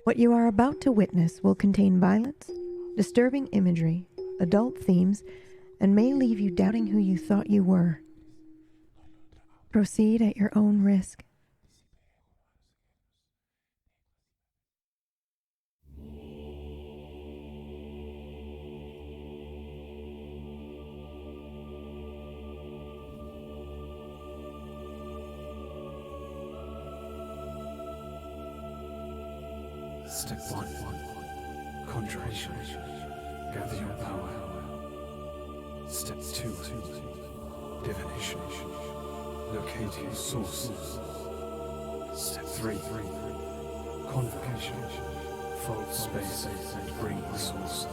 What you are about to witness will contain violence, disturbing imagery, adult themes, and may leave you doubting who you thought you were. Proceed at your own risk. Step 1. Conjuration. Gather your power. Step 2. Divination. Locate your source. Step 3. Convocation. Fold space and bring the source.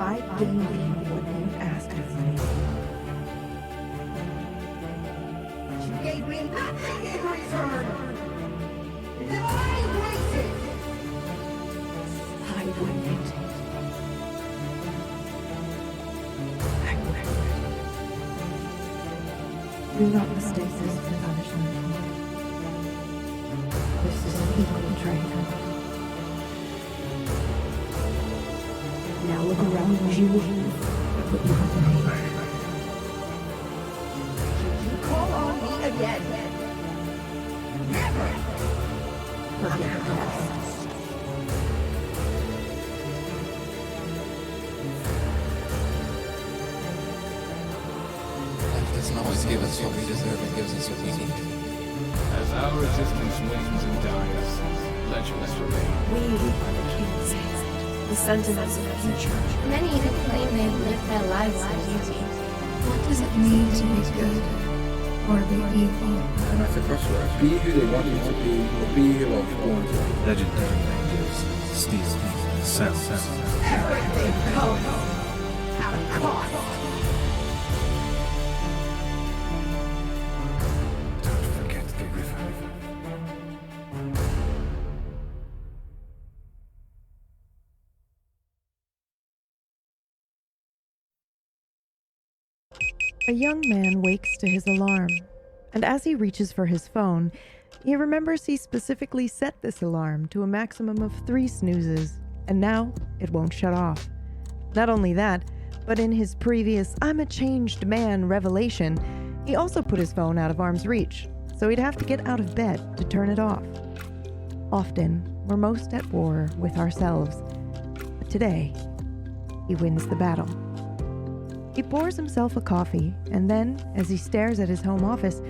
I gave you what you asked of me. You gave me nothing in return! And then I waited! I waited. Do not mistake this for punishment. This is an equal trade. Now look around you at what you have made. You call on me again! Never! Forget the past. Life doesn't always give us what we deserve, it gives us what we need. As our resistance wanes and dies, legends remain. We are the kings, the sentinels of the future. Many even claim they live their lives in beauty. What does it mean to be good or be evil? And at the crossroads, be who they want you to be, or be who are born to be. Legendary rangers, steal, sell. Everything comes at a cost! Don't forget the river. A young man wakes to his alarm, and as he reaches for his phone, he remembers he specifically set this alarm to a maximum of 3 snoozes, and now it won't shut off. Not only that, but in his previous "I'm a changed man" revelation, he also put his phone out of arm's reach, so he'd have to get out of bed to turn it off. Often, we're most at war with ourselves, but today, he wins the battle. He pours himself a coffee, and then, as he stares at his home office,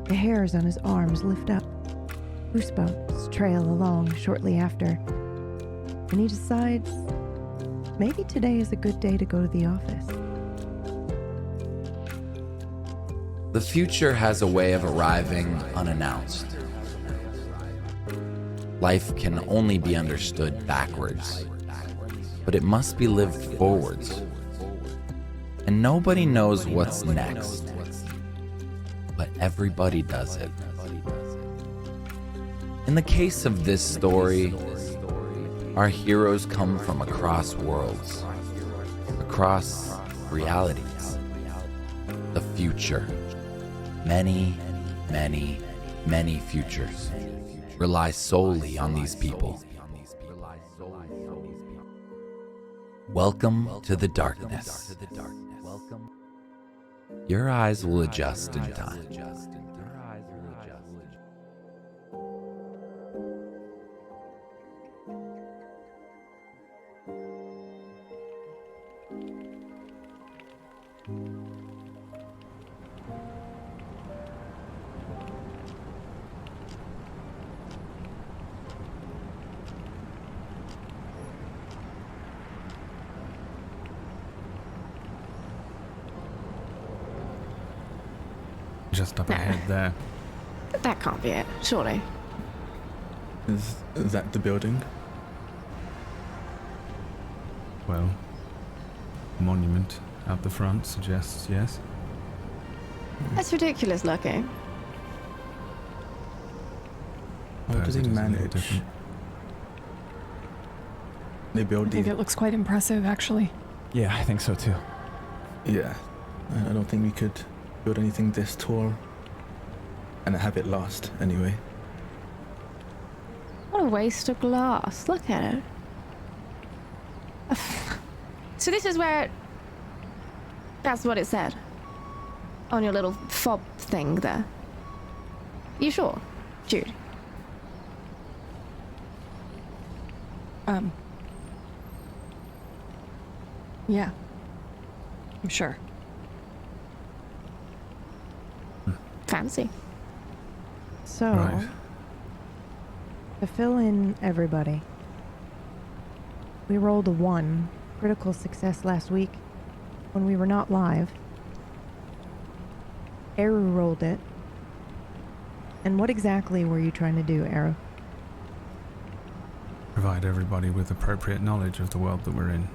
the hairs on his arms lift up. Goosebumps trail along shortly after, and he decides maybe today is a good day to go to the office. The future has a way of arriving unannounced. Life can only be understood backwards, but it must be lived forwards. And nobody knows what's next, but everybody does it. In the case of this story, our heroes come from across worlds, across realities, the future. Many, many, many futures rely solely on these people. Welcome to the darkness. Your eyes will adjust in time. Just up ahead there. That can't be it, surely. Is that the building? Well, monument out the front suggests yes. That's ridiculous looking. How does he It is a little manage? different. They build I think these. it looks quite impressive, actually. Yeah, I think so too. Yeah, I don't think we could build anything this tall and have it last anyway. What a waste of glass. Look at it. So this is where... That's what it said. On your little fob thing there. You sure, Jude? Yeah. I'm sure. Fancy. So, Right. to fill in everybody, we rolled a 1, critical success last week when we were not live. Eru rolled it. And what exactly were you trying to do, Eru? Provide everybody with appropriate knowledge of the world that we're in.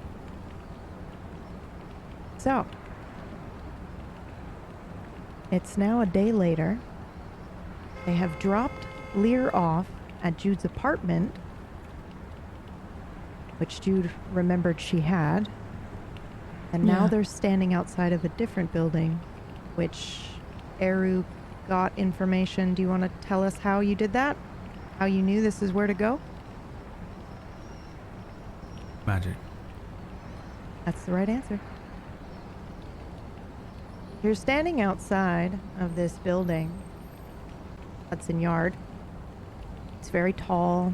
So, it's now a day later. They have dropped Leah off at Jude's apartment, which Jude remembered she had. And now Yeah. they're standing outside of a different building, which Eru got information. Do you want to tell us how you did that? How you knew this is where to go? Magic. That's the right answer. You're standing outside of this building, Hudson Yard. It's very tall.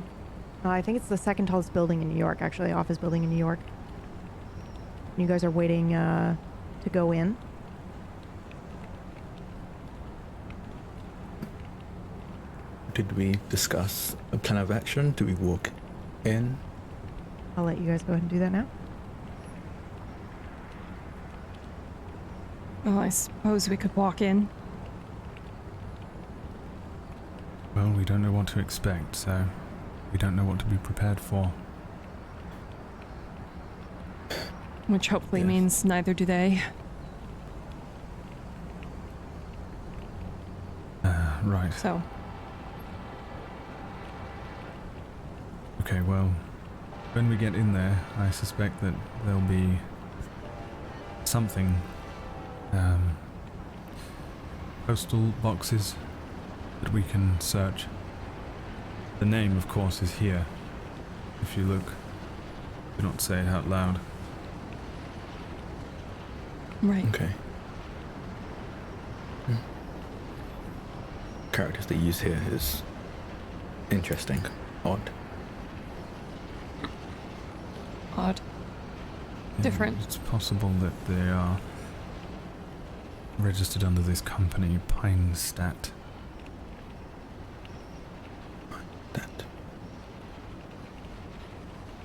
I think it's the second tallest building in New York, actually, office building in New York. You guys are waiting to go in. Did we discuss a plan of action? Do we walk in? I'll let you guys go ahead and do that now. Well, I suppose we could walk in. Well, we don't know what to expect, so we don't know what to be prepared for. Which hopefully Yes. means neither do they. Right. So, Okay, well, when we get in there, I suspect that there'll be something. Postal boxes that we can search. The name, of course, is here. If you look, do not say it out loud. right. Okay. Characters they use here is interesting, odd. Odd. Yeah, Different. It's possible that they are registered under this company, Pinestat. That.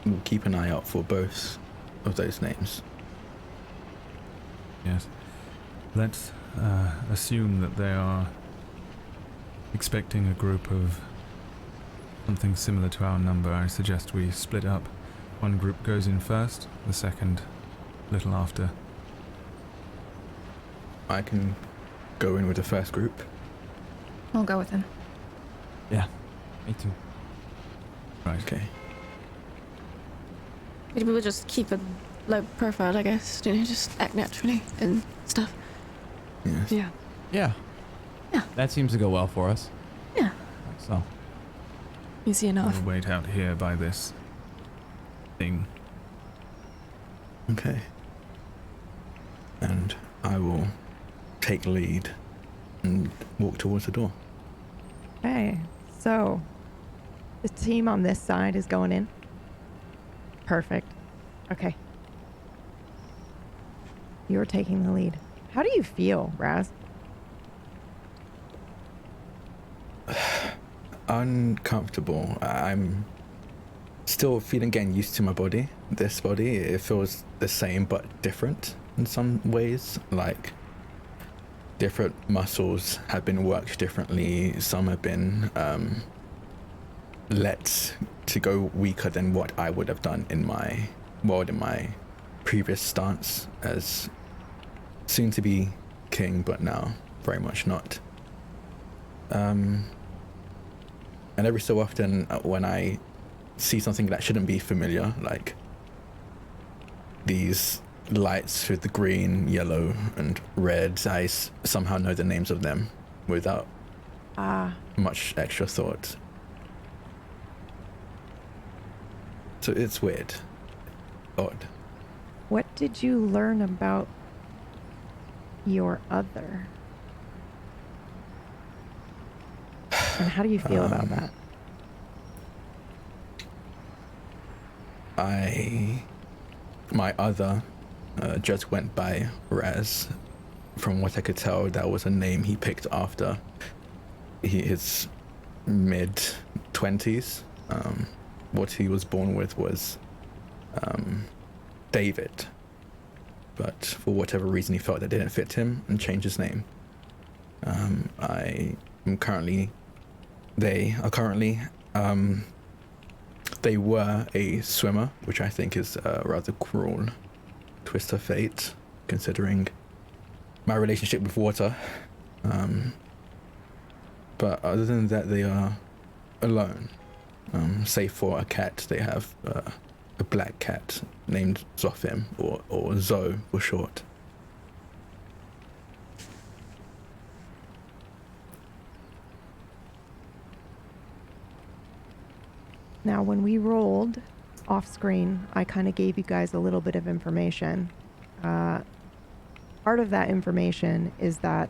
We'll keep an eye out for both of those names. Yes. Let's assume that they are expecting a group of something similar to our number. I suggest we split up. One group goes in first, the second a little after. I can go in with the first group. I'll go with him. Yeah, me too. Right. Okay. Maybe we'll just keep a low profile, I guess. You know, just act naturally and stuff. Yes. Yeah. Yeah. Yeah. That seems to go well for us. Yeah. So, Easy enough. We'll wait out here by this thing. Okay. And I will take lead and walk towards the door. Okay, so the team on this side is going in. Perfect. Okay. You're taking the lead. How do you feel, Raz? Uncomfortable. I'm still getting used to my body. This body, it feels the same but different in some ways. Like, different muscles have been worked differently. Some have been let to go weaker than what I would have done in my previous stance as soon to be king, but now very much not. And every so often when I see something that shouldn't be familiar, like these lights with the green, yellow, and red. I somehow know the names of them without much extra thought. So it's weird. Odd. What did you learn about your other? And how do you feel about that? My other just went by Raz. From what I could tell, that was a name he picked after his mid-20s. What he was born with was David, but for whatever reason he felt that didn't fit him and changed his name. They were a swimmer, which I think is a rather cruel twist of fate, considering my relationship with water. But other than that, they are alone. Save for a cat, they have a black cat named Zophim, or Zo for short. Now, when we rolled off screen, I kind of gave you guys a little bit of information. Part of that information is that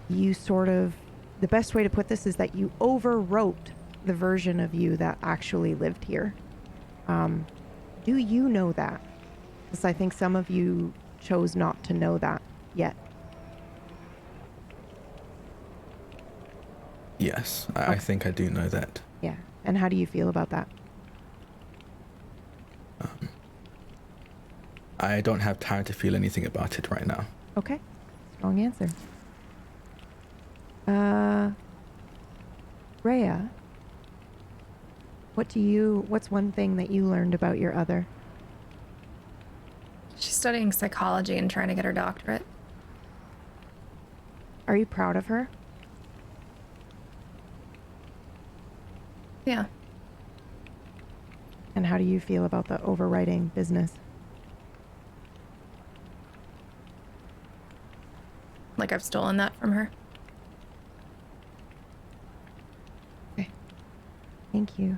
you the best way to put this is that you overwrote the version of you that actually lived here. Do you know that? Because I think some of you chose not to know that yet. Yes, I think I do know that. Yeah. And how do you feel about that? I don't have time to feel anything about it right now. Okay. Strong answer. Rhea, what's one thing that you learned about your other? She's studying psychology and trying to get her doctorate. Are you proud of her? Yeah. And how do you feel about the overwriting business? Like I've stolen that from her. Okay. Thank you.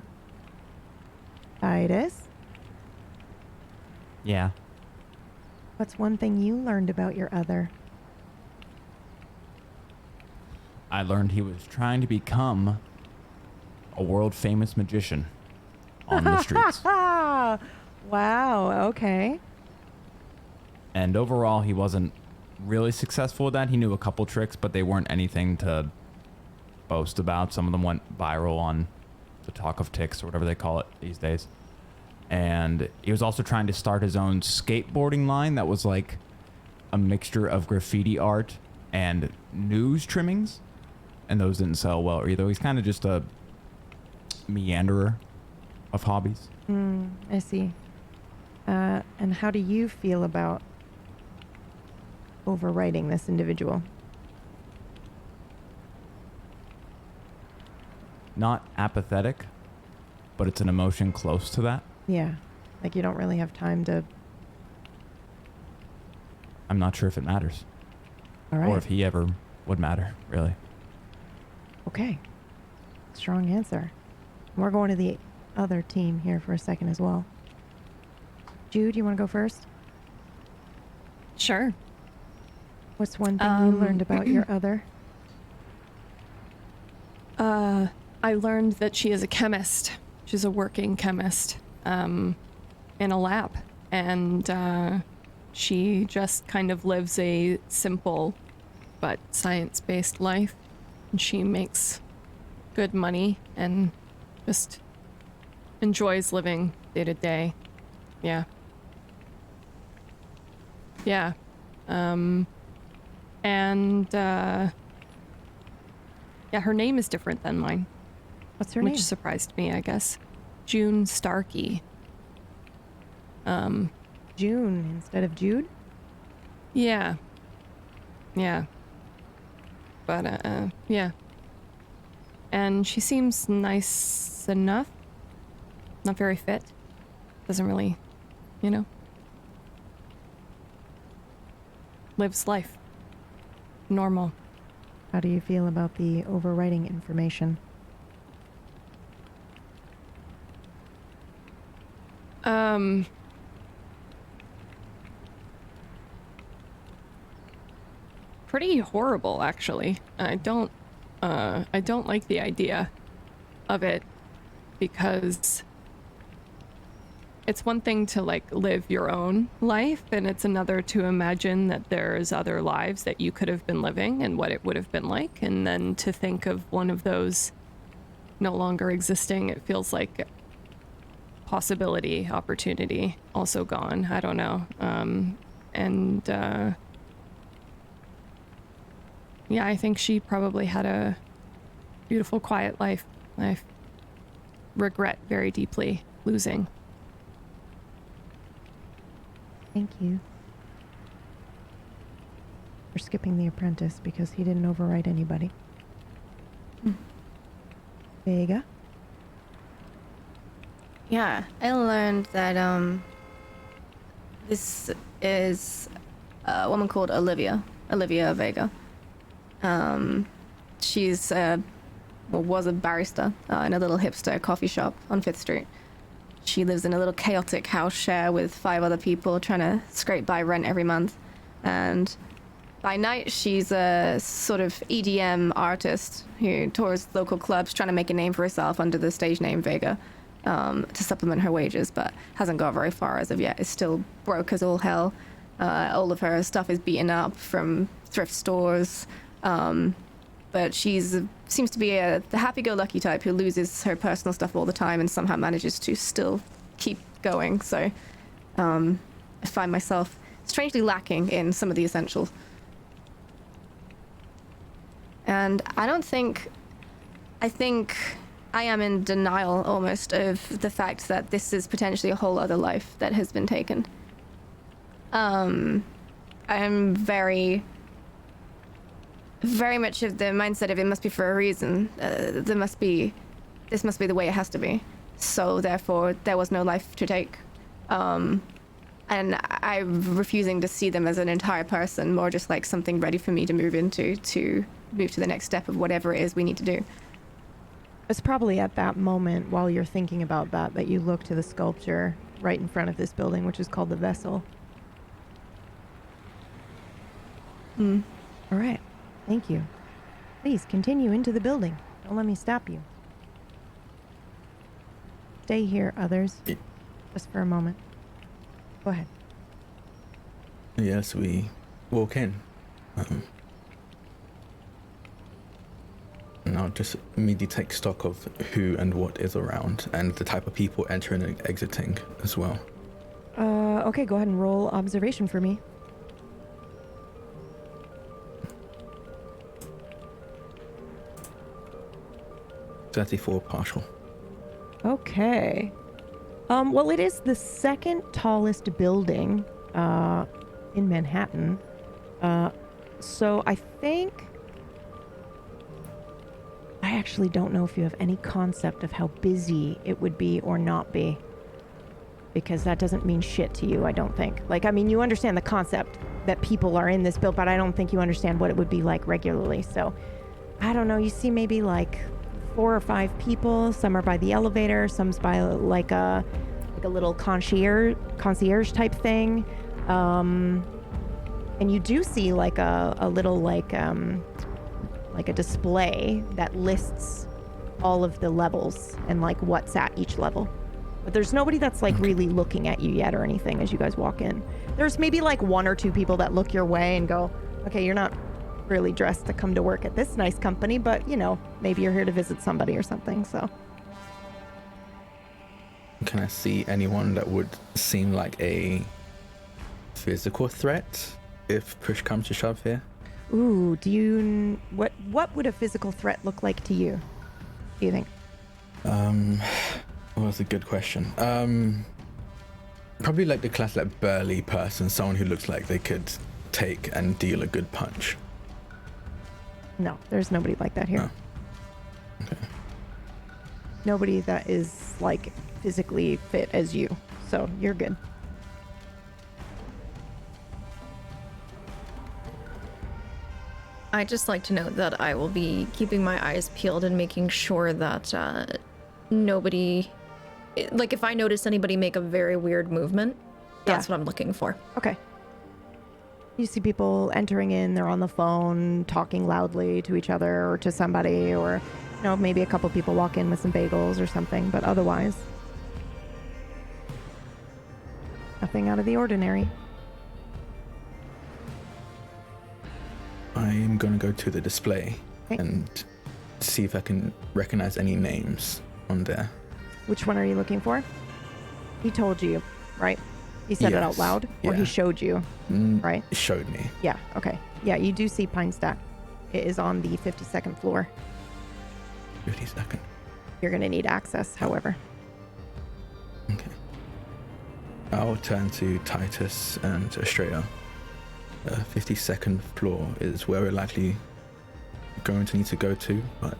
Titus? Yeah. What's one thing you learned about your other? I learned he was trying to become a world-famous magician on the streets. Wow, okay. And overall, he wasn't really successful with that. He knew a couple tricks, but they weren't anything to boast about. Some of them went viral on the Talk of Ticks or whatever they call it these days. And he was also trying to start his own skateboarding line that was like a mixture of graffiti art and news trimmings. And those didn't sell well either. He's kind of just a meanderer of hobbies. I see. And how do you feel about overwriting this individual? Not apathetic, but it's an emotion close to that. Yeah, like you don't really have time to... I'm not sure if it matters. All right. Or if he ever would matter, really. Okay. Strong answer. We're going to the other team here for a second as well. Jude, you want to go first? Sure. What's one thing you learned about your other? I learned that she is a chemist. She's a working chemist in a lab. And she just kind of lives a simple but science-based life. And she makes good money and just enjoys living day to day. Yeah. Yeah. Yeah, her name is different than mine. What's her name? Which surprised me, I guess. June Starkey. June instead of Jude? Yeah. Yeah. But, yeah. And she seems nice enough. Not very fit. Doesn't really, you know. lives life. Normal. How do you feel about the overwriting information? Pretty horrible, actually. I don't like the idea of it, because it's one thing to like live your own life, and it's another to imagine that there's other lives that you could have been living and what it would have been like, and then to think of one of those no longer existing. It feels like possibility, opportunity also gone. I don't know. Yeah, I think she probably had a beautiful, quiet life. I regret very deeply losing. Thank you for skipping the apprentice because he didn't overwrite anybody. Vega? Yeah, I learned that this is a woman called Olivia Vega. She's was a barista in a little hipster coffee shop on 5th Street. She lives in a little chaotic house share with 5 other people trying to scrape by rent every month. And by night, she's a sort of EDM artist who tours local clubs trying to make a name for herself under the stage name Vega to supplement her wages, but hasn't got very far as of yet. Is still broke as all hell. All of her stuff is beaten up from thrift stores. But seems to be the happy-go-lucky type who loses her personal stuff all the time and somehow manages to still keep going. So I find myself strangely lacking in some of the essentials. And I think I am in denial almost of the fact that this is potentially a whole other life that has been taken. I am very much of the mindset of it must be for a reason. This must be the way it has to be. So therefore, there was no life to take. And I'm refusing to see them as an entire person, more just like something ready for me to move into, to move to the next step of whatever it is we need to do. It's probably at that moment, while you're thinking about that you look to the sculpture right in front of this building, which is called the Vessel. All right. Thank you. Please continue into the building. Don't let me stop you. Stay here, others. Just for a moment. Go ahead. Yes, we walk in. And I'll just immediately take stock of who and what is around and the type of people entering and exiting as well. Okay, go ahead and roll observation for me. .34 partial. Okay. Well, it is the second tallest building in Manhattan. So I think... I actually don't know if you have any concept of how busy it would be or not be. Because that doesn't mean shit to you, I don't think. Like, I mean, you understand the concept that people are in this build, but I don't think you understand what it would be like regularly. So, I don't know, you see maybe like 4 or 5 people. Some are by the elevator, some's by like a little concierge type thing. And you do see like a little like a display that lists all of the levels and like what's at each level. But there's nobody that's like really looking at you yet or anything as you guys walk in. There's maybe like 1 or 2 people that look your way and go, okay, you're not really dressed to come to work at this nice company, but you know, maybe you're here to visit somebody or something, so. Can I see anyone that would seem like a physical threat if push comes to shove here? Ooh, what would a physical threat look like to you, do you think? Well, that's a good question. Probably like the classic like burly person, someone who looks like they could take and deal a good punch. No, there's nobody like that here. Oh. Okay. Nobody that is like physically fit as you, so you're good. I just like to note that I will be keeping my eyes peeled and making sure that nobody, like if I notice anybody make a very weird movement, that's what I'm looking for. Okay. You see people entering in, they're on the phone, talking loudly to each other or to somebody, or, you know, maybe a couple people walk in with some bagels or something, but otherwise, nothing out of the ordinary. I'm going to go to the display and see if I can recognize any names on there. Which one are you looking for? He told you, right? He said it out loud? Or he showed you, right? He showed me. Yeah, okay. Yeah, you do see Pine Stack. It is on the 52nd floor. 52nd. You're going to need access, however. Okay. I'll turn to Titus and Estrella. 52nd floor is where we're likely going to need to go to, but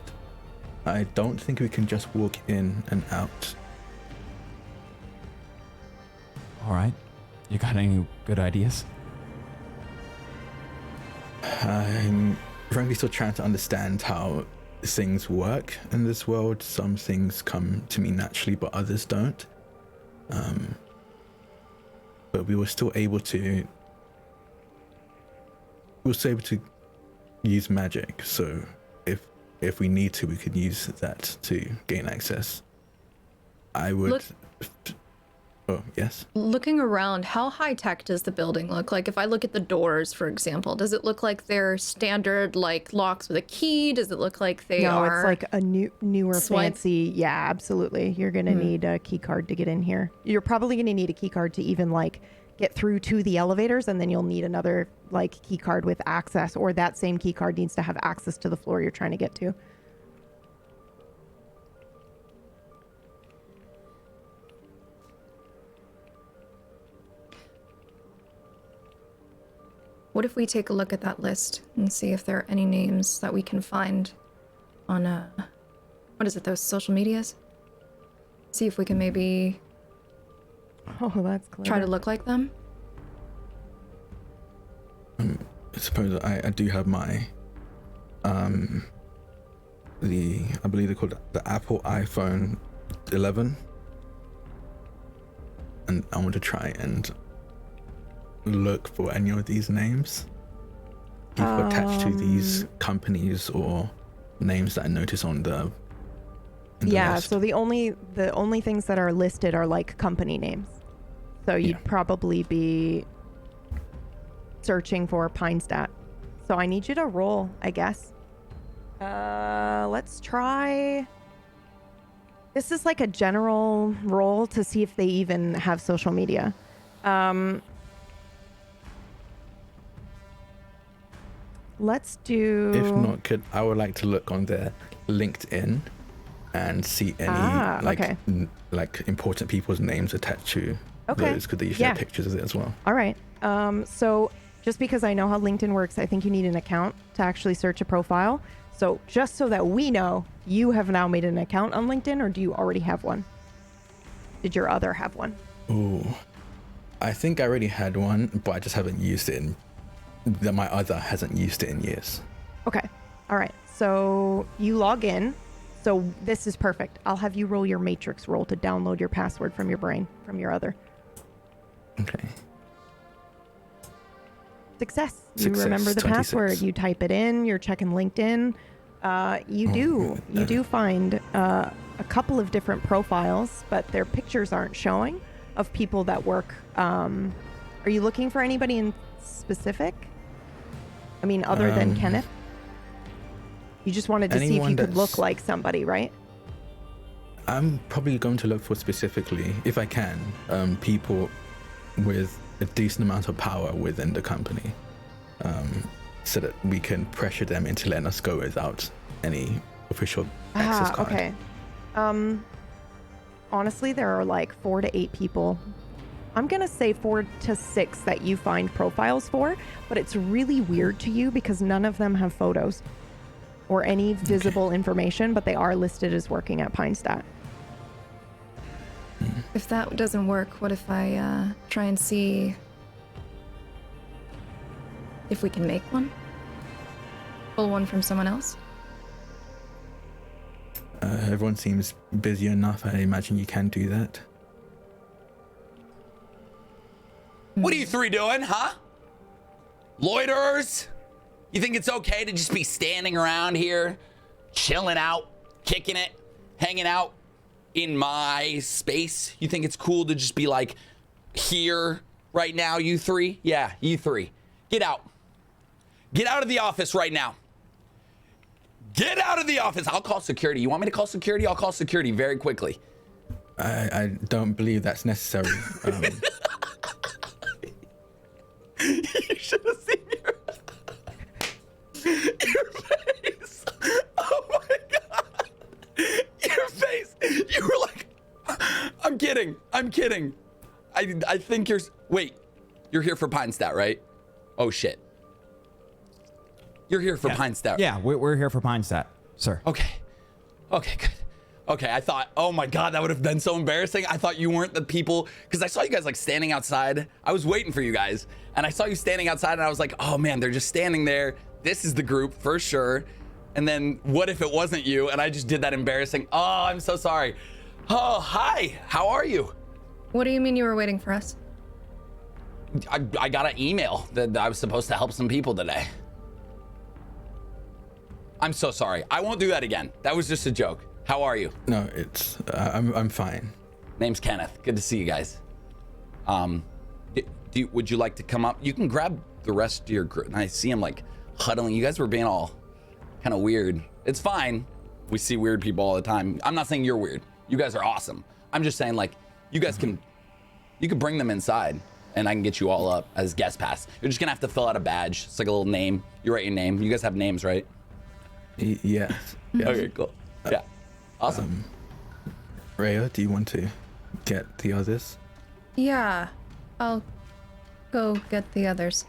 I don't think we can just walk in and out. All right. You got any good ideas? I'm frankly still trying to understand how things work in this world. Some things come to me naturally, but others don't. But we were still able to use magic, so if we need to, we could use that to gain access. I would... Oh, yes? Looking around, how high-tech does the building look? Like, if I look at the doors, for example, does it look like they're standard, like, locks with a key? Does it look like they are... No, it's like a newer swipe? fancy... Yeah, absolutely. You're going to need a key card to get in here. You're probably going to need a key card to even, like, get through to the elevators, and then you'll need another, like, key card with access, or that same key card needs to have access to the floor you're trying to get to. What if we take a look at that list and see if there are any names that we can find on, what is it, those social medias? See if we can maybe... Oh, that's clever. Try to look like them? I suppose I do have my, I believe they call it the Apple iPhone 11. And I want to try and look for any of these names. People attached to these companies or names that I notice on the list. So the only things that are listed are like company names. So you'd probably be searching for Pinestat. So I need you to roll, I guess. Let's try. This is like a general roll to see if they even have social media. Let's do... If not, I would like to look on their LinkedIn and see any like important people's names attached to those, because they usually have pictures of it as well. All right. So just because I know how LinkedIn works, I think you need an account to actually search a profile. So just so that we know, you have now made an account on LinkedIn, or do you already have one? Did your other have one? Ooh, I think I already had one, but I just haven't used it my other hasn't used it in years. Okay. All right. So you log in. So this is perfect. I'll have you roll your matrix roll to download your password from your brain, from your other. Okay. Success. You remember the 26. password. You type it in. You're checking LinkedIn. You do find a couple of different profiles, but their pictures aren't showing of people that work. Are you looking for anybody in specific? I mean, other than Kenneth? You just wanted to see if you could look like somebody, right? I'm probably going to look for specifically, if I can, people with a decent amount of power within the company, so that we can pressure them into letting us go without any official access card. Okay. Honestly, there are like 4 to 8 people. I'm going to say 4 to 6 that you find profiles for, but it's really weird to you because none of them have photos or any visible information, but they are listed as working at Pinestat. If that doesn't work, what if I try and see if we can make one? Pull one from someone else? Everyone seems busy enough. I imagine you can do that. What are you three doing, huh? Loiterers? You think it's okay to just be standing around here, chilling out, kicking it, hanging out in my space? You think it's cool to just be like here right now, you three? Yeah, you three. Get out. Get out of the office right now. Get out of the office. I'll call security. You want me to call security? I'll call security very quickly. I don't believe that's necessary. You should have seen your face. Oh my God. Your face. You were like, I'm kidding. I'm kidding. I think you're, wait, you're here for Pine Stat, right? Oh shit. You're here for Pine Stat. Yeah, we're here for Pine Stat, sir. Okay. Okay, good. Okay, I thought, oh my God, that would have been so embarrassing. I thought you weren't the people, because I saw you guys like standing outside. I was waiting for you guys, and I saw you standing outside, and I was like, oh man, they're just standing there. This is the group for sure. And then what if it wasn't you? And I just did that embarrassing. Oh, I'm so sorry. Oh, hi. How are you? What do you mean you were waiting for us? I got an email that I was supposed to help some people today. I'm so sorry. I won't do that again. That was just a joke. How are you? No, it's I'm fine. Name's Kenneth. Good to see you guys. Would you like to come up? You can grab the rest of your group. I see them like huddling. You guys were being all kind of weird. It's fine. We see weird people all the time. I'm not saying you're weird. You guys are awesome. I'm just saying like you guys can bring them inside and I can get you all up as guest pass. You're just gonna have to fill out a badge. It's like a little name. You write your name. You guys have names, right? Yes. Okay, cool. Yeah. Awesome. Rhea, do you want to get the others? Yeah, I'll go get the others.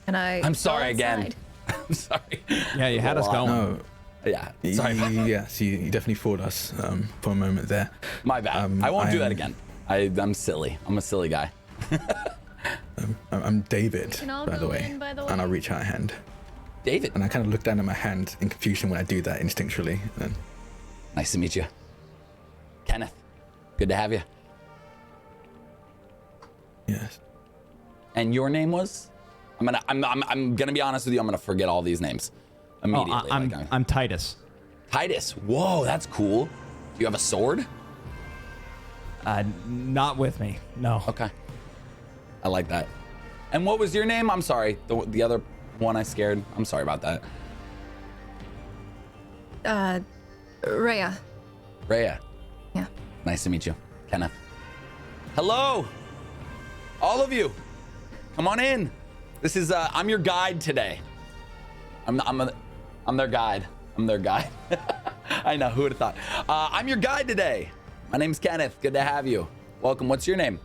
And I'm sorry again. outside. I'm sorry. Yeah, you had us going. No. Yeah. Sorry. Yes, you definitely fooled us for a moment there. My bad. I won't do that again. I'm silly. I'm a silly guy. I'm David, can all by the go way. in, by the And I way. reach out a hand. David. And I kind of look down at my hand in confusion when I do that instinctually. And Nice to meet you. Kenneth. Good to have you. yes. And your name was? I'm gonna be honest with you. I'm gonna forget all these names immediately. I'm Titus. Titus. Whoa, that's cool. Do you have a sword? Not with me. No. Okay. I like that. And what was your name? I'm sorry. The other one I scared. I'm sorry about that. Rhea. Rhea. Yeah. Nice to meet you. Kenneth. Hello. All of you. Come on in. This is I'm your guide today. I'm their guide. I'm their guide. I know, who would have thought? I'm your guide today. My name's Kenneth. Good to have you. Welcome. What's your name?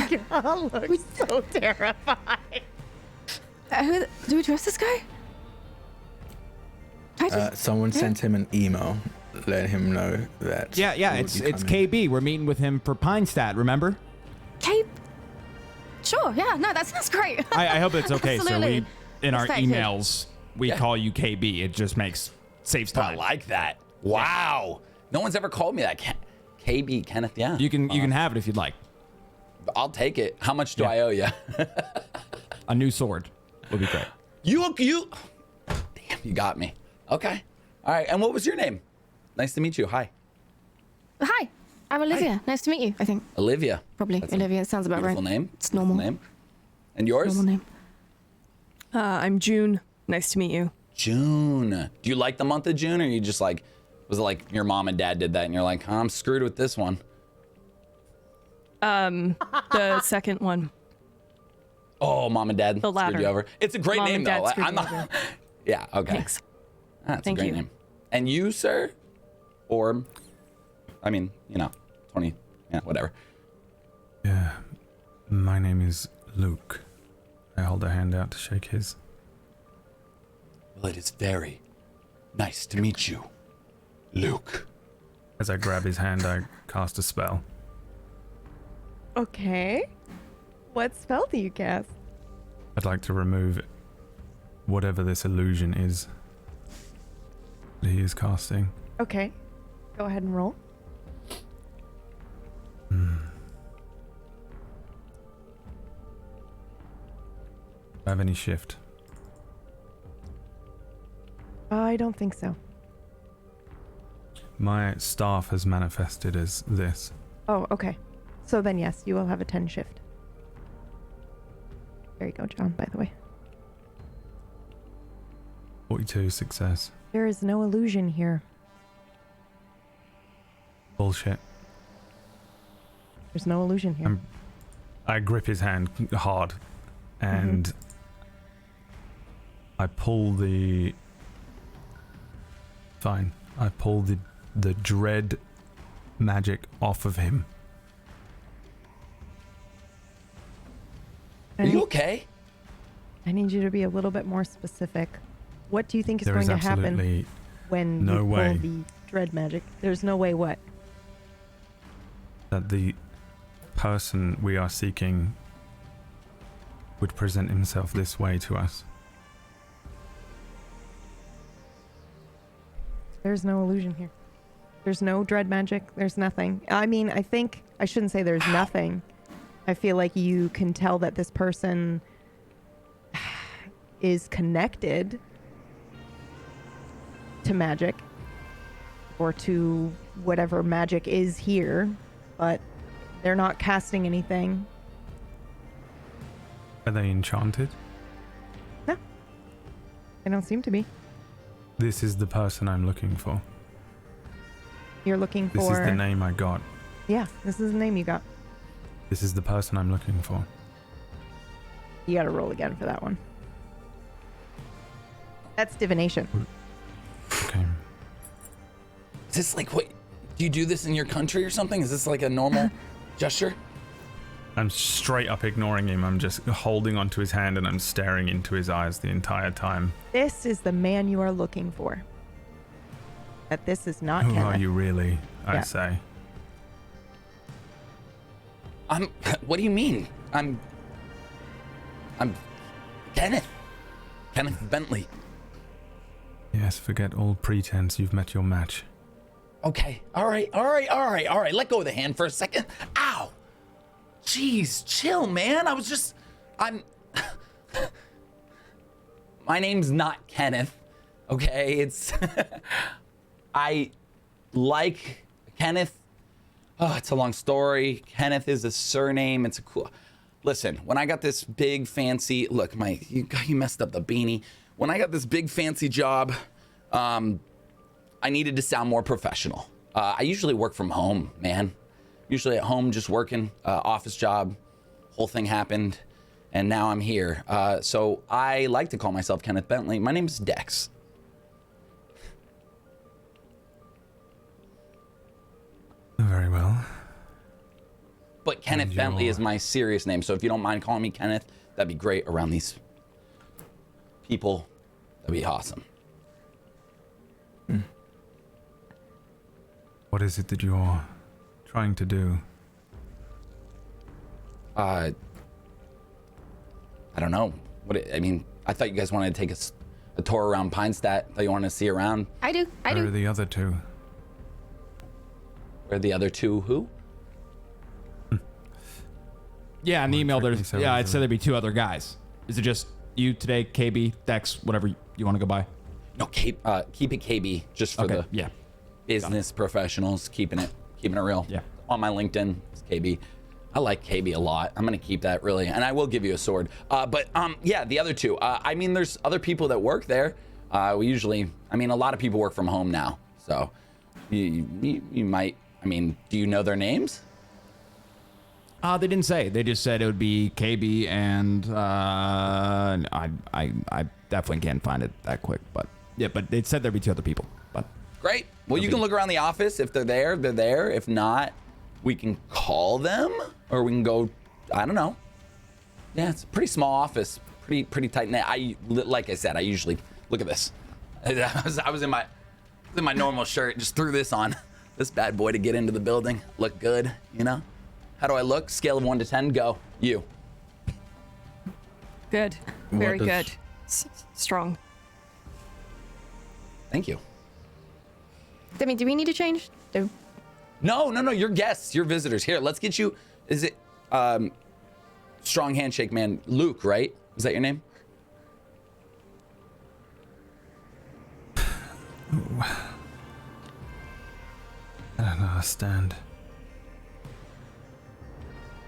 Y'all look so terrified. Do we trust this guy? Someone sent him an email letting him know that. Yeah, we would it's be coming. KB. We're meeting with him for Pine Stat, remember? Cape? Sure, yeah, no, that sounds great. I hope it's okay, sir. Absolutely. In our Expected. emails, we call you KB. It just saves time. I like that. Wow. No one's ever called me that. KB, Kenneth, yeah. You can have it if you'd like. I'll take it. How much do I owe you? A new sword would be great. You. Damn, you got me. Okay. All right. And what was your name? Nice to meet you. Hi. Hi, I'm Olivia. Nice to meet you, I think. Olivia. Probably. That's a Olivia, it sounds about right. Beautiful name. It's normal. Name. And yours? Normal name. I'm June. Nice to meet you. June. Do you like the month of June, or you just like, was it like your mom and dad did that and you're like, I'm screwed with this one? The second one. Oh, mom and dad The latter. screwed you over. It's a great Mom name and dad though. screwed I'm me not. over. Yeah. Okay. Thanks. That's Thank a great you. name. And you, sir? Or, I mean, 20. Yeah, whatever. Yeah. My name is Luke. I hold a hand out to shake his. Well, it is very nice to meet you, Luke. As I grab his hand, I cast a spell. Okay. What spell do you cast? I'd like to remove whatever this illusion is that he is casting. Okay. Go ahead and roll. Do I have any shift? I don't think so. My staff has manifested as this. Oh, okay. So then yes, you will have a 10 shift. There you go, John, by the way. 42 success. There is no illusion here. Bullshit. There's no illusion here. I grip his hand hard and I pull the... Fine. I pull the dread magic off of him. Are you okay? I need you to be a little bit more specific. What do you think is There going is to happen absolutely when no you way. pull the dread magic? There's no way what? That the person we are seeking would present himself this way to us. There's no illusion here. There's no dread magic. There's nothing. I mean, I think I shouldn't say there's nothing. I feel like you can tell that this person is connected to magic or to whatever magic is here, but they're not casting anything. Are they enchanted? No. They don't seem to be. This is the person I'm looking for. You're looking for... This is the name I got. Yeah, this is the name you got. This is the person I'm looking for. You gotta roll again for that one. That's divination. Okay. Is this like, what, do you do this in your country or something? Is this like a normal gesture? I'm straight up ignoring him. I'm just holding onto his hand and I'm staring into his eyes the entire time. This is the man you are looking for. That this is not Who Kenneth. are you really, I Yeah. say. What do you mean? I'm Kenneth. Kenneth Bentley. Yes, forget all pretense. You've met your match. Okay. All right. Let go of the hand for a second. Ow. Jeez, chill, man. My name's not Kenneth. Okay, it's I like Kenneth. Oh, it's a long story. Kenneth is a surname. It's a cool. Listen, when I got this big fancy look, you messed up the beanie. When I got this big fancy job, I needed to sound more professional. I usually work from home, man. Usually at home, just working, office job. Whole thing happened, and now I'm here. So I like to call myself Kenneth Bentley. My name's Dex. Very well. But Kenneth Bentley is my serious name, so if you don't mind calling me Kenneth, that'd be great around these people. That'd be awesome. What is it that you're trying to do? I don't know. I thought you guys wanted to take a tour around Pinestadt. Thought you wanted to see around. I do. Where are the other two? Where are the other two? Who? Yeah, in the email, it said there'd be two other guys. Is it just you today, KB, Dex, whatever you want to go by? No, keep it KB just for the business professionals, keeping it real. Yeah. On my LinkedIn, it's KB. I like KB a lot. I'm gonna keep that really, and I will give you a sword. But the other two. There's other people that work there. We usually, a lot of people work from home now, so you might. Do you know their names? They didn't say. They just said it would be KB, and I definitely can't find it that quick. But yeah, but it said there'd be two other people. But great. Well, you can look around the office. If they're there, they're there. If not, we can call them, or we can go. I don't know. Yeah, it's a pretty small office, pretty tight knit. Like I said, I usually look at this. I was in my normal shirt, just threw this on, this bad boy to get into the building. Look good, you know. How do I look? Scale of 1 to 10, go. You. Good. Very good. Strong. Thank you. I mean, do we need to change? No. You're guests. You're visitors. Here, let's get you. Is it strong handshake man Luke, right? Is that your name? Ooh. I don't understand.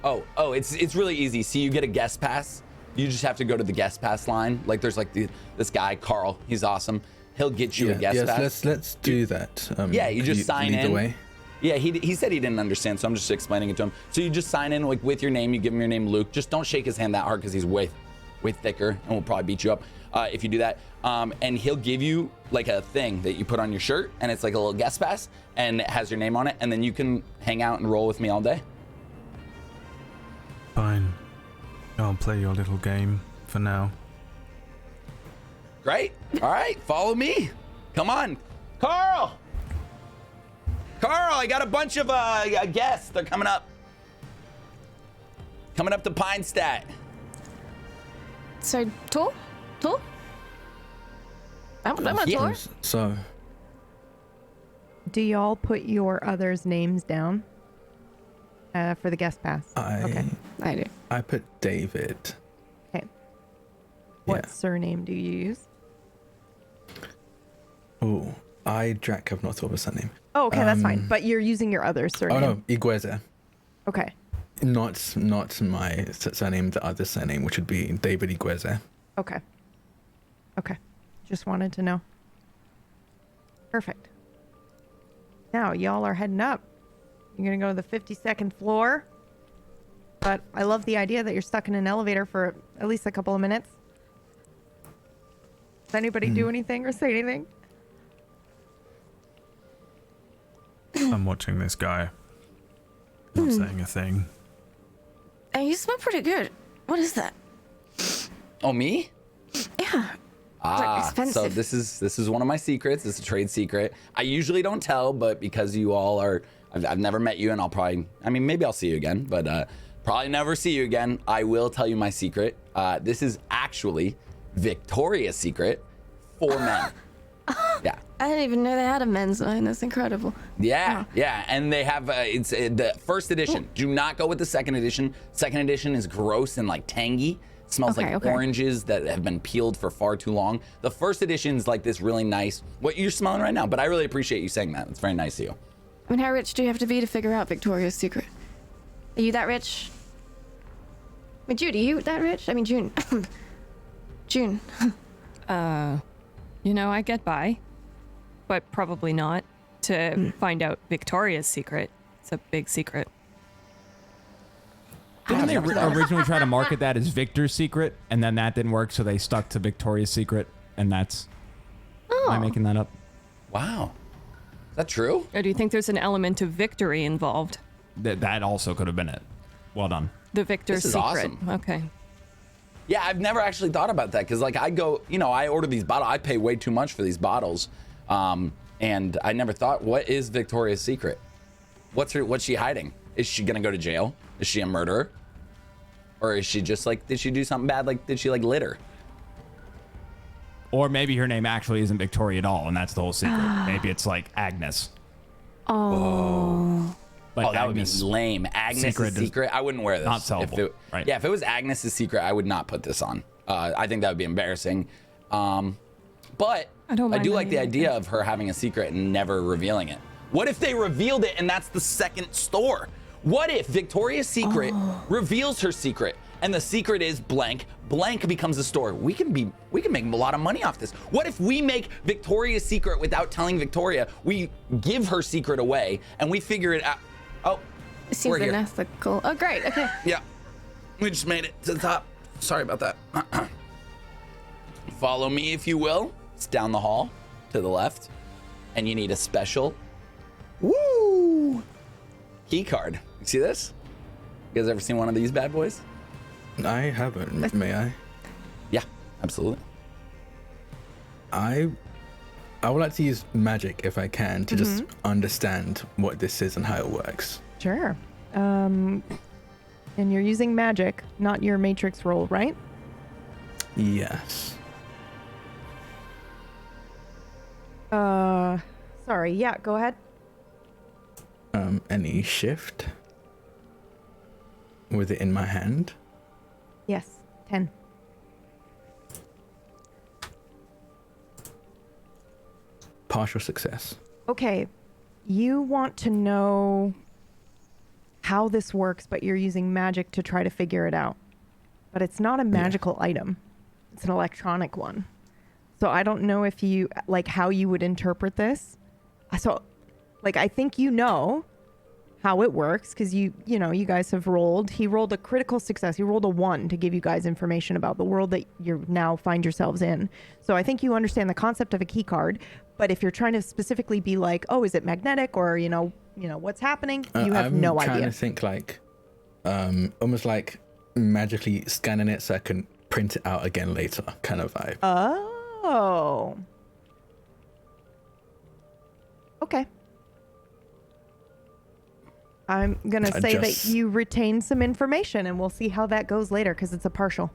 Oh, it's really easy. See, you get a guest pass. You just have to go to the guest pass line. Like there's like this guy, Carl. He's awesome. He'll get you a guest pass. Let's do that. Yeah, you just sign in. The way. Yeah, he said he didn't understand, so I'm just explaining it to him. So you just sign in like with your name. You give him your name, Luke. Just don't shake his hand that hard because he's way thicker and will probably beat you up if you do that. And he'll give you like a thing that you put on your shirt, and it's like a little guest pass, and it has your name on it, and then you can hang out and roll with me all day. Fine. I'll play your little game for now. Great. All right, follow me. Come on, Carl, I got a bunch of guests. They're coming up to Pinestadt. So, Tor? I'm a Tor. So, do y'all put your others' names down for the guest pass? I do. I put David. Okay. What surname do you use? Oh, Drac have not thought of a surname. Oh, okay, that's fine. But you're using your other surname. Oh no, Igueze. Okay. Not my surname, the other surname, which would be David Igueze. Okay. Just wanted to know. Perfect. Now, y'all are heading up. You're going to go to the 52nd floor. But I love the idea that you're stuck in an elevator for at least a couple of minutes. Does anybody do anything or say anything? I'm watching this guy. Not saying a thing. Hey, you smell pretty good. What is that? Oh, me? Yeah. So this is one of my secrets. It's a trade secret. I usually don't tell, but because you all are, I've never met you, and maybe I'll see you again, but probably never see you again. I will tell you my secret. This is actually Victoria's secret for men. Yeah. I didn't even know they had a men's line. That's incredible. Yeah, and they have it's the first edition. Do not go with the second edition. Second edition is gross and like tangy. It smells like oranges that have been peeled for far too long. The first edition is like this really nice, what you're smelling right now, but I really appreciate you saying that. It's very nice of you. I mean, how rich do you have to be to figure out Victoria's Secret? Are you that rich? I mean, Jude, are you that rich? I mean, June. June. I get by, but probably not to find out Victoria's secret. It's a big secret. Didn't they originally try to market that as Victor's Secret, and then that didn't work, so they stuck to Victoria's Secret, and that's... Am I making that up? Wow. Is that true? Or do you think there's an element of victory involved? That also could have been it. Well done. The Victor's This is Secret. awesome. Okay. Yeah, I've never actually thought about that because, like, I go, I order these bottles. I pay way too much for these bottles, and I never thought, what is Victoria's Secret? What's she hiding? Is she gonna go to jail? Is she a murderer? Or is she just like, did she do something bad? Like, did she like litter? Or maybe her name actually isn't Victoria at all, and that's the whole secret. Maybe it's like Agnes. Oh. But that would be lame. Agnes' secret. I wouldn't wear this. Not sellable. Right. Yeah, if it was Agnes' secret, I would not put this on. I think that would be embarrassing. But I do like the idea of her having a secret and never revealing it. What if they revealed it and that's the second store? What if Victoria's Secret reveals her secret and the secret is blank becomes a store? We can make a lot of money off this. What if we make Victoria's Secret without telling Victoria? We give her secret away and we figure it out. Oh, it seems unethical. Oh, great. Okay. Yeah, we just made it to the top. Sorry about that. Follow me if you will. It's down the hall to the left, and you need a special key card. You see this? You guys ever seen one of these bad boys? I haven't. May I? Yeah, absolutely. I would like to use magic if I can to just understand what this is and how it works. Sure. And you're using magic, not your matrix roll, right? Yes. Sorry. Yeah, go ahead. Any shift with it in my hand? Yes. 10. Partial success. Okay. You want to know how this works, but you're using magic to try to figure it out. But it's not a magical item. It's an electronic one. So I don't know if you, like, how you would interpret this. So, like, I think you know how it works because you know, you guys have rolled. He rolled a critical success. He rolled a 1 to give you guys information about the world that you now find yourselves in. So I think you understand the concept of a key card. But if you're trying to specifically be like, oh, is it magnetic or, you know what's happening? You have no idea. I'm trying to think like, almost like magically scanning it so I can print it out again later kind of vibe. Oh. Okay. I'm going to say that you retain some information and we'll see how that goes later because it's a partial.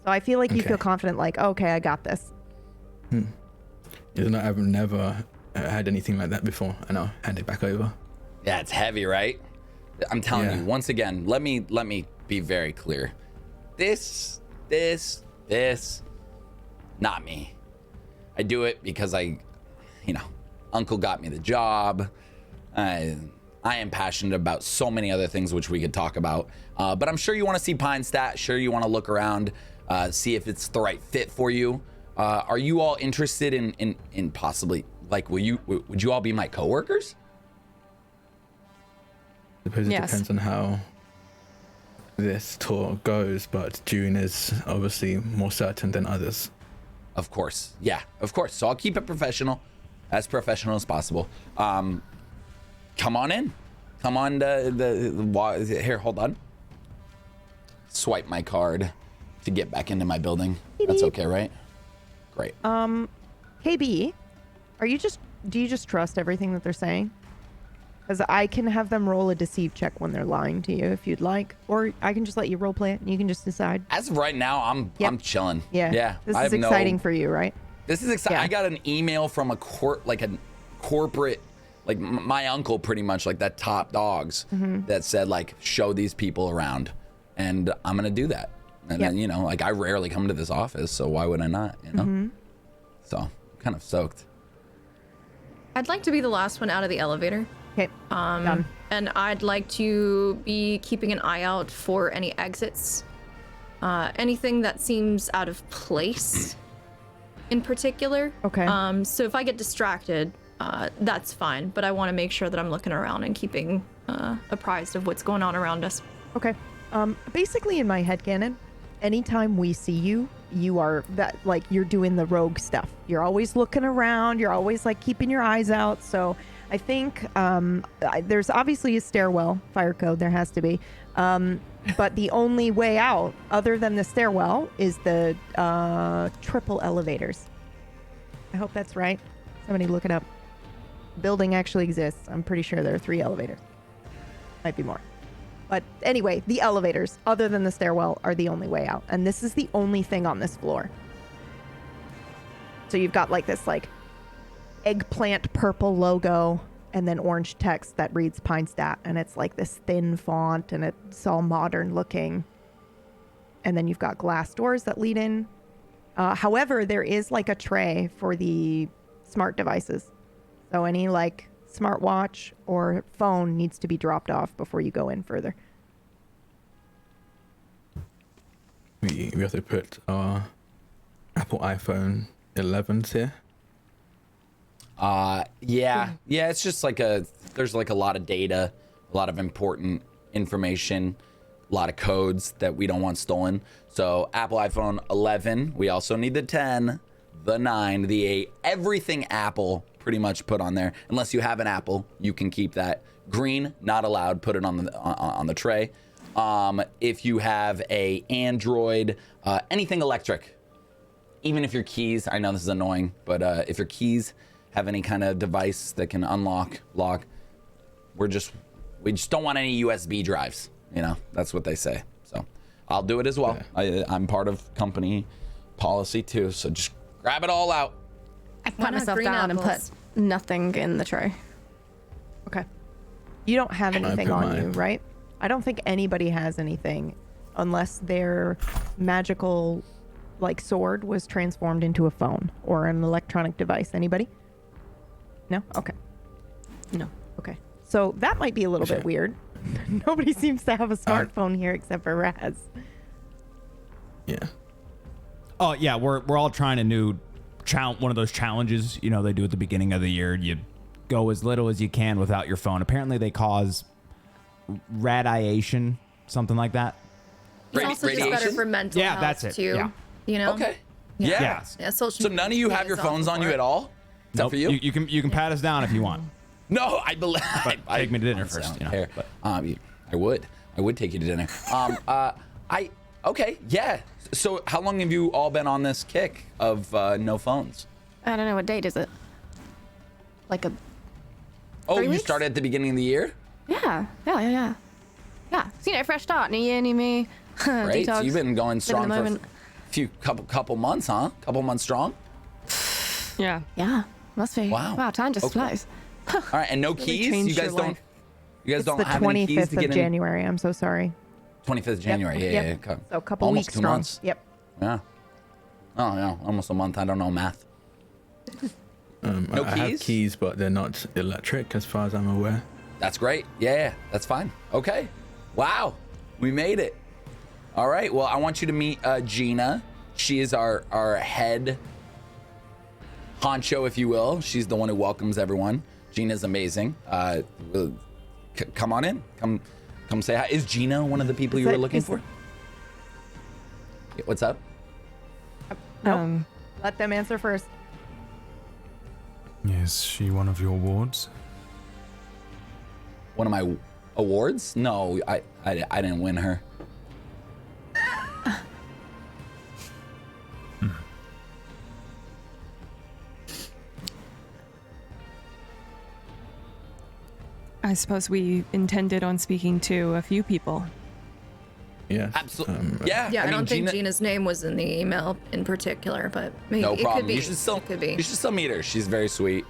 So I feel like you feel confident like, okay, I got this. I've never had anything like that before, and I'll hand it back over. Yeah, it's heavy, right? I'm telling you, once again, let me be very clear. This, not me. I do it because Uncle got me the job. I am passionate about so many other things which we could talk about. But I'm sure you want to see Pine Stat. Sure you want to look around, see if it's the right fit for you. Are you all interested in possibly, like, would you all be my coworkers? I suppose it depends on how this tour goes, but June is obviously more certain than others. Of course. Yeah, of course. So I'll keep it professional as possible. Come on in. Come on here, hold on. Swipe my card to get back into my building. That's okay, right? Great. KB, do you just trust everything that they're saying? Because I can have them roll a deceive check when they're lying to you if you'd like, or I can just let you role play it and you can just decide. As of right now, I'm chilling. Yeah. This is exciting for you, right? This is exciting. Yeah. I got an email from a corporate, like my uncle, pretty much like that top dogs that said like show these people around, and I'm gonna do that. And then like I rarely come to this office, so why would I not? So I'm kind of stoked. I'd like to be the last one out of the elevator. Okay. Done. And I'd like to be keeping an eye out for any exits. Anything that seems out of place in particular. Okay. So if I get distracted, that's fine. But I want to make sure that I'm looking around and keeping apprised of what's going on around us. Okay. Basically in my headcanon, anytime we see you, you are that, like, you're doing the rogue stuff. You're always looking around. You're always like keeping your eyes out. So I think there's obviously a stairwell fire code. There has to be. But the only way out other than the stairwell is the triple elevators. I hope that's right. Somebody look it up. Building actually exists. I'm pretty sure there are 3 elevators. Might be more. But anyway, the elevators, other than the stairwell, are the only way out. And this is the only thing on this floor. So you've got like this like eggplant purple logo and then orange text that reads Pine Stat. And it's like this thin font and it's all modern looking. And then you've got glass doors that lead in. However, there is like a tray for the smart devices. So any like smartwatch or phone needs to be dropped off before you go in further. We have to put our Apple iPhone 11s here. Yeah, it's just like there's like a lot of data, a lot of important information, a lot of codes that we don't want stolen. So Apple iPhone 11, we also need the 10, the 9, the 8, everything Apple pretty much put on there. Unless you have an Apple, you can keep that. Green, not allowed, put it on the tray. If you have a Android, anything electric, even if your keys, I know this is annoying, but if your keys have any kind of device that can unlock, lock, we just don't want any USB drives. That's what they say. So I'll do it as well. I'm part of company policy too, so just grab it all out. I pat myself down and put nothing in the tray. Okay. You don't have anything on you, right? I don't think anybody has anything unless their magical, like, sword was transformed into a phone or an electronic device. Anybody? No? Okay. No. Okay. So that might be a little bit weird. Nobody seems to have a smartphone here except for Raz. Yeah. Oh yeah, we're all trying a new one of those challenges, you know, they do at the beginning of the year. You go as little as you can without your phone. Apparently they cause radiation, something like that. It's also just better for mental health that's it. too. Yeah. You know? Okay. Yeah. Yeah. So none of you have your phones on you at all? Except Nope. for you? You can pat us down if you want. No, I believe. But take me to dinner first. You know, but. I would take you to dinner. Okay, yeah. So how long have you all been on this kick of no phones? I don't know, what date is it? Like a... Oh, 3 you weeks? started at the beginning of the year? Yeah. Yeah. So, you know, fresh start, new year, new me. Great. Detox. So you've been going strong Living the for moment. couple months, huh? Couple months strong? Yeah. Yeah, must be. Wow. Time just Okay. flies. All right, and no Really keys? changed You guys your don't life. You guys It's don't the have any keys 25th to get of in? January. I'm so sorry. 25th January. Yep. Yeah. So a couple almost weeks 2 strong. months. Yep. Yeah. Oh, yeah. Almost a month. I don't know math. No I have keys? keys, but they're not electric as far as I'm aware. That's great. Yeah, that's fine. Okay. Wow. We made it. All right. Well, I want you to meet Gina. She is our head honcho, if you will. She's the one who welcomes everyone. Gina's amazing. Come on in. Come say hi. Is Gina one of the people you were looking for? Yeah, what's up? No. Let them answer first. Is she one of your wards? One of my awards? No, I didn't win her. I suppose we intended on speaking to a few people. Yeah. Absolutely. Yeah. Yeah, I don't think Gina, Gina's name was in the email in particular, but maybe no it problem. could be. You should still It could be. You should still meet her. She's very sweet,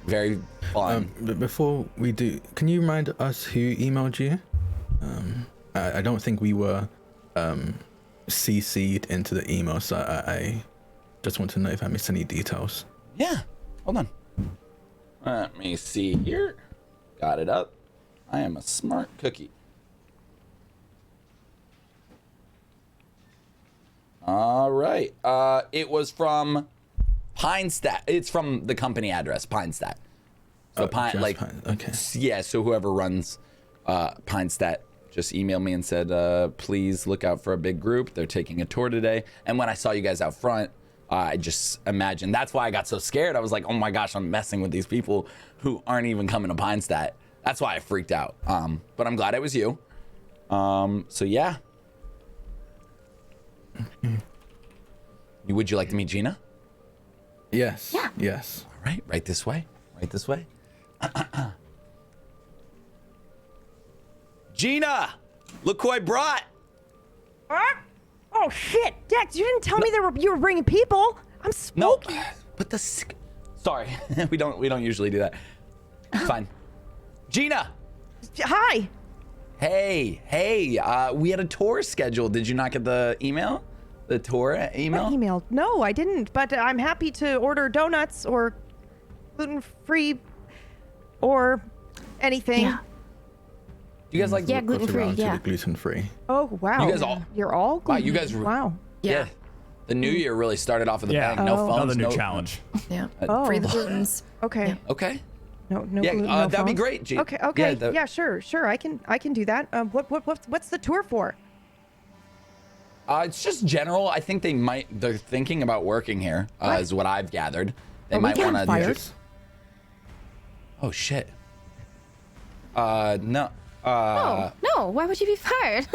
very fun. But before we do, can you remind us who emailed you? I don't think we were CC'd into the email, so I just want to know if I missed any details. Yeah. Hold on. Let me see here. Got it up. I am a smart cookie. All right. It was from Pinestat. It's from the company address, Pinestat. So Okay. Yeah. So whoever runs Pinestat just emailed me and said, please look out for a big group. They're taking a tour today. And when I saw you guys out front, I just imagined. That's why I got so scared. I was like, oh my gosh, I'm messing with these people who aren't even coming to Pinestat. That's why I freaked out. But I'm glad it was you. So yeah. Would you like to meet Gina? Yes. Yeah. Yes. All right, right this way. Right this way. Gina, look who I brought. Oh shit, Dex! You didn't tell me you were bringing people. I'm smoking. No, but sorry, we don't usually do that. Fine. Gina. Hi. Hey. We had a tour scheduled. Did you not get the email? The tour email? What email? No, I didn't. But I'm happy to order donuts or gluten-free or anything. Yeah. You guys like gluten-free, yeah. Gluten-free. Oh wow. You guys all. You're all gluten. Wow, you guys. Wow. Yeah. The new year really started off with a bang. No Oh. phones. Another new challenge. Yeah. Oh. Free the glutens. Okay. Yeah. Okay. No Yeah, gluten, no that'd be phones? great, G. Okay. Yeah, Sure. I can do that. What's the tour for? It's just general. I think they're thinking about working here, is what I've gathered. They Are we might getting want fired? to. Oh shit. No. No, why would you be fired?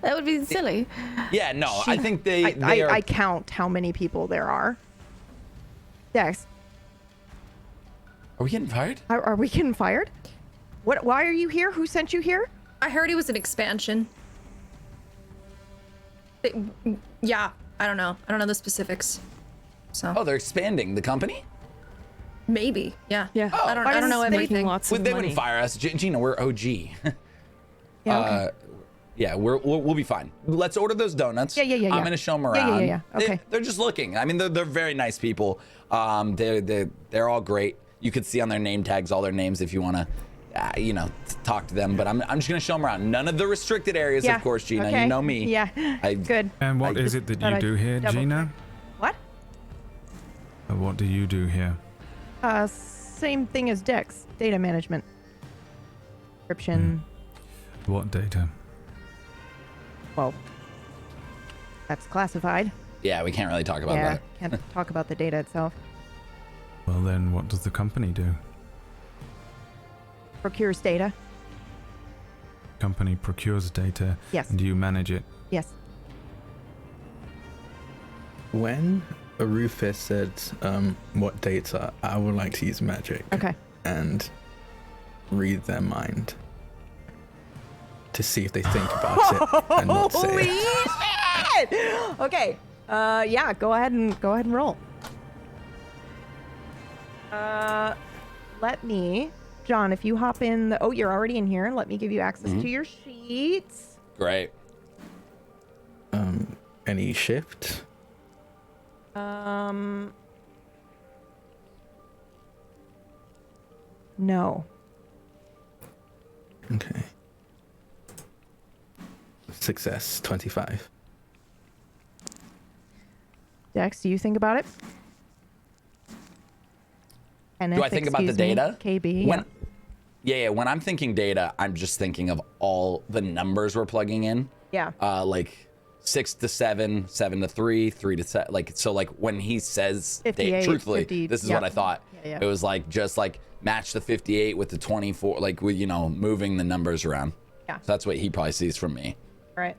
That would be silly. Yeah, no. I think they are. I count how many people there are. Dex, Are we getting fired? are we getting fired? What? Why are you here? Who sent you here? I heard it was an expansion. Yeah. I don't know. I don't know the specifics. So. Oh, they're expanding the company? Maybe. Yeah. Yeah. Oh, I don't know everything. Lots Well, of they money. wouldn't fire us. Gina, we're OG. Yeah, okay. Yeah, we'll be fine. Let's order those donuts. Yeah. I'm gonna show them around. Yeah. Okay. They're just looking. I mean, they're very nice people. They're all great. You could see on their name tags all their names if you wanna, talk to them. But I'm just gonna show them around. None of the restricted areas, of course, Gina. Okay. You know me. Yeah. Good. And what is it that you do here, Gina? What? What do you do here? Same thing as Dex. Data management. Encryption. What data? Well, that's classified. Yeah, we can't really talk about that. Can't talk about the data itself. Well, then what does the company do? Procures data. Company procures data. Yes. And you manage it. Yes. When Rufus said what data, I would like to use magic. Okay. And read their mind to see if they think about it and not say Holy it. shit! Okay. Yeah. Go ahead and roll. Let me, John, if you hop in the. Oh, you're already in here. Let me give you access to your sheets. Great. Any shift? No. Okay. Success 25. Dex, do you think about it? And Do I think about the data? KB. When, yeah. When I'm thinking data, I'm just thinking of all the numbers we're plugging in. Yeah. Like 6 to 7, 7 to 3, 3 to 7. Like when he says, 58, truthfully, 50, this is yeah. what I thought. Yeah. It was like just like match the 58 with the 24, like with moving the numbers around. Yeah. So that's what he probably sees from me. Right.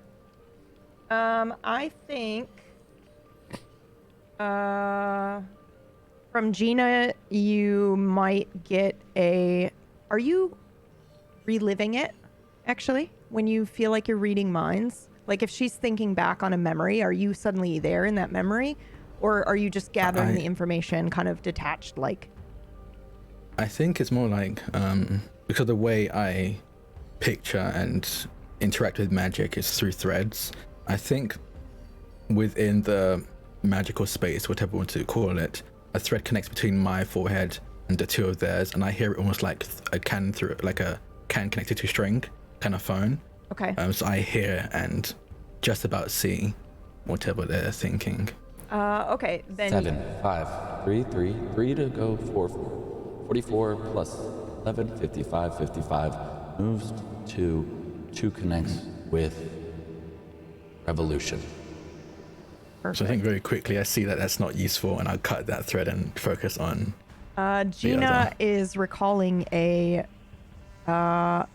I think from Gina you might get a. Are you reliving it actually when you feel like you're reading minds? Like if she's thinking back on a memory, are you suddenly there in that memory, or are you just gathering the information kind of detached? Like. I think it's more like because the way I picture and interact with magic is through threads. I think within the magical space, whatever you want to call it, a thread connects between my forehead and the two of theirs, and I hear it almost like a can connected to string kind of phone. Okay. So I hear and just about see whatever they're thinking. Okay. Then. 7, 5, 3, 3, 3 to go, 4, 4. 44 plus 11, 55, 55. Moves to 2 connects with Revolution. Perfect. So I think very quickly I see that that's not useful, and I'll cut that thread and focus on. Gina is recalling a. I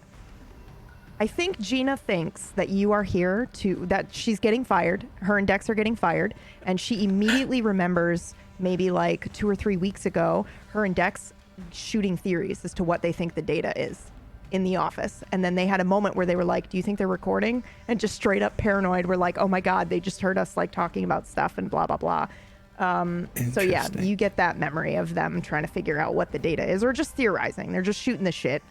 think Gina thinks that you are here that she's getting fired. Her and Dex are getting fired, and she immediately remembers maybe like 2 or 3 weeks ago, her and Dex shooting theories as to what they think the data is in the office. And then they had a moment where they were like, do you think they're recording? And just straight up paranoid. We're like, oh my God, they just heard us like talking about stuff and blah, blah, blah. So yeah, you get that memory of them trying to figure out what the data is, or just theorizing. They're just shooting the shit.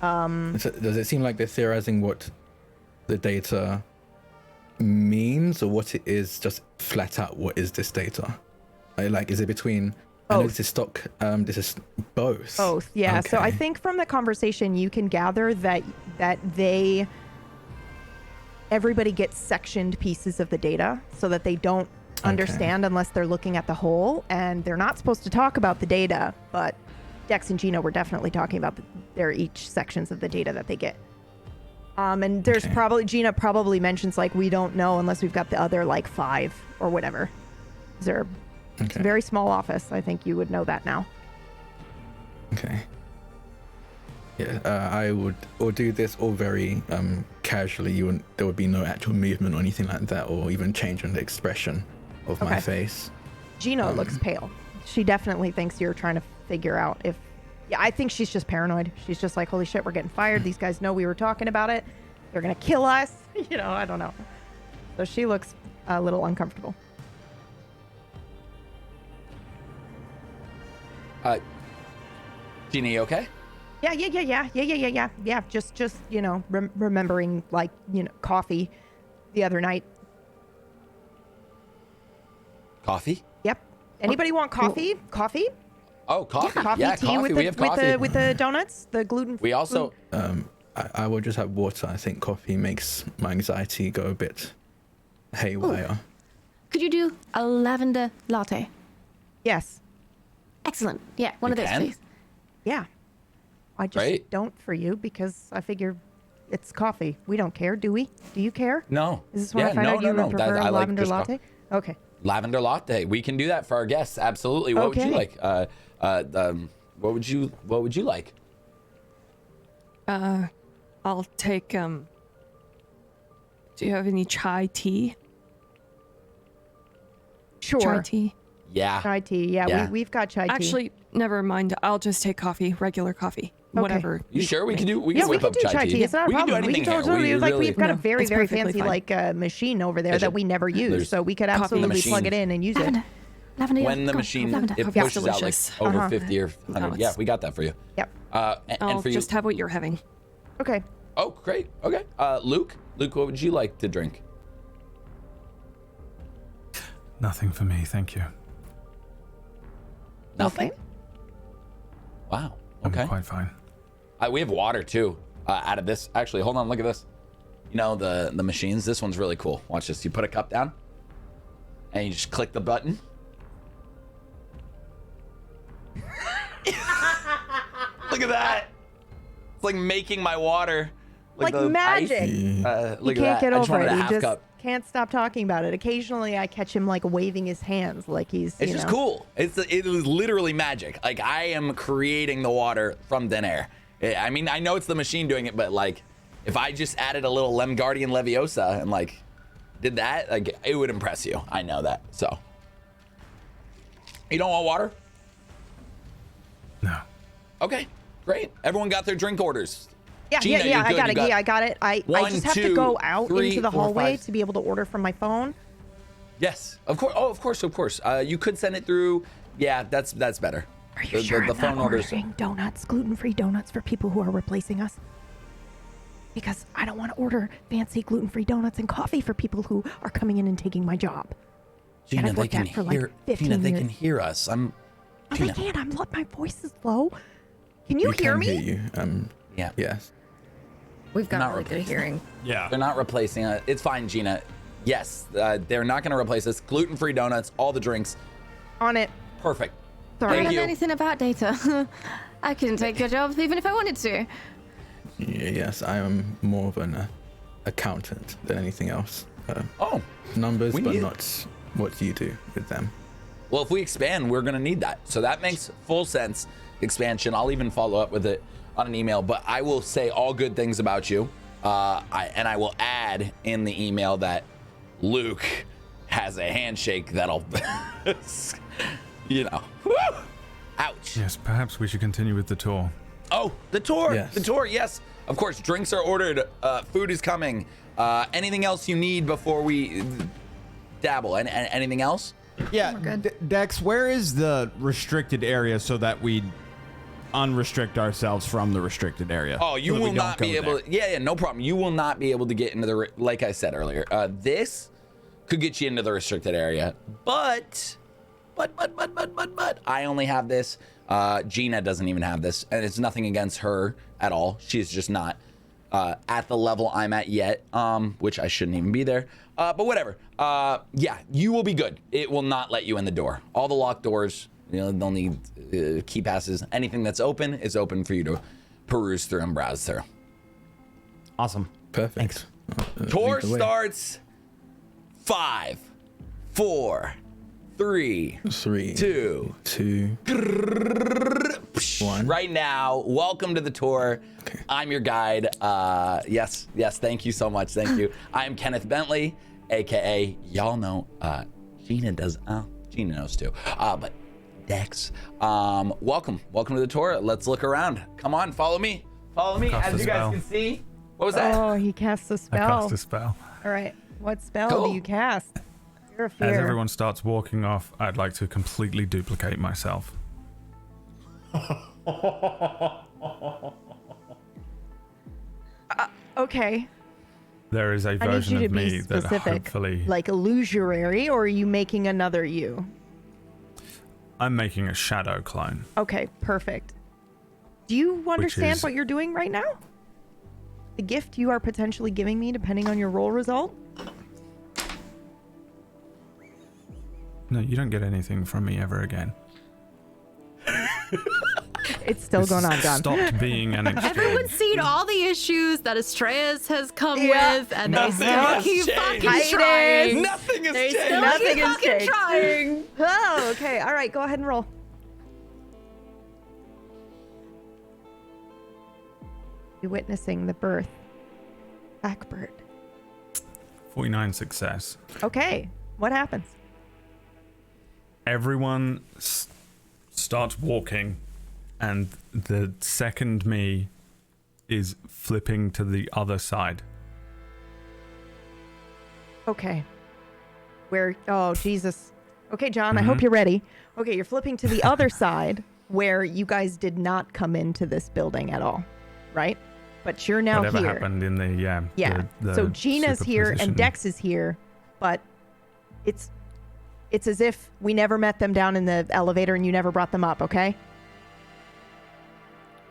So does it seem like they're theorizing what the data means, or what it is, just flat out what is this data? Like, is it between... I know this is stock. This is both. Both, yeah. Okay. So I think from the conversation you can gather that everybody gets sectioned pieces of the data so that they don't understand unless they're looking at the whole, and they're not supposed to talk about the data. But Dex and Gina were definitely talking about their each sections of the data that they get. And there's Gina probably mentions like we don't know unless we've got the other like 5 or whatever. It's a very small office. I think you would know that now. Okay. Yeah, I would do this all very casually. There would be no actual movement or anything like that, or even change in the expression of my face. Gina looks pale. She definitely thinks you're trying to figure out if... Yeah, I think she's just paranoid. She's just like, holy shit, we're getting fired. These guys know we were talking about it. They're going to kill us. I don't know. So she looks a little uncomfortable. Gina, you okay? Yeah. Just remembering coffee the other night. Coffee? Yep. Anybody want coffee? Coffee? Oh, coffee. Yeah, tea coffee. with the donuts, the gluten. We also. I will just have water. I think coffee makes my anxiety go a bit haywire. Ooh. Could you do a lavender latte? Yes. Excellent. Yeah, one of those, please. Yeah. I just don't for you because I figure it's coffee. We don't care, do we? Do you care? No. Is this what I find out you would prefer a lavender latte? Okay. Lavender latte. We can do that for our guests. Absolutely. What would you like? What would you like? I'll take do you have any chai tea? Sure. Chai tea? Yeah. Chai tea. Yeah. We've got chai tea. Actually, never mind. I'll just take coffee, regular coffee. Okay. Whatever. You sure we can do? We we can whip can up do chai tea. It's not a problem. We can do anything totally, we've got a very it's fancy fine. Machine over there that we never use, so we could absolutely plug it in and use it. Lavender. When the machine it pushes out like over 50 or 100. Yeah, we got that for you. Yep. I'll for you. just have what you're having. Okay. Oh, great. Okay. Luke, what would you like to drink? Nothing for me, thank you. Nothing. Okay. Wow. Okay. I'm quite fine. We have water too. Out of this, actually, hold on. Look at this. You know the machines. This one's really cool. Watch this. You put a cup down, and you just click the button. Look at that. It's like making my water. Like magic. You can't get over it. He just cup. can't stop talking about it. Occasionally, I catch him like waving his hands, like he's. It's just cool. It is literally magic. Like I am creating the water from thin air. I mean, I know it's the machine doing it, but like, if I just added a little Lemgardian Leviosa and like did that, like it would impress you. I know that. So, you don't want water? No. Okay, great. Everyone got their drink orders. Yeah, Gina, I got it. I got it. I just have to go out into the hallway to be able to order from my phone. Yes, of course. Oh, of course. You could send it through. Yeah, that's better. Are you sure the I'm phone not orders? ordering donuts, gluten-free donuts for people who are replacing us? Because I don't want to order fancy gluten-free donuts and coffee for people who are coming in and taking my job. Gina, they can hear. Gina, they can hear us. Oh, they can't. My voice is low. Can you hear me? Hear you. Yeah. Yes. We've got really good hearing. Yeah. They're not replacing it. It's fine, Gina. Yes, they're not going to replace us. Gluten-free donuts, all the drinks. On it. Perfect. Sorry. I Thank don't know you. anything about data. I couldn't take your job even if I wanted to. Yes, I am more of an accountant than anything else. Numbers, but not what you do with them. Well, if we expand, we're going to need that. So that makes full sense. Expansion. I'll even follow up with it on an email, but I will say all good things about you. And I will add in the email that Luke has a handshake that'll, woo! Ouch. Yes, perhaps we should continue with the tour. Oh, the tour. Yes. The tour, yes. Of course, drinks are ordered. Food is coming. Anything else you need before we dabble? And anything else? Yeah, Dex, where is the restricted area so that we unrestrict ourselves from the restricted area? Oh, you will not be able to. Yeah, no problem. You will not be able to get into the, like I said earlier, this could get you into the restricted area, but I only have this. Gina doesn't even have this, and it's nothing against her at all. She's just not at the level I'm at yet, which I shouldn't even be there. But whatever. Yeah, you will be good. It will not let you in the door. All the locked doors, they'll need key passes. Anything that's open is open for you to peruse through and browse through. Awesome. Perfect. Tour starts 5, 4, 3, 2, 1. Right now, welcome to the tour. Okay. I'm your guide. Yes, thank you so much. Thank you. I'm Kenneth Bentley, aka y'all know Gina does. Gina knows too. But Dex, welcome to the tour. Let's look around. Come on, follow me. As you guys can see. What was that? Oh, he casts a spell. I cast a spell. All right. What spell do you cast? Fear of fear. As everyone starts walking off, I'd like to completely duplicate myself. Okay. There is a I need version you to of be me that specific. hopefully Like illusory, or are you making another you? I'm making a shadow clone. Okay, perfect. Do you understand is- what you're doing right now? The gift you are potentially giving me, depending on your roll result? No, you don't get anything from me ever again. It's still going on, John. Stopped being an exchange. Everyone's seen all the issues that Estrellas has come with, and they still keep fucking trying. Nothing has They changed. still Nothing keep has fucking changed. trying. Oh, okay. All right, go ahead and roll. You're witnessing the birth. Blackbird. 49 success. Okay, what happens? Everyone starts walking, and the second me is flipping to the other side. Okay. Oh, Jesus. Okay, John, I hope you're ready. Okay, you're flipping to the other side where you guys did not come into this building at all, right? But you're now Whatever here. happened in the, Yeah. the So Gina's here superposition. and Dex is here, but it's as if we never met them down in the elevator and you never brought them up, okay?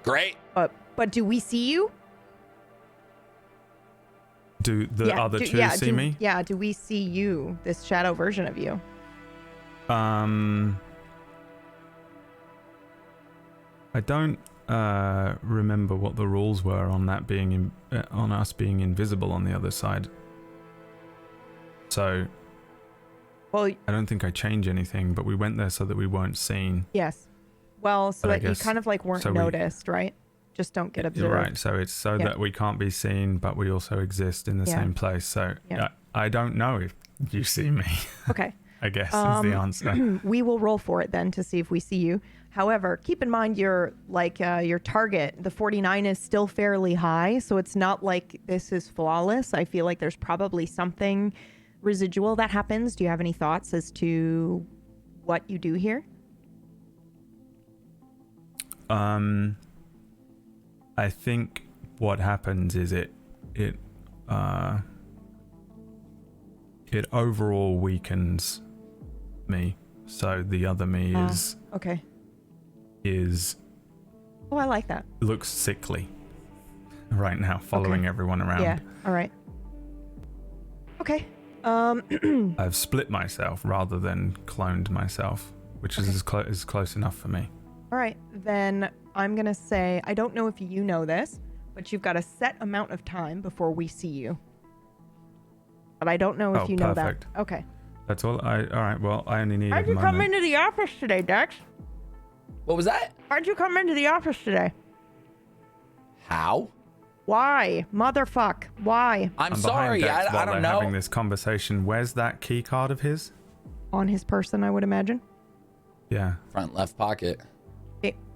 Great. But do we see you? Do the other two see me? Yeah, do we see you, this shadow version of you? I don't remember what the rules were on that being on us being invisible on the other side. So, well, I don't think I change anything, but we went there so that we weren't seen. Yes. Well, so But I that you guess- kind of like weren't so we- noticed, right? Just don't get observed. You're right. So it's so Yeah. that we can't be seen, but we also exist in the Yeah. same place. So Yeah. I don't know if you see me. Okay. I guess is the answer. We will roll for it then to see if we see you. However, keep in mind your target, the 49 is still fairly high, so it's not like this is flawless. I feel like there's probably something residual that happens. Do you have any thoughts as to what you do here? I think what happens is it overall weakens me. So the other me is Okay. is Oh, I like that. looks sickly right now, following everyone around. Yeah. All right. Okay. I've split myself rather than cloned myself, which is is close enough for me. All right, then I'm going to say, I don't know if you know this, but you've got a set amount of time before we see you. But I don't know if you know perfect. that. Okay. That's all. All right. Well, I only need How'd a you come moment. into the office today, Dex? What was that? How'd you come into the office today? How? Why? Motherfuck. Why? I'm behind sorry. Dex I while don't they're know. having this conversation. Where's that key card of his? On his person, I would imagine. Yeah. Front left pocket.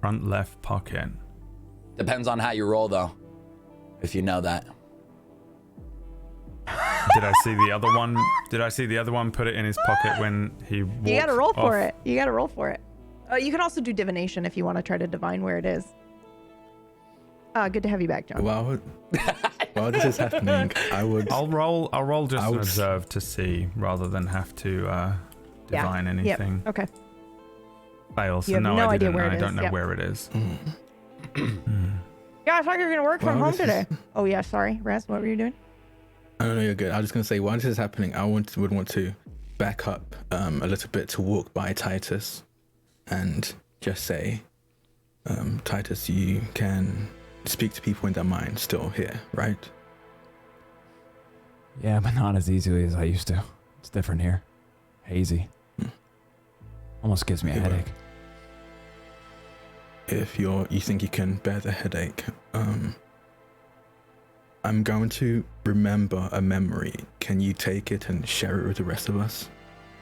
Front left pocket. Depends on how you roll, though. If you know that. Did I see the other one? Did I see the other one put it in his pocket when he walked You gotta roll for off? it. You gotta roll for it. You can also do divination if you want to try to divine where it is. Good to have you back, John. While this is happening, I'll roll just I an would- observe to see rather than have to divine Yep. anything. Okay. Fail. So You have no, no I idea didn't. where it I don't is, know yep. where it is. Yeah, I thought you were gonna work from Well, home this is- today. Oh yeah, sorry, Raz. What were you doing? I don't know, you're good. I was just going to say, while this is happening, I would want to back up a little bit to walk by Titus and just say, Titus, you can speak to people in their mind still here, right? Yeah, but not as easily as I used to. It's different here. Hazy. Almost gives me a Yeah, well, headache. If you think you can bear the headache, I'm going to remember a memory. Can you take it and share it with the rest of us?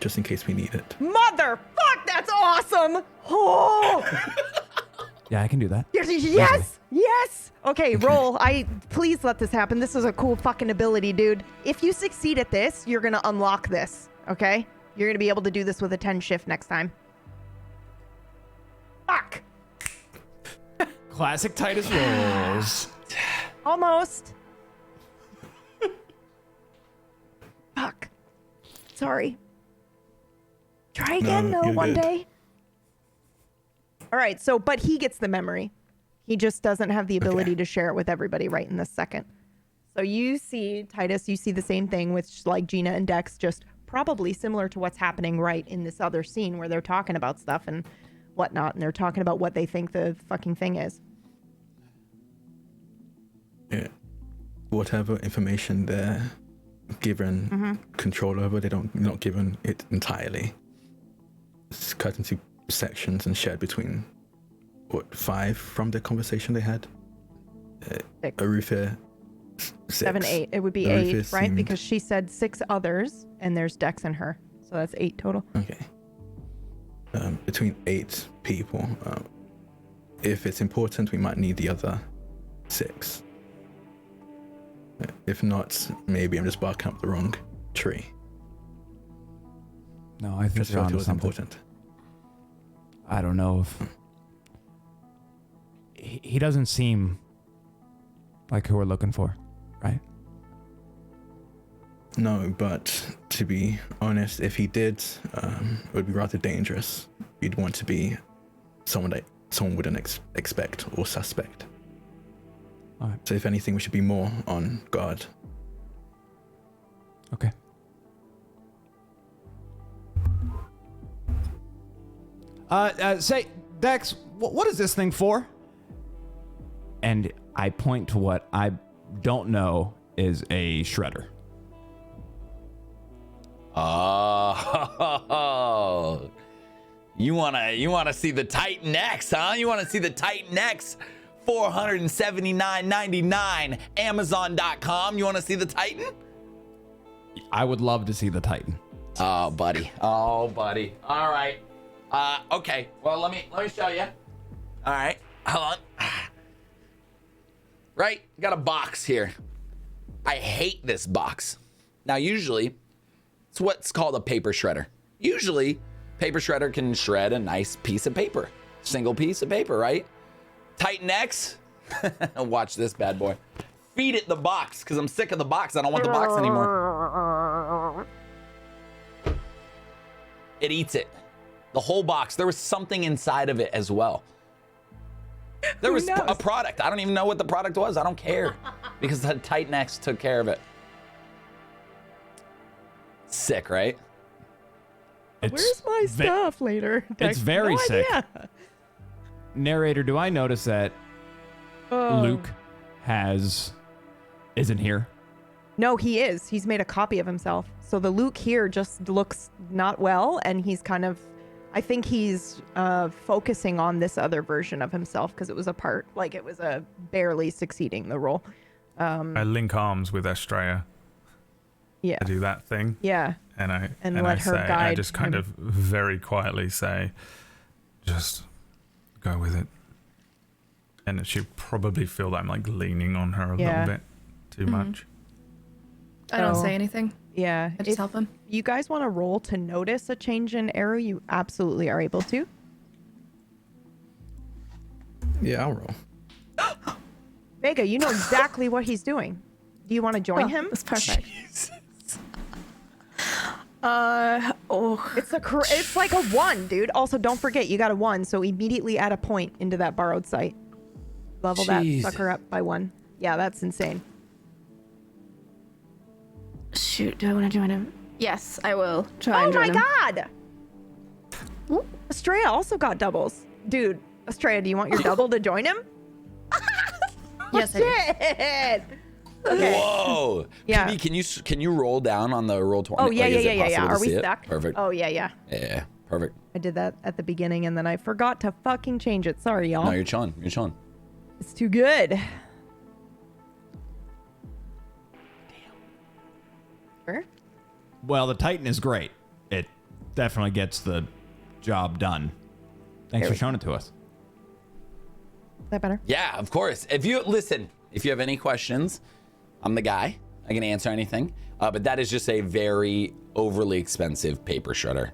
Just in case we need it. Motherfuck, that's awesome! Oh! Yeah, I can do that. Yes! Yes! Okay, roll. Please let this happen. This is a cool fucking ability, dude. If you succeed at this, you're gonna unlock this, okay? You're gonna be able to do this with a 10 shift next time. Fuck! Classic Titus rolls. Almost. Fuck. Sorry. Try again, though, one day. All right, so, but he gets the memory. He just doesn't have the ability to share it with everybody right in this second. So you see, Titus, you see the same thing with like Gina and Dex, just probably similar to what's happening right in this other scene where they're talking about stuff and whatnot, and they're talking about what they think the fucking thing is. Yeah. Whatever information they're given control over, they're not given it entirely. It's cut into sections and shared between, 5 from the conversation they had? Arufia, 6. 7, 8. It would be 8, right? Because she said 6 others, and there's Dex and her. So that's 8 total. Okay. Between 8 people. If it's important, we might need the other 6. If not, maybe I'm just barking up the wrong tree. No, I think just you're felt onto it was something. important. I don't know if he doesn't seem like who we're looking for, right? No, but to be honest, if he did, it would be rather dangerous. You'd want to be someone that someone wouldn't expect or suspect. All right. So if anything, we should be more on guard. Okay. Say, Dex, what is this thing for? And I point to what I don't know is a shredder. Oh, you wanna see the Titan X, huh? You wanna see the Titan X? $479.99, Amazon.com. You wanna see the Titan? I would love to see the Titan. Oh, buddy. All right. Okay. Well, let me show you. All right. Hold on. Right. Got a box here. I hate this box. Now, usually, it's what's called a paper shredder. Usually, paper shredder can shred a nice piece of paper. Single piece of paper, right? Titan X. Watch this bad boy. Feed it the box, because I'm sick of the box. I don't want the box anymore. It eats it. The whole box. There was something inside of it as well. There was a product. I don't even know what the product was. I don't care. Because the Titan X took care of it. Sick, right? Where's my stuff later? It's very no sick. idea. Narrator, do I notice that Luke isn't here? No, he is. He's made a copy of himself. So the Luke here just looks not well, and he's kind of, I think he's focusing on this other version of himself because it was it was barely succeeding the role. I link arms with Estrella. Yeah. To do that thing. Yeah. And I let her guide I just kind of very quietly say, just go with it. And she'll probably feel that I'm like leaning on her a little bit too much. I don't say anything. Yeah. I just help him. You guys want to roll to notice a change in Arrow, you absolutely are able to. Yeah, I'll roll. Vega, you know exactly what he's doing. Do you want to join him? That's perfect. It's like a 1, dude. Also, don't forget you got a 1, so immediately add a point into that borrowed site. Level that sucker up by 1. Yeah, that's insane. Shoot, do I want to join him? Yes, I will try and Oh join my him. god! Estrella also got doubles. Dude, Estrella, do you want your double to join him? Yes, I do. Shit! Okay. Whoa! Yeah. Can you roll down on the Roll20? Oh, yeah, Like, is it yeah. possible to Are we see it? stuck? Perfect. Oh, yeah. Yeah, perfect. I did that at the beginning and then I forgot to fucking change it. Sorry, y'all. No, you're chilling. You're chilling. It's too good. Damn. Sure. Well, the Titan is great. It definitely gets the job done. Thanks for showing it to us. Is that better? Yeah, of course. If you have any questions, I'm the guy. I can answer anything. But that is just a very overly expensive paper shredder,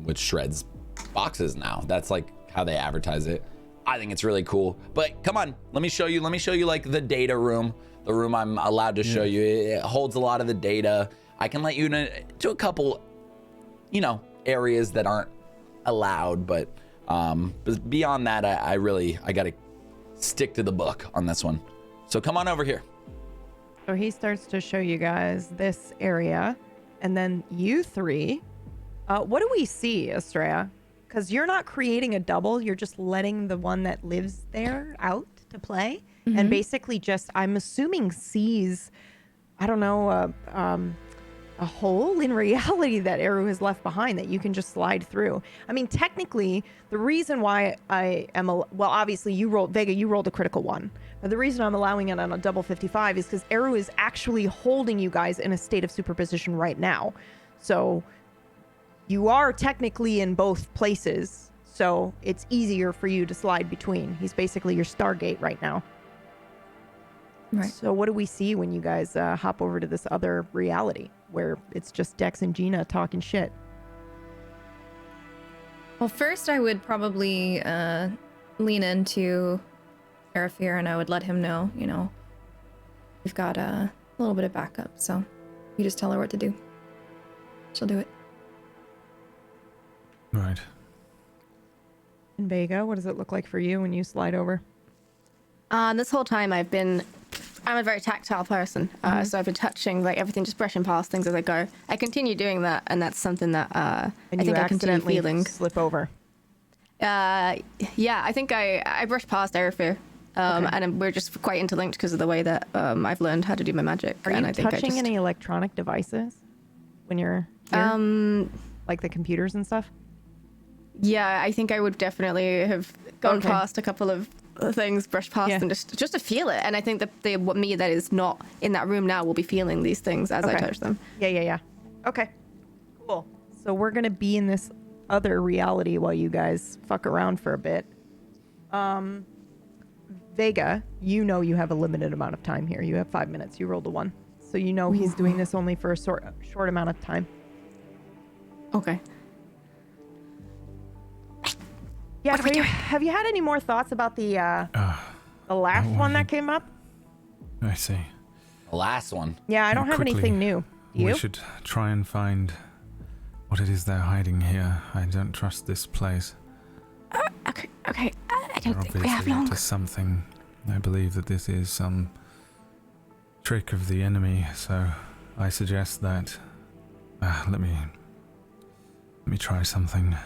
which shreds boxes now. That's like how they advertise it. I think it's really cool. But come on, let me show you like the data room, the room I'm allowed to show you. It holds a lot of the data. I can let you to a couple, areas that aren't allowed, but beyond that, I gotta stick to the book on this one. So come on over here. So he starts to show you guys this area, and then you three. What do we see, Estrella? Because you're not creating a double, you're just letting the one that lives there out to play, and basically just, I'm assuming, sees, I don't know, a hole in reality that Eru has left behind that you can just slide through. I mean, technically, the reason why I am, well, obviously you rolled, Vega, you rolled a critical one. But the reason I'm allowing it on a double 55 is because Eru is actually holding you guys in a state of superposition right now. So you are technically in both places. So it's easier for you to slide between. He's basically your Stargate right now. Right. So what do we see when you guys hop over to this other reality where it's just Dex and Gina talking shit? Well, first I would probably lean into Arafir and I would let him know, we've got a little bit of backup. So you just tell her what to do. She'll do it. Right. And Vega, what does it look like for you when you slide over? This whole time I'm a very tactile person, so I've been touching like everything, just brushing past things as I go. I continue doing that, and that's something that I think I continue feeling. Slip over. Yeah, I think I brushed past Arafir, and we're just quite interlinked because of the way that I've learned how to do my magic. Are you touching any electronic devices when you're here? Like the computers and stuff? Yeah, I think I would definitely have gone past a couple of things, brushed past them just to feel it. And I think that me that is not in that room now will be feeling these things as I touch them. Yeah. Okay, cool. So we're gonna be in this other reality while you guys fuck around for a bit. Vega, you have a limited amount of time here. You have 5 minutes. You rolled a 1, so he's doing this only for a short amount of time. Okay. Yeah, have you had any more thoughts about the last one that came up? I see. The last one? Yeah, I don't have anything new. We should try and find what it is they're hiding here. I don't trust this place. Okay. I don't think we have long. To something. I believe that this is some trick of the enemy, so I suggest that let me try something.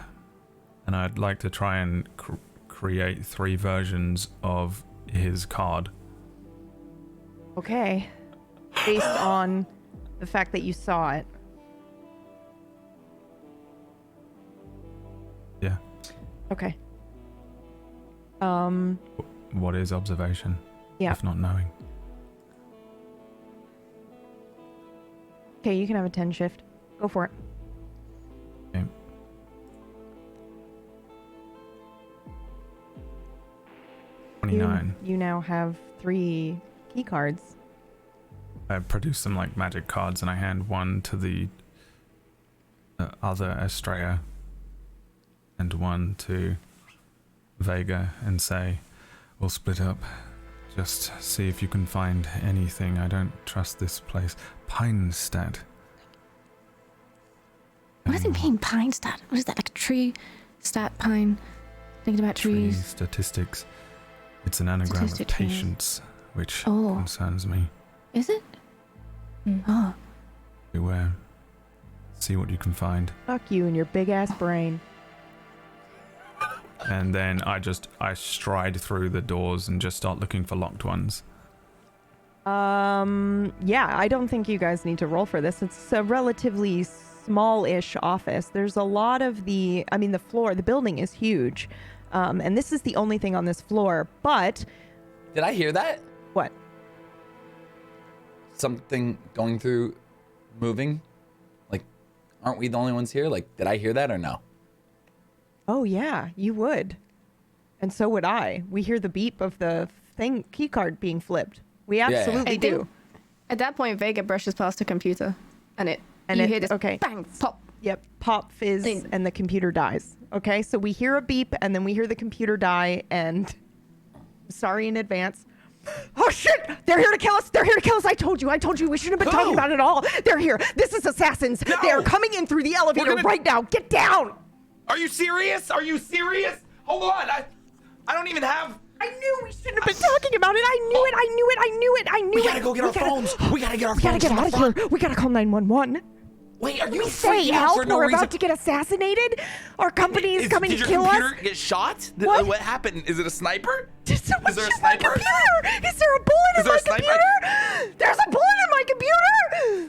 And I'd like to try and create 3 versions of his card. Okay. Based on the fact that you saw it. Yeah. Okay. What is observation? Yeah. If not knowing. Okay, you can have a 10 shift. Go for it. Okay. You now have 3 key cards. I produce some like magic cards and I hand one to the other Estrella and one to Vega and say, we'll split up. Just see if you can find anything. I don't trust this place. Pinestadt. What does it mean, Pinestadt? What is that, like a tree? Stat, pine? Thinking about trees? Tree statistics. It's an anagram of patience, which concerns me. Is it? Oh. Beware. See what you can find. Fuck you and your big ass brain. And then I stride through the doors and just start looking for locked ones. Yeah, I don't think you guys need to roll for this. It's a relatively small-ish office. There's a lot of the building is huge. And this is the only thing on this floor, but... Did I hear that? What? Something going through, moving? Like, aren't we the only ones here? Like, did I hear that or no? Oh, yeah, you would. And so would I. We hear the beep of the key card being flipped. We absolutely do. At that point, Vega brushes past a computer, and you hear this bang, pop, Yep. Pop, fizz, and the computer dies. Okay, so we hear a beep, and then we hear the computer die, and sorry in advance. Oh shit! They're here to kill us! They're here to kill us! I told you! We shouldn't have been talking about it at all! They're here! This is assassins! No! They are coming in through the elevator right now! Get down! Are you serious? Are you serious? Hold on! I don't even have... I knew we shouldn't have been talking about it! I knew it! We gotta go get our phones! We gotta get our phones! We gotta get out of here! We gotta call 911! Wait, are you say freaking out for help? no We're reason? about to get assassinated? Our company is coming to kill Did your us? computer get shot? What? Happened? Is it a sniper? Is there a sniper? Is there a bullet in my computer? There's a bullet in my computer!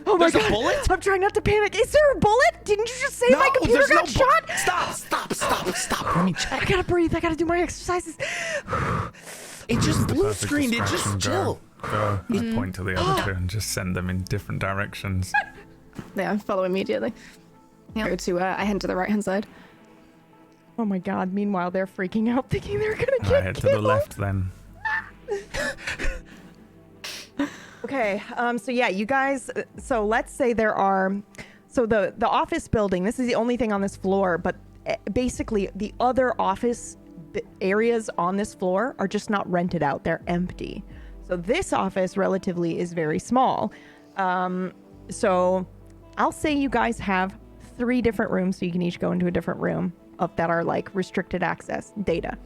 Oh my god. There's a bullet? I'm trying not to panic. Is there a bullet? Didn't you just say my computer got shot? Stop. Let me check. I gotta breathe. I gotta do my exercises. It just blue Perfect screened. It distraction. just chill. Go point to the other two and just send them in different directions. Yeah, follow immediately. Go to, I head to the right-hand side. Oh my god. Meanwhile, they're freaking out, thinking they're gonna get I head to the left then. Okay, so yeah, you guys, so let's say there are, so the office building, this is the only thing on this floor, but basically the other office areas on this floor are just not rented out, they're empty. So this office relatively is very small. So I'll say you guys have 3 different rooms, so you can each go into a different room that are like restricted access data.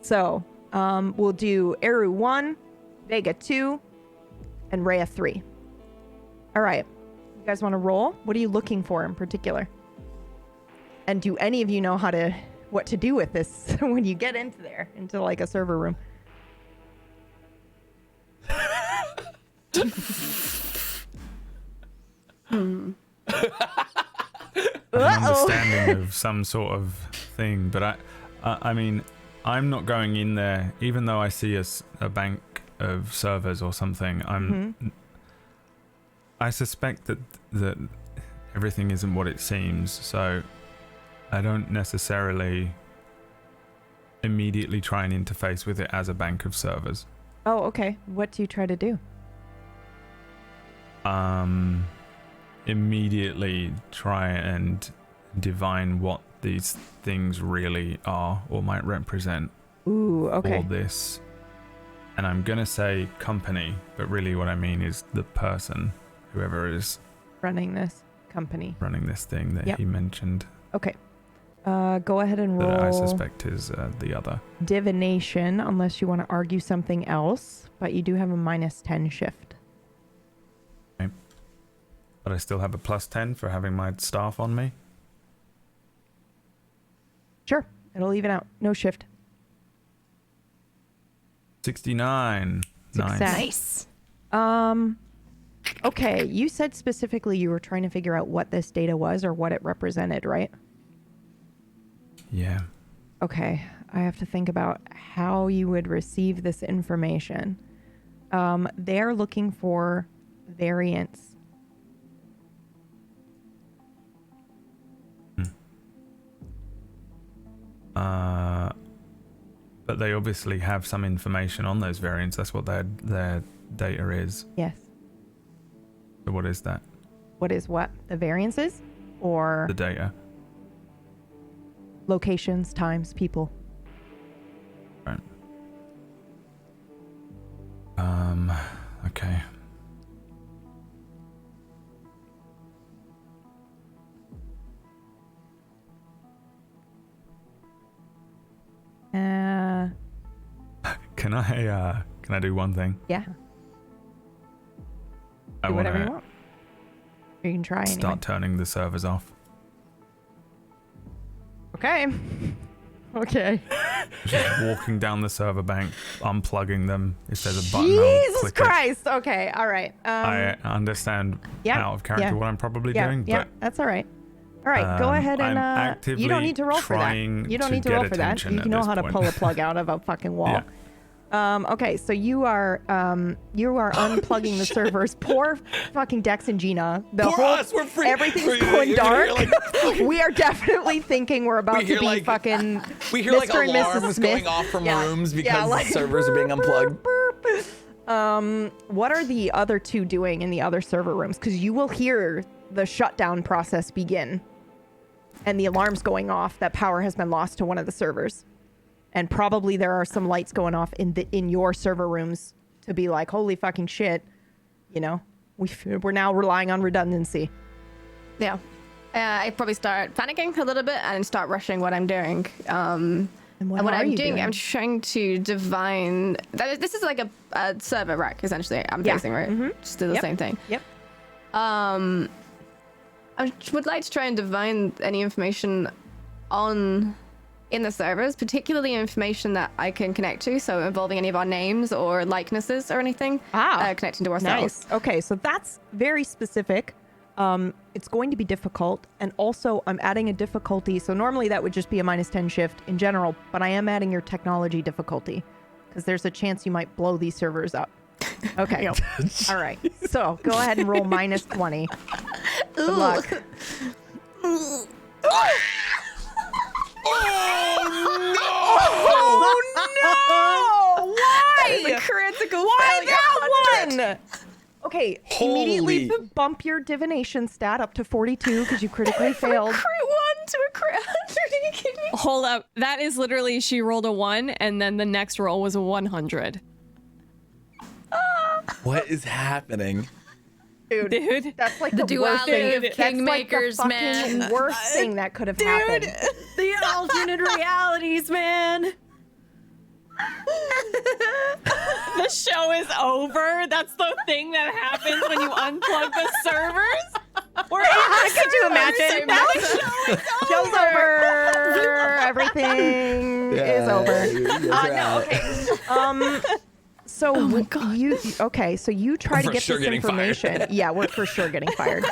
So we'll do Eru 1, Vega 2, and Rhea 3. All right. You guys want to roll? What are you looking for in particular? And do any of you know what to do with this when you get into there, into like a server room? An understanding of some sort of thing, but I mean, I'm not going in there, even though I see a bank of servers or something. I suspect that everything isn't what it seems, so I don't necessarily immediately try and interface with it as a bank of servers. Oh, okay. What do you try to do? Immediately try and divine what these things really are or might represent. Ooh, okay. For this. And I'm gonna say company, but really what I mean is the person, whoever is running this company, running this thing that he mentioned. Okay. Go ahead and roll. That I suspect is the other. Divination, unless you want to argue something else, but you do have a -10 shift. Okay. But I still have a +10 for having my staff on me. Sure, it'll even out. No shift. 69. Nice. Okay, you said specifically you were trying to figure out what this data was or what it represented, right? Yeah. Okay, I have to think about how you would receive this information. They're looking for variants. But they obviously have some information on those variants. That's what their data is. Yes. So what is that? What is what? The variances? Or the data? Locations, times, people. Right. Okay. Can I do one thing? Yeah. I Do want whatever you want. You can try start anyway. turning the servers off. Okay. Okay. Just walking down the server bank, unplugging them. If there's a button, I'll Jesus click Christ. Okay. All right. I understand out of character what I'm probably doing, yeah, but that's all right. All right, go ahead I'm and actively you don't need to roll for that. trying You don't to need to get roll for that. attention You at know this how to point. pull a plug out of a fucking wall. Okay, so you are unplugging the servers. Poor fucking Dex and Gina. Everything's going dark. We are definitely thinking we're about to be fucking. We hear Mr. like and Mrs. alarms Smith. going off from Yeah. rooms Yeah, because like, servers are being unplugged. What are the other two doing in the other server rooms? Because you will hear the shutdown process begin and the alarm's going off that power has been lost to one of the servers. And probably there are some lights going off in your server rooms to be like, holy fucking shit, you know, we're now relying on redundancy. Yeah. I probably start panicking a little bit and start rushing what I'm doing. And what I'm doing, I'm trying to divine. This is like a server rack, essentially. I'm facing, right? Mm-hmm. Just do the same thing. Yep. I would like to try and divine any information in the servers, particularly information that I can connect to, so involving any of our names or likenesses or anything connecting to ourselves. Nice. Okay, so that's very specific. It's going to be difficult, and also I'm adding a difficulty. So normally that would just be a -10 shift in general, but I am adding your technology difficulty because there's a chance you might blow these servers up. Okay. All right. So go ahead and roll -20. Good luck. Oh no! Why? That is a critical Why failure. that one? Okay, immediately Holy. bump your divination stat up to 42 because you critically failed. Crit 1 to a crit 100. Are you kidding me? Hold up. That is literally, she rolled a 1, and then the next roll was a 100. What is happening? Dude, that's like The the worst duality thing. of That's like Kingmakers, the fucking man. worst thing that could have happened. The alternate realities, man. The show is over. That's the thing that happens when you unplug the servers. We're Could you imagine? Now the show is Show's over. Everything is over. No, okay. So you okay? So you try to For get sure this getting fired. information. Yeah, we're for sure getting fired.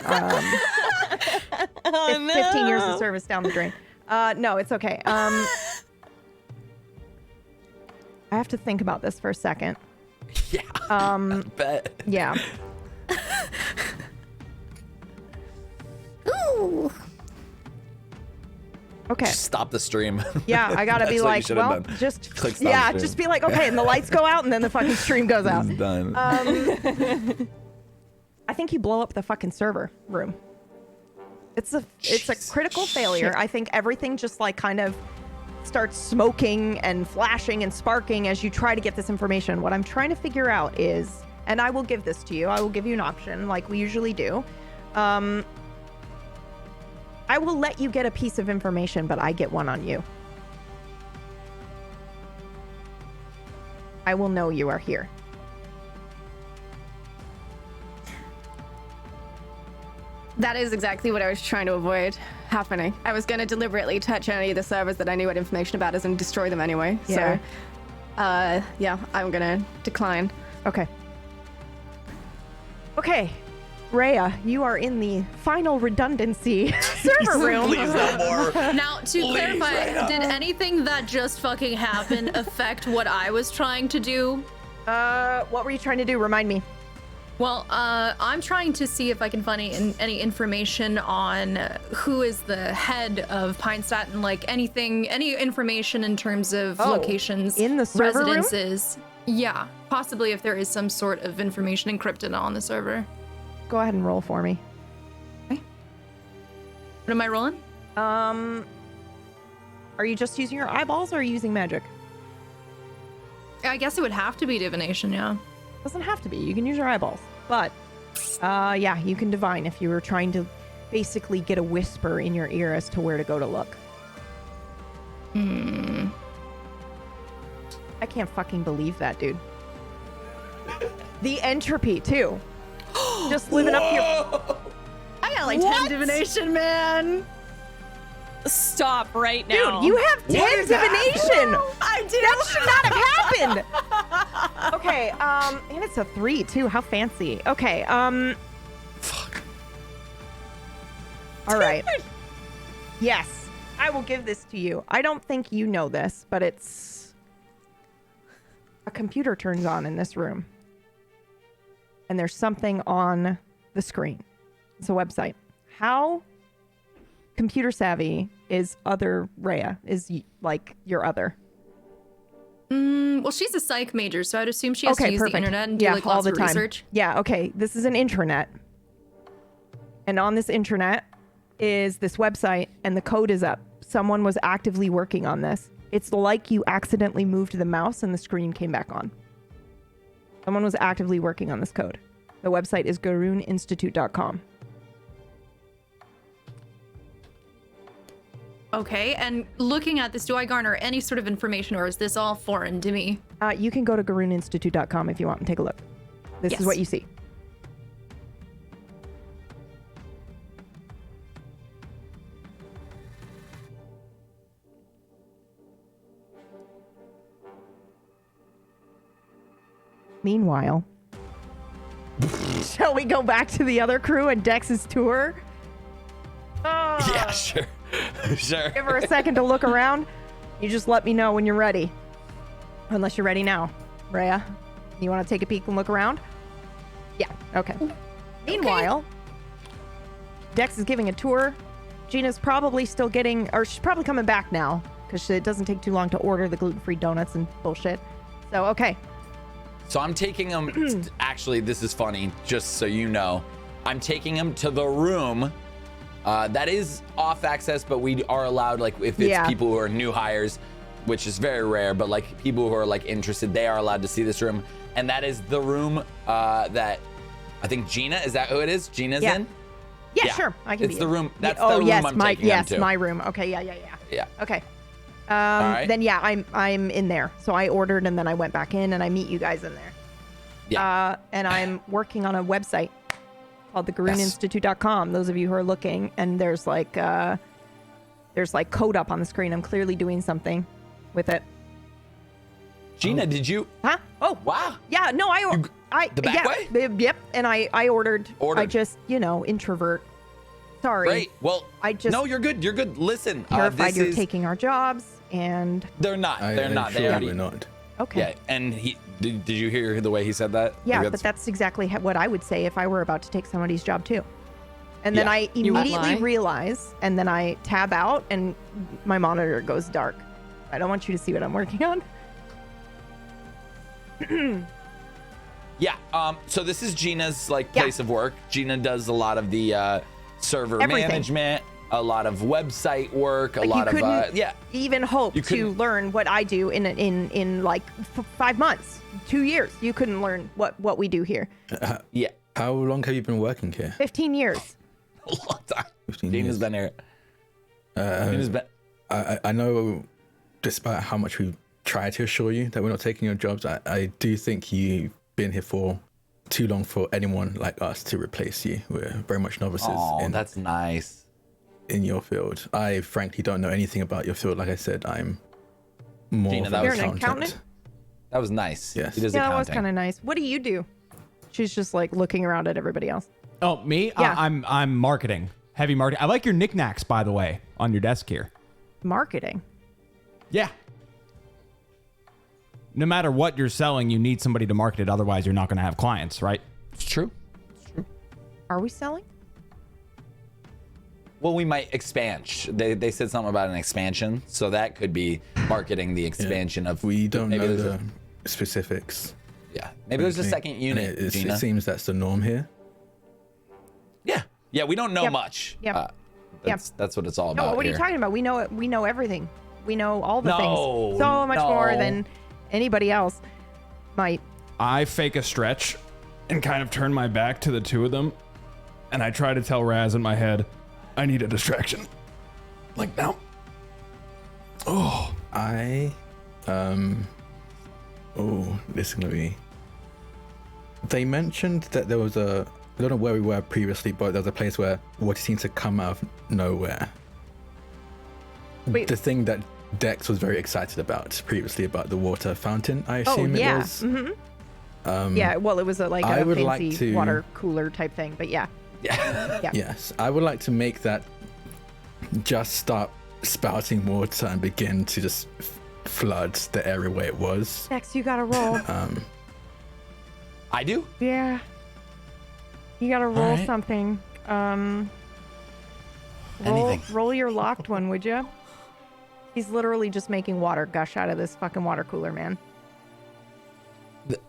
15 years of service down the drain. No, it's okay. I have to think about this for a second. Yeah. I bet. Yeah. Ooh. Okay. Just stop the stream. Yeah, I gotta That's be what you like, should have well, done. just Click stop stream. just be like, okay, and the lights go out, and then the fucking stream goes out. It's done. I think you blow up the fucking server room. It's a critical failure. I think everything just like kind of starts smoking and flashing and sparking as you try to get this information. What I'm trying to figure out is, and I will give this to you. I will give you an option like we usually do. I will let you get a piece of information, but I get one on you. I will know you are here. That is exactly what I was trying to avoid happening. I was going to deliberately touch any of the servers that I knew had information about us and destroy them anyway. Yeah. So, yeah, I'm going to decline. Okay. Okay. Rhea, you are in the final redundancy server room. Please no more. Now, to clarify, did anything that just fucking happened affect what I was trying to do? What were you trying to do? Remind me. Well, I'm trying to see if I can find any information on who is the head of Pinestadt and like any information in terms of locations, in the server room? residences. Yeah, possibly if there is some sort of information encrypted on the server. Go ahead and roll for me. Okay. What am I rolling? Are you just using your eyeballs or are you using magic? I guess it would have to be divination, yeah. Doesn't have to be. You can use your eyeballs. But, yeah, you can divine if you were trying to basically get a whisper in your ear as to where to go to look. I can't fucking believe that, dude. The entropy, too. Just living up your... I got like 10 divination, man. Stop right now. Dude, you have 10 divination. I do. That should not have happened. Okay, and it's a 3 too. How fancy. Okay, Fuck. all right. Yes, I will give this to you. I don't think you know this, but it's a computer turns on in this room. And there's something on the screen. It's a website. How computer savvy is other Rhea? Is like your other? Well, she's a psych major, so I'd assume she has to use the internet and do like all lots the of time. research. Yeah, okay. This is an intranet. And on this intranet, is this website, and the code is up. Someone was actively working on this. It's like you accidentally moved the mouse and the screen came back on. Someone was actively working on this code. The website is garuninstitute.com. Okay, and looking at this, do I garner any sort of information, or is this all foreign to me? You can go to garuninstitute.com if you want and take a look. This is what you see. Meanwhile, shall we go back to the other crew and Dex's tour? Yeah, sure. Sure. Give her a second to look around. You just let me know when you're ready. Unless you're ready now. Rhea, you want to take a peek and look around? Yeah, okay. Meanwhile, Dex is giving a tour. Gina's probably still getting, or she's probably coming back now because it doesn't take too long to order the gluten-free donuts and bullshit. So, okay. So I'm taking them, actually, this is funny, just so you know. I'm taking them to the room that is off access, but we are allowed, like, if it's people who are new hires, which is very rare, but like people who are like interested, they are allowed to see this room. And that is the room that I think Gina, is that who it is? Gina's in? Yeah, sure. I can It's be the in. room, that's the room I'm taking them to. my room. Okay, yeah. Yeah. Okay. All right. Then yeah, I'm in there. So I ordered and then I went back in and I meet you guys in there. Yeah. And I'm working on a website called thegaruninstitute.com. Those of you who are looking, and there's like code up on the screen. I'm clearly doing something with it. Gina, did you? Huh? Oh, wow. Yeah, no, the back way? Yep. And I ordered. I just, introvert. Sorry. Great. Well, no, you're good. You're good. Listen, terrified you're taking our jobs, and they're not. They're not. Sure they already. we're not. Okay. Yeah, and did you hear the way he said that? Yeah, Like, but that's exactly what I would say if I were about to take somebody's job too. And then Yeah. I You would immediately lie? realize, and then I tab out, and my monitor goes dark. I don't want you to see what I'm working on. Yeah. So this is Gina's place of work. Gina does a lot of the server Everything. management, a lot of website work, a lot you of couldn't even hope You to couldn't- learn what I do in like 5 months, 2 years. You couldn't learn what we do here. Yeah. How long have you been working here? 15 years. A long time. 15 Gina's years. been here. Gina's been. I know, despite how much we try to assure you that we're not taking your jobs, I do think you've been here for too long for anyone like us to replace you. We're very much novices. Oh, that's nice. In your field. I frankly don't know anything about your field. Like I said, I'm more Gina, of that an was- You're an accountant. accountant? That was nice. Yes. He does Yeah, that was accounting. kind of nice. What do you do? She's just like looking around at everybody else. Oh, me? Yeah. I'm marketing. Heavy marketing. I like your knickknacks, by the way, on your desk here. Marketing. Yeah. No matter what you're selling, you need somebody to market it. Otherwise, you're not going to have clients, right? It's true. Are we selling? Well, we might expand. They said something about an expansion, so that could be marketing the expansion of. We don't maybe know there's the specifics. Yeah, maybe there's a Okay. second And unit. it Gina. seems that's the norm here. Yeah, we don't know Yep. much. Yep. That's what it's all No, about. what are you here. talking about? We know it. We know everything. We know all the No, things. So much more no. than anybody else might. I fake a stretch and kind of turn my back to the two of them, and I try to tell Raz in my head, I need a distraction. Like now. Oh. This is gonna be. They mentioned that there was I don't know where we were previously, but there was a place where water seemed to come out of nowhere. Wait. The thing that Dex was very excited about previously about the water fountain, I Oh assume yeah. it was. Mm-hmm. Yeah. Well, it was a I fancy would like to- water cooler type thing, but yeah. Yeah. Yes, I would like to make that just start spouting water and begin to just flood the area where it was. Dex, you gotta roll. I do? Yeah. You gotta roll right. something. Anything. Roll your locked one, would you? He's literally just making water gush out of this fucking water cooler, man.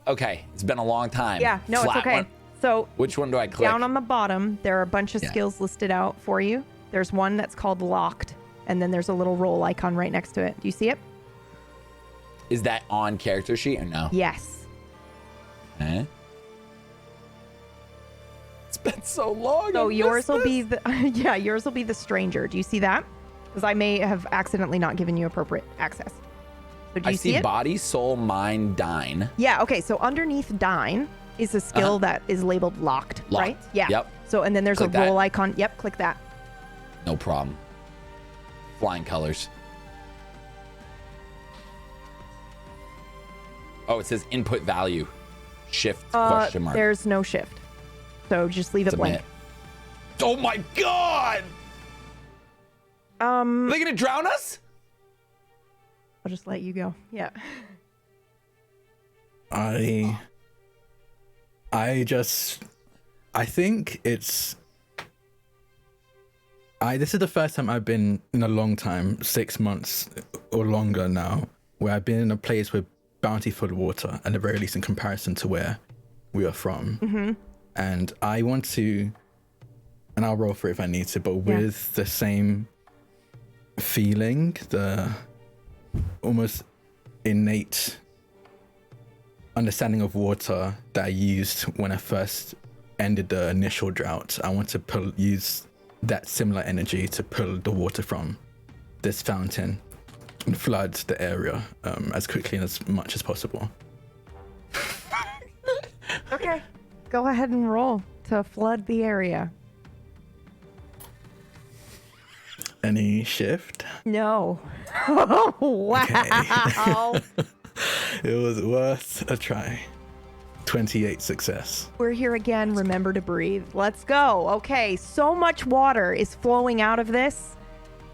Okay, it's been a long time. Yeah, no, Flat it's okay. one. So Which one do I click? down on the bottom, there are a bunch of Yeah. skills listed out for you. There's one that's called locked, and then there's a little roll icon right next to it. Do you see it? Is that on character sheet or no? Yes. Okay. It's been so long. So yours will be the yours will be the stranger. Do you see that? Because I may have accidentally not given you appropriate access. So do you see it? body, soul, mind, dine. Yeah. Okay. So underneath dine is a skill that is labeled locked, right? Yeah. Yep. So and then there's Click a roll that. icon. Yep. Click that. No problem. Flying colors. Oh, it says input value. Shift question mark. There's no shift. So just leave it blank. Oh my god! Are they gonna drown us? I'll just let you go. Yeah. I think it's this is the first time I've been in a long time, 6 months or longer now, where I've been in a place with bountiful water, at the very least in comparison to where we are from. Mm-hmm. And I want to, and I'll roll for it if I need to, but with the same feeling, the almost innate understanding of water that I used when I first ended the initial drought. I want to use that similar energy to pull the water from this fountain and flood the area as quickly and as much as possible. Okay. Go ahead and roll to flood the area. Any shift? No. Oh, wow. It was worth a try. 28 success. We're here again. Remember to breathe. Let's go. Okay. So much water is flowing out of this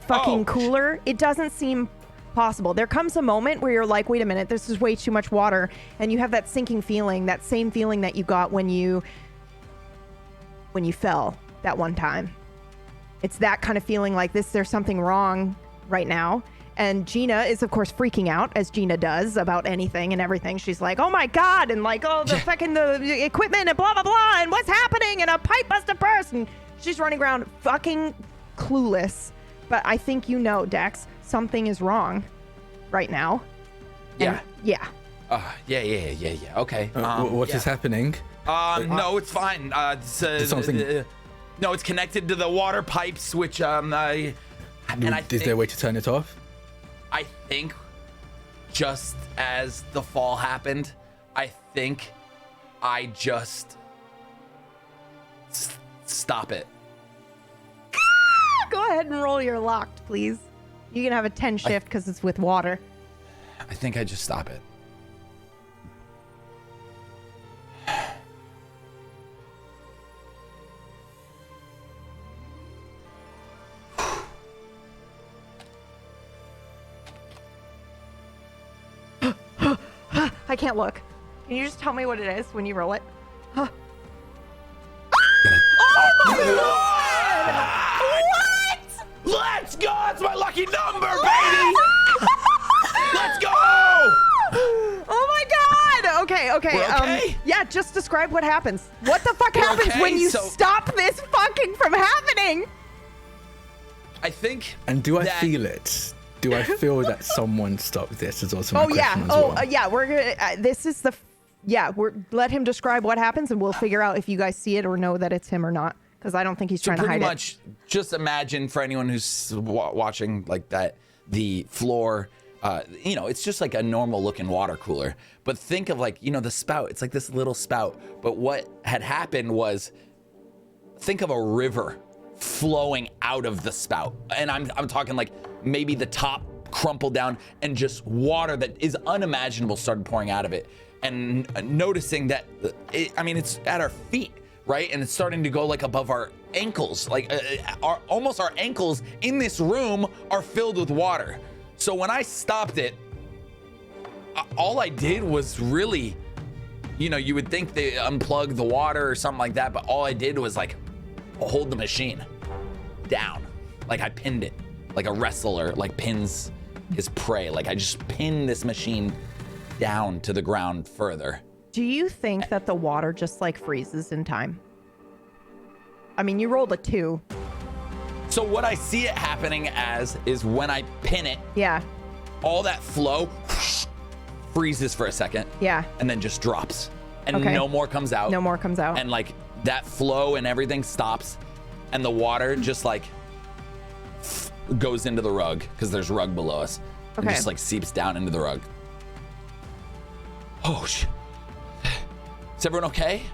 fucking cooler. It doesn't seem possible. There comes a moment where you're like, wait a minute, this is way too much water. And you have that sinking feeling, that same feeling that you got when you fell that one time. It's that kind of feeling like there's something wrong right now. And Gina is, of course, freaking out, as Gina does, about anything and everything. She's like, oh my God, and like, oh, the fucking the equipment and blah, blah, blah, and what's happening, and a pipe must have burst. And she's running around fucking clueless. But I think you know, Dex, something is wrong right now. Yeah. Yeah. Yeah. Okay. What is happening? No, it's fine. Something. No, it's connected to the water pipes, which Is there a way to turn it off? I think just as the fall happened, I think I just stop it. Go ahead and roll your locked, please. You can have a 10 shift because it's with water. I think I just stop it. I can't look. Can you just tell me what it is when you roll it? Oh my God! What? Let's go! That's my lucky number, baby! Let's go! Oh my God! Okay. We're okay? Yeah, just describe what happens. What the fuck happens when you stop this fucking from happening? I think. And do I feel it? Do I feel that someone stopped this? Is also my question as well. Yeah. We're gonna. This is the. Let him describe what happens, and we'll figure out if you guys see it or know that it's him or not. Because I don't think he's trying to hide it. Pretty much, just imagine for anyone who's watching like that, the floor. It's just like a normal looking water cooler. But think of like, the spout. It's like this little spout. But what had happened was, think of a river flowing out of the spout. And I'm talking like maybe the top crumpled down and just water that is unimaginable started pouring out of it. And noticing that, it's at our feet, right? And it's starting to go like above our ankles. Like almost our ankles in this room are filled with water. So when I stopped it, all I did was really, you would think they unplugged the water or something like that, but all I did was like hold the machine down. Like I pinned it, like a wrestler like pins his prey. Like I just pinned this machine down to the ground further. Do you think that the water just like freezes in time? I mean, you rolled a 2. So what I see it happening as is when I pin it, Yeah. all that flow freezes for a second. Yeah. And then just drops. And Okay. no more comes out. No more comes out. And like that flow and everything stops. And the water just like goes into the rug because there's rug below us. And Okay. just like seeps down into the rug. Oh shit. Is everyone okay?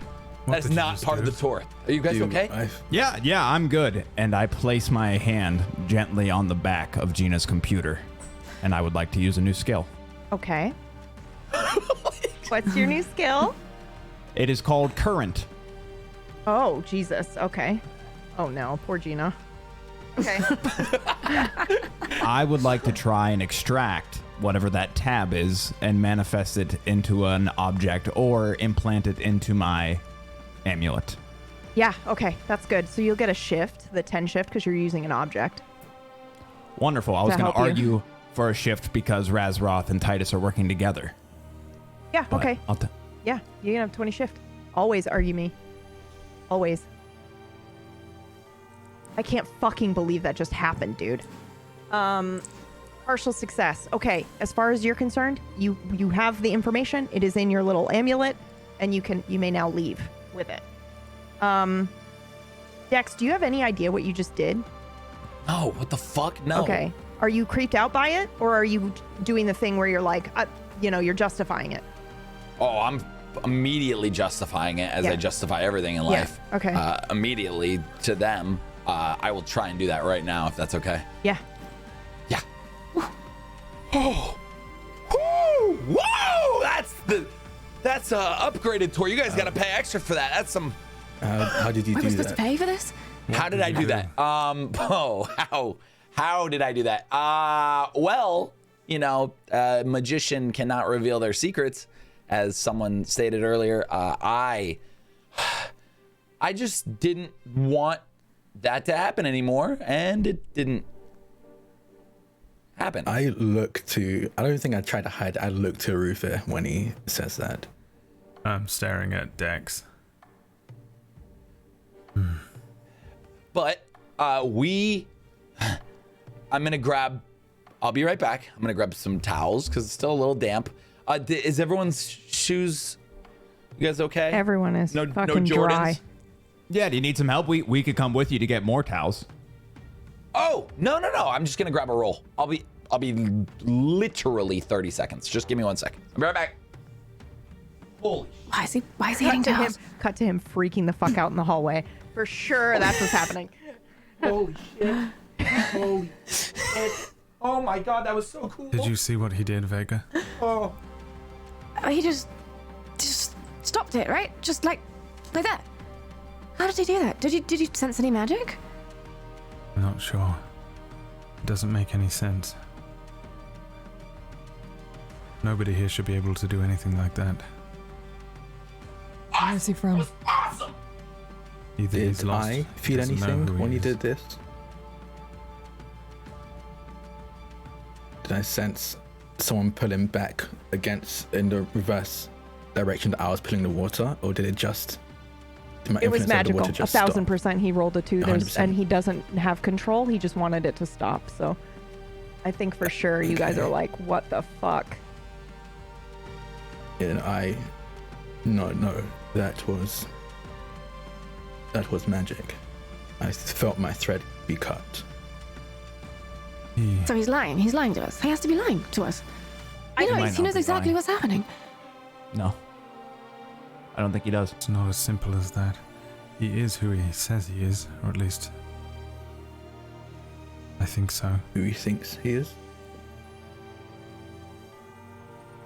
That is not part of the tour. Are you guys okay? Yeah, I'm good. And I place my hand gently on the back of Gina's computer. And I would like to use a new skill. Okay. What's your new skill? It is called Current. Oh, Jesus. Okay. Oh, no. Poor Gina. Okay. I would like to try and extract whatever that tab is and manifest it into an object or implant it into my amulet. Yeah, okay. That's good. So you'll get a shift, the 10 shift, because you're using an object. Wonderful. I was To going to help you. argue for a shift because Razroth and Titus are working together. Yeah, But okay. I'll Yeah, you can have 20 shift. Always argue me. Always. I can't fucking believe that just happened, dude. Partial success. Okay, as far as you're concerned, you have the information. It is in your little amulet, and you may now leave with it. Dex, do you have any idea what you just did? No, what the fuck? No. Okay. Are you creeped out by it, or are you doing the thing where you're like, you're justifying it? Oh, I'm immediately justifying it as Yeah. I justify everything in Yeah, life. okay. Immediately to them. I will try and do that right now if that's okay. Yeah. Yeah. Oh. Woo! Whoa! That's a upgraded tour. You guys got to pay extra for that. That's some. How did you Were do we supposed that? to pay for this? How did I do that? How did I do that? Well, a magician cannot reveal their secrets, as someone stated earlier. I just didn't want that to happen anymore, and it didn't happen. I don't think I tried to hide. I look to Ruther when he says that. I'm staring at Dex. But I'm gonna grab. I'll be right back. I'm gonna grab some towels because it's still a little damp. Is everyone's shoes? You guys okay? Everyone is no fucking Jordans? dry. Yeah, do you need some help? We could come with you to get more towels. Oh, no. I'm just gonna grab a roll. I'll be literally 30 seconds. Just give me 1 second. I'll be right back. Holy Why is he eating towels? Cut to him freaking the fuck out in the hallway. For sure, that's what's happening. Holy shit. Holy shit. Oh my god, that was so cool. Did you see what he did, Vega? Oh. He just stopped it, right? Just like that. How did he do that? Did you sense any magic? I'm not sure. It doesn't make any sense. Nobody here should be able to do anything like that. Where is he from? Awesome. Either he's Did lost, I feel doesn't know who anything he when you is. did this? Did I sense someone pulling back in the reverse direction that I was pulling the water, or did it just? Did my It was influence over the magical. water just stop? 1,000% he rolled a 2, 100%. and he doesn't have control. He just wanted it to stop. So I think for sure you guys are like, what the fuck? And no, that was magic. I felt my thread be cut. So he's lying. He's lying to us. He has to be lying to us. He might He not knows be exactly lying. what's happening. No. I don't think he does. It's not as simple as that. He is who he says he is, or at least I think so. Who he thinks he is?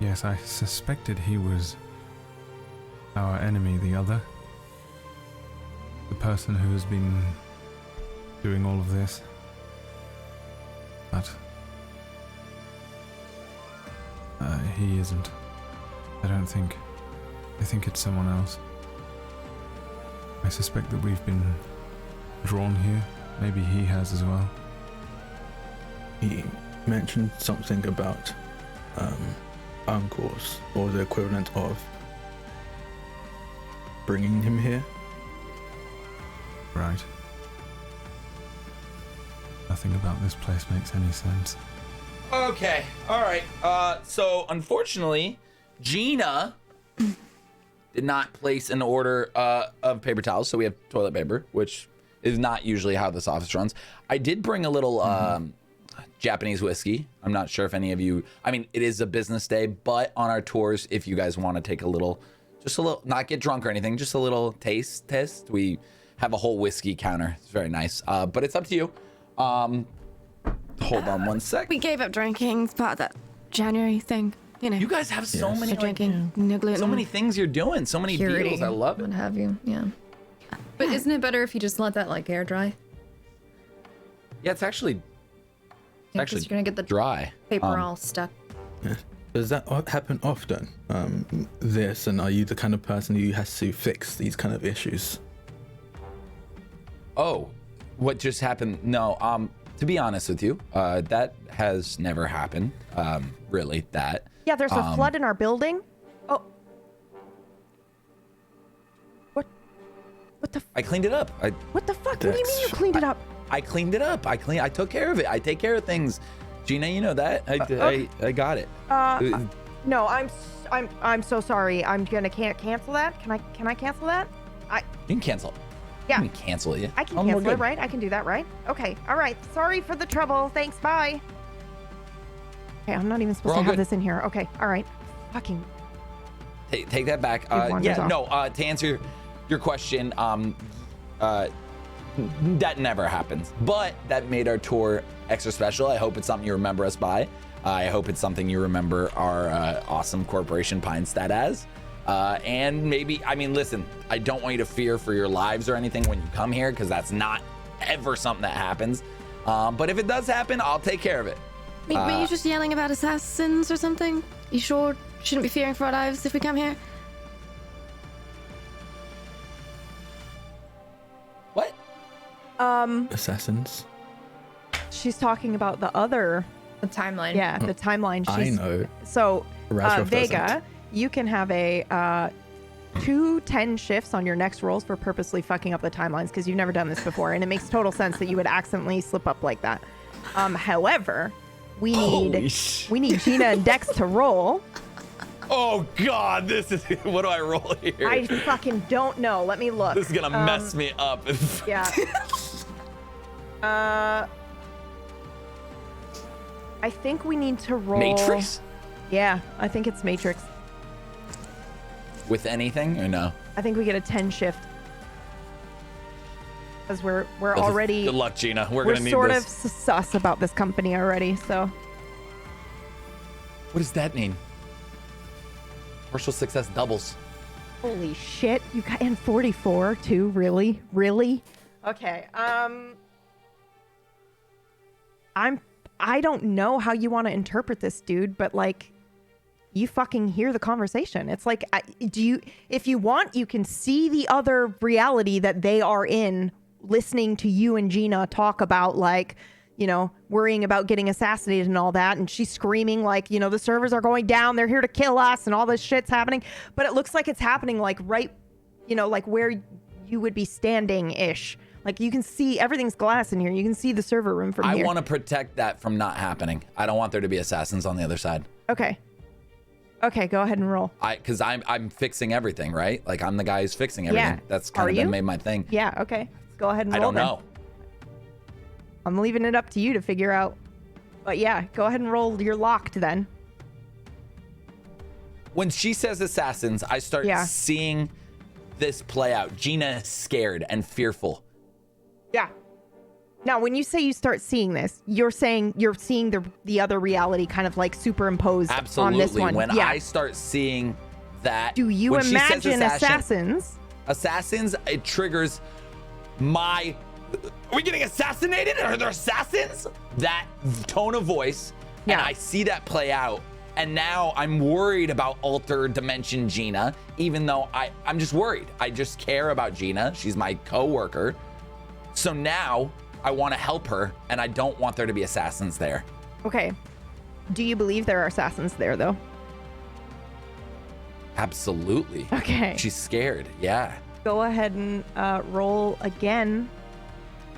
Yes, I suspected he was our enemy, the other. The person who has been doing all of this. But he isn't. I don't think. I think it's someone else. I suspect that we've been drawn here. Maybe he has as well. He mentioned something about uncles, or the equivalent of bringing him here. Right. Nothing about this place makes any sense. Okay, all right. So unfortunately, Gina did not place an order of paper towels, so we have toilet paper, which is not usually how this office runs. I did bring a little Japanese whiskey. I'm not sure if any of you, I mean, it is a business day, but on our tours, if you guys want to take a little, just a little, not get drunk or anything, just a little taste test, we have a whole whiskey counter. It's very nice, but it's up to you. Hold on one sec. We gave up drinking. It's part of that January thing. You know. You guys have so many drinking, no gluten. So many things you're doing, so many Purity, deals. I love it. What have you? Yeah. But isn't it better if you just let that like air dry? Yeah, it's actually You're gonna get the dry paper all stuck. Yeah. Does that happen often? This, and are you the kind of person who has to fix these kind of issues? Oh, what just happened? No, to be honest with you, that has never happened. Really, that. Yeah, there's a flood in our building. Oh. What the? I cleaned it up. What the fuck? What do you mean you cleaned it up? I cleaned it up. I took care of it. I take care of things. Gina, you know that. I got it. No, I'm so sorry. Can't cancel that. Can I cancel that? You can cancel. Yeah. You can cancel it. I can cancel it, right? I can do that, right? Okay. All right. Sorry for the trouble. Thanks. Bye. Okay, I'm not even supposed to have this in here. Okay. All right. Fucking. Take that back. To answer your question, that never happens. But that made our tour extra special. I hope it's something you remember us by. I hope it's something you remember our awesome corporation Pinestead as. And maybe, I mean, listen, I don't want you to fear for your lives or anything when you come here, because that's not ever something that happens. But if it does happen, I'll take care of it. Were you just yelling about assassins or something? You sure shouldn't be fearing for our lives if we come here? What? Assassins? She's talking about the timeline. Yeah, the timeline. I know. So, Razroth Vega, doesn't. you can have a 2 10 shifts on your next rolls for purposely fucking up the timelines, because you've never done this before, and it makes total sense that you would accidentally slip up like that. However, we need Gina and Dex to roll. Oh God, what do I roll here? I fucking don't know. Let me look. This is gonna mess me up. Yeah. I think we need to roll. Matrix? Yeah, I think it's Matrix. With anything or no? I think we get a 10 shift. Because we're already. Good luck, Gina. We're gonna need this. We're sort of sus about this company already, so. What does that mean? Partial success doubles. Holy shit! You got in 44 too. Really? Okay. I don't know how you want to interpret this, dude, but like, you fucking hear the conversation. It's like, if you want, you can see the other reality that they are in, listening to you and Gina talk about, like, you know, worrying about getting assassinated and all that. And she's screaming like, you know, the servers are going down. They're here to kill us and all this shit's happening. But it looks like it's happening like right, you know, like where you would be standing-ish. Like, you can see everything's glass in here. You can see the server room from here. I want to protect that from not happening. I don't want there to be assassins on the other side. Okay. Okay, go ahead and roll. Because I'm fixing everything, right? Like, I'm the guy who's fixing everything. Yeah. That's kind of been made my thing. Yeah, okay. Go ahead and roll. I don't know. I'm leaving it up to you to figure out. But yeah, go ahead and roll. You're locked then. When she says assassins, I start seeing this play out. Gina is scared and fearful. Yeah. Now, when you say you start seeing this, you're saying you're seeing the other reality kind of like superimposed on this one. When I start seeing that, do you imagine assassins? Assassins, it triggers my. Are we getting assassinated? Are there assassins? That tone of voice, and I see that play out. And now I'm worried about Alter Dimension Gina, even though I'm just worried. I just care about Gina. She's my co-worker. So now I want to help her, and I don't want there to be assassins there. Okay. Do you believe there are assassins there, though? Absolutely. Okay. She's scared. Yeah. Go ahead and roll again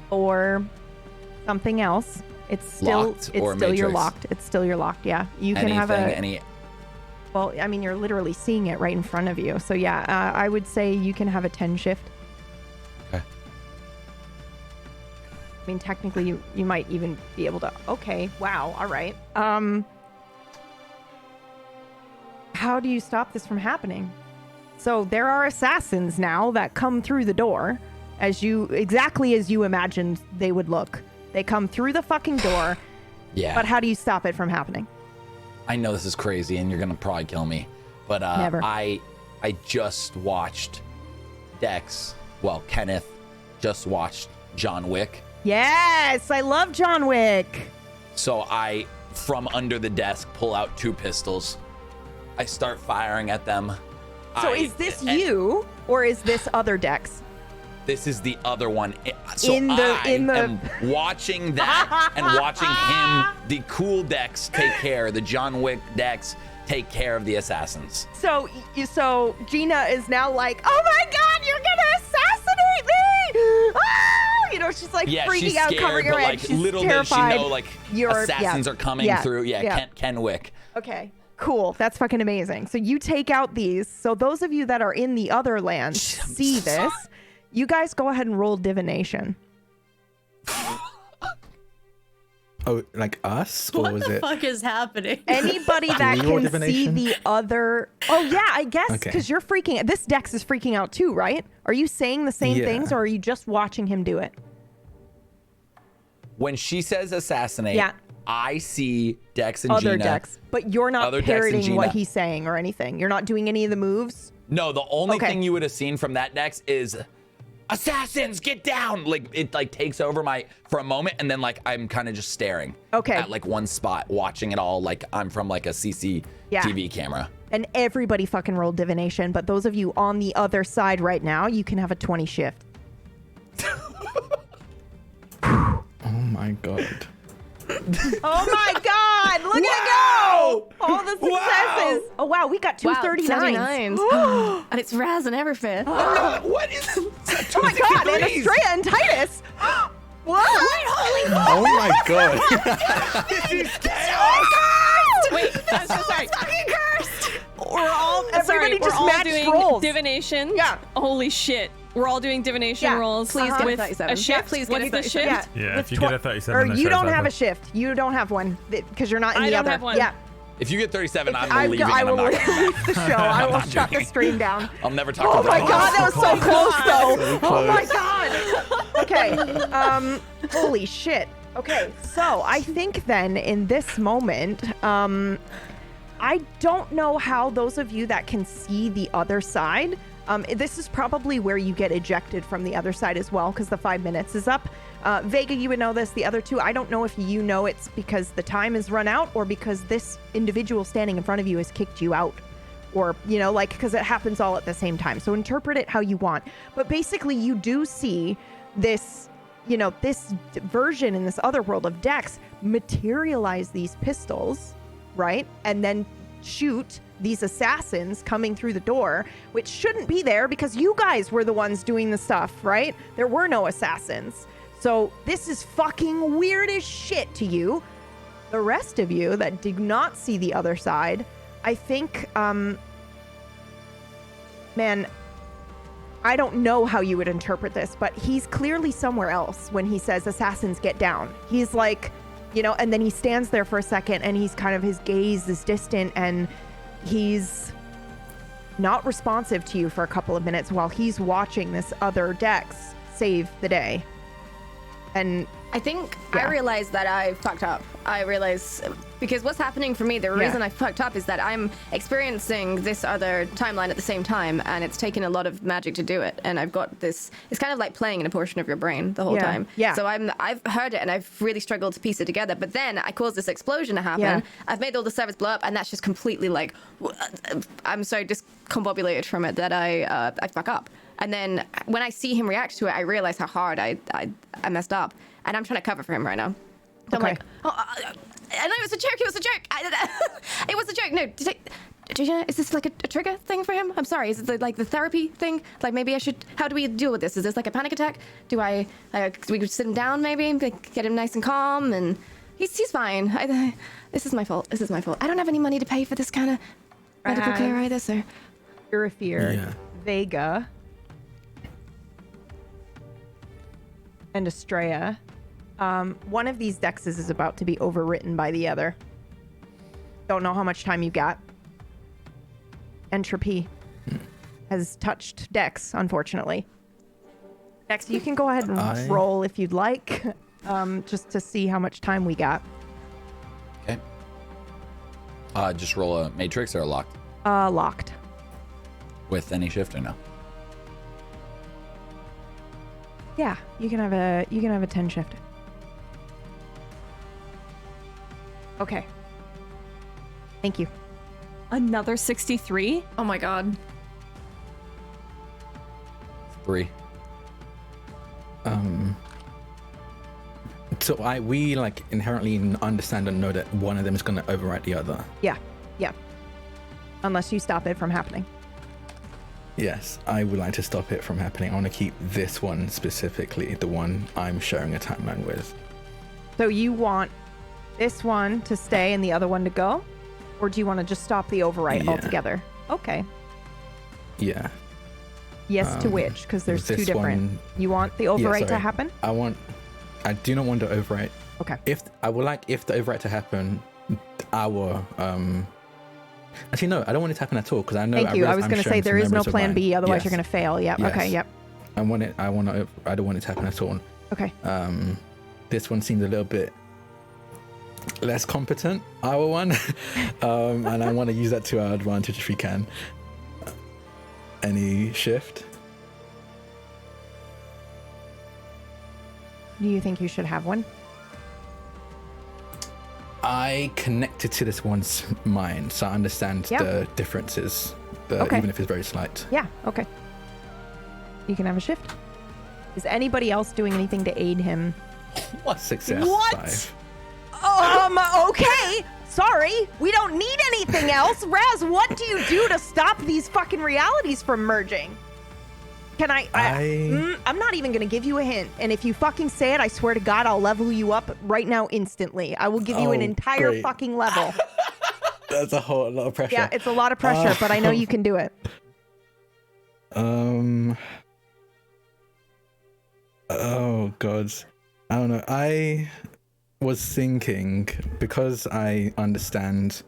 for something else. It's still Locked it's or still you're Matrix? locked. It's still you're locked. Yeah, you can have Well, I mean, you're literally seeing it right in front of you. So yeah, I would say you can have a 10 shift. Okay. I mean, technically, you might even be able to. Okay. Wow. All right. How do you stop this from happening? So there are assassins now that come through the door, exactly as you imagined they would look. They come through the fucking door. Yeah. But how do you stop it from happening? I know this is crazy and you're gonna probably kill me, but Never. I just watched Kenneth just watched John Wick. Yes, I love John Wick. So I, from under the desk, pull out 2 pistols. I start firing at them. So is this you or is this other Dex? This is the other one. So In the- am watching that and watching him, the cool Dex, take care. The John Wick Dex take care of the assassins. So Gina is now like, oh my God, you're gonna assassinate me! Ah! You know, she's like freaking she's out, scared, covering her but head. like She's little terrified. does she know, like assassins are coming through. Yeah. Ken Wick. Okay, cool. That's fucking amazing. So you take out these. So those of you that are in the other lands see this. You guys go ahead and roll divination. Oh, like us? Or What was the it? fuck is happening? Anybody that roll can see divination? the other. Oh yeah, I guess Okay. because you're freaking. This Dex is freaking out too, right? Are you saying the same Yeah. things, or are you just watching him do it? When she says assassinate, Yeah. I see Dex and Other Gina. Dex, but you're not Other Dex and parroting what Gina. he's saying or anything. You're not doing any of the moves. No, the only Okay. thing you would have seen from that Dex is assassins, get down. Like it like takes over for a moment, and then like I'm kind of just staring at like one spot, watching it all like I'm from like a CCTV camera. And everybody fucking rolled divination, but those of you on the other side right now, you can have a 20 shift. Oh my God. Oh my God! Look at it go! All the successes. Wow. Oh wow, we got 239s. 39s. And it's Raz and Everfit. What is Oh my God! And Estrella and Titus. What? Holy Oh my God. This is chaos! Wait, I'm so sorry. fucking cursed! Everybody just we're all matched doing rolls. divination. Yeah. Holy shit. We're all doing divination Yeah. rolls. Please get a with 37. a shift. Yeah, please get What's a the 37. shift? Yeah, With if you get a 37, or that you shows don't over. have a shift. You don't have one because you're not in I the don't other. have one. Yeah. If you get 37, I'm I leaving. will and I'm not coming leave back. the show. I will I'm shut the joking. stream down. I'll never talk Oh to my Brad. God, that was so close though. So Oh my close. God. Okay. Holy shit. Okay. So I think then in this moment, I don't know how those of you that can see the other side. This is probably where you get ejected from the other side as well, because the 5 minutes is up. Vega, you would know this. The other two, I don't know if you know it's because the time is run out or because this individual standing in front of you has kicked you out. Or, you know, like, because it happens all at the same time. So interpret it how you want. But basically, you do see this, you know, this version in this other world of Dex materialize these pistols, right? And then shoot these assassins coming through the door, which shouldn't be there because you guys were the ones doing the stuff, right? There were no assassins. So this is fucking weird as shit to you. The rest of you that did not see the other side, I think, man, I don't know how you would interpret this, but he's clearly somewhere else when he says assassins get down. He's like, you know, and then he stands there for a second and he's kind of, his gaze is distant and he's not responsive to you for a couple of minutes while he's watching this other Dex save the day. And I think Yeah. I realized that I fucked up. I realized because what's happening for me, the reason I fucked up is that I'm experiencing this other timeline at the same time, and it's taken a lot of magic to do it. And I've got this. It's kind of like playing in a portion of your brain the whole time. Yeah. So I've heard it, and I've really struggled to piece it together. But then I caused this explosion to happen. Yeah. I've made all the servers blow up, and that's just completely like I'm so discombobulated from it that I fuck up. And then when I see him react to it, I realize how hard I messed up. And I'm trying to cover for him right now. So I'm like, oh, I know it was a joke. It was a joke. It was a joke. No, is this like a trigger thing for him? I'm sorry, is it like the therapy thing? Like maybe I should, how do we deal with this? Is this like a panic attack? Do we could sit him down maybe, get him nice and calm, and he's fine. This is my fault, I don't have any money to pay for this kind of medical care either, so. Irafir, Vega, and Estrella. One of these dexes is about to be overwritten by the other. Don't know how much time you got. Entropy has touched Dex, unfortunately. Dex, you can go ahead and roll if you'd like, just to see how much time we got. Okay. Just roll a matrix or a locked? Locked. With any shift or no? Yeah, you can have a 10 shift. Okay. Thank you. Another 63? Oh my god. 3. So we like inherently understand and know that one of them is going to overwrite the other. Yeah. Unless you stop it from happening. Yes, I would like to stop it from happening. I want to keep this one specifically, the one I'm sharing a timeline with. So you want this one to stay and the other one to go? Or do you want to just stop the overwrite altogether? Okay. Yeah. Yes to which? Because there's two different. You want the overwrite to happen? I do not want the overwrite. Okay. If the overwrite to happen, actually no, I don't want it to happen at all because I know. Thank you. I was going to say there is no plan B, otherwise yes. you're going to fail. Yep. Yes. Okay. Yep. I don't want it to happen at all. Okay. This one seems a little bit less competent, our one, and I want to use that to our advantage if we can. Any shift? Do you think you should have one? I connected to this one's mind, so I understand the differences, even if it's very slight. Yeah, okay. You can have a shift. Is anybody else doing anything to aid him? What? Success. What? 5. Okay. Sorry, we don't need anything else. Raz, what do you do to stop these fucking realities from merging? Can I'm not even gonna give you a hint. And if you fucking say it, I swear to God, I'll level you up right now instantly. I will give you an entire fucking level. That's a whole lot of pressure. Yeah, it's a lot of pressure, but I know you can do it. Oh God. I don't know. I was thinking, because I understand,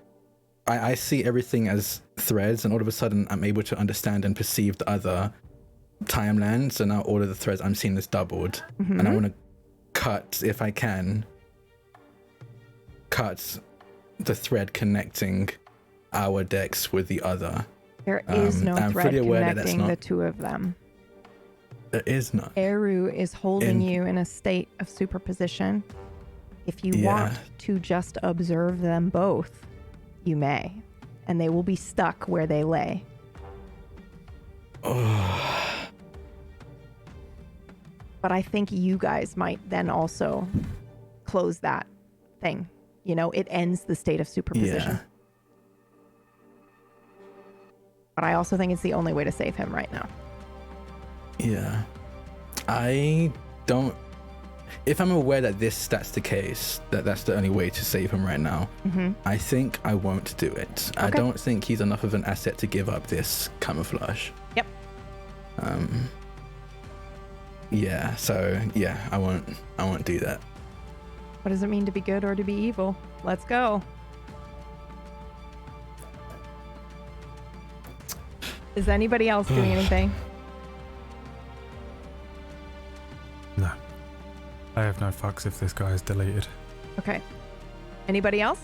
I see everything as threads, and all of a sudden I'm able to understand and perceive the other timelines, so now all of the threads I'm seeing is doubled. Mm-hmm. And I want to cut, if I can, the thread connecting our decks with the other. There is no I'm thread fully aware that connecting the two of them. There is not. Eru is holding you in a state of superposition. If you want to just observe them both, you may, and they will be stuck where they lay. But I think you guys might then also close that thing. You know, it ends the state of superposition. Yeah. But I also think it's the only way to save him right now. Yeah. I don't... If I'm aware that that's the case, that's the only way to save him right now, I think I won't do it. Okay. I don't think he's enough of an asset to give up this camouflage. Yep. Yeah, so yeah, I won't do that. What does it mean to be good or to be evil? Let's go. Is anybody else doing anything? No. I have no fucks if this guy is deleted. Okay. Anybody else?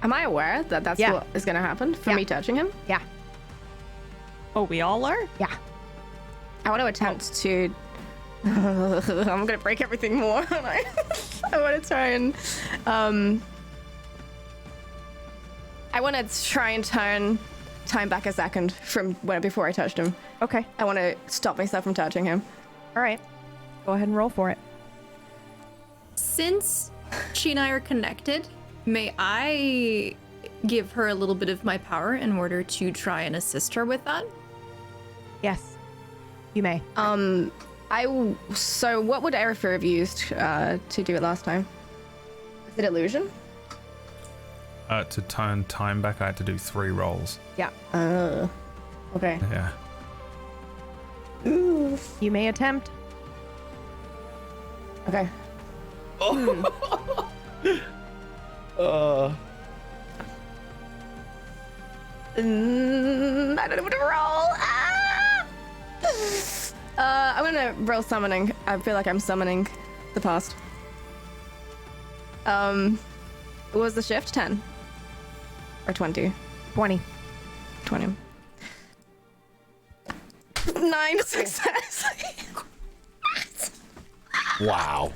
Am I aware that that's what is going to happen for me touching him? Yeah. Oh, we all are? Yeah. I want to attempt to... I'm going to break everything more. I want to try and... I want to try and turn time back a second from before I touched him. Okay. I want to stop myself from touching him. All right. Go ahead and roll for it. Since she and I are connected, may I give her a little bit of my power in order to try and assist her with that? Yes, you may. So what would Aerofir have used to do it last time? Is it illusion? To turn time back, I had to do 3 rolls. Yeah. Okay. Yeah. Ooh. You may attempt. Okay. I don't know what to roll. I'm gonna roll summoning. I feel like I'm summoning the past. What was the shift? 10 or 20? 20. 20. 9 success. Wow.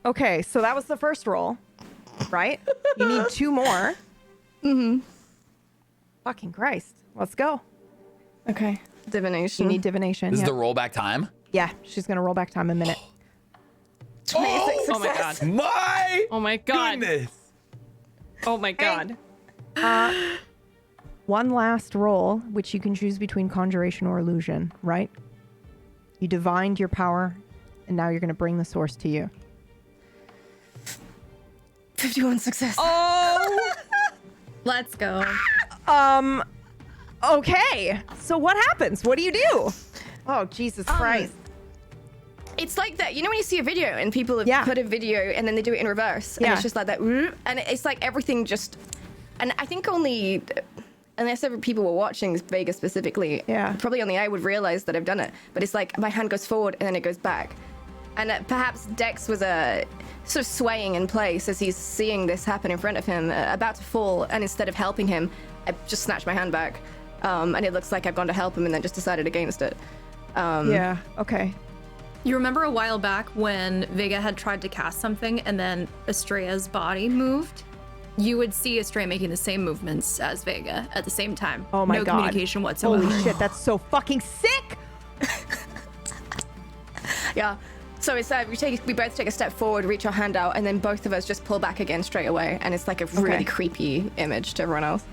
Okay, so that was the first roll, right? You need 2 more. Mm-hmm. Fucking Christ. Let's go. Okay. Divination. You need divination. This is yeah. the rollback time? Yeah, she's gonna roll back time a minute. 26 Oh my success. god. My Oh my god. goodness. Oh my god. One last roll, which you can choose between conjuration or illusion, right? You divined your power, and now you're gonna bring the source to you. 51 success. Oh! Let's go. Okay. So what happens? What do you do? Oh, Jesus Christ. It's like that. You know when you see a video and people have put a video and then they do it in reverse, and Yeah. it's just like that, and it's like everything just. And I think only, unless ever people were watching Vegas specifically, probably only I would realize that I've done it. But it's like my hand goes forward and then it goes back, and perhaps Dex was sort of swaying in place as he's seeing this happen in front of him, about to fall, and instead of helping him, I just snatched my hand back, and it looks like I've gone to help him and then just decided against it. Yeah. Okay. You remember a while back when Vega had tried to cast something and then Estrella's body moved? You would see Estrella making the same movements as Vega at the same time. Oh my no god. communication whatsoever. Holy shit, that's so fucking sick! Yeah. So it's we both take a step forward, reach our hand out, and then both of us just pull back again straight away, and it's like a really creepy image to everyone else.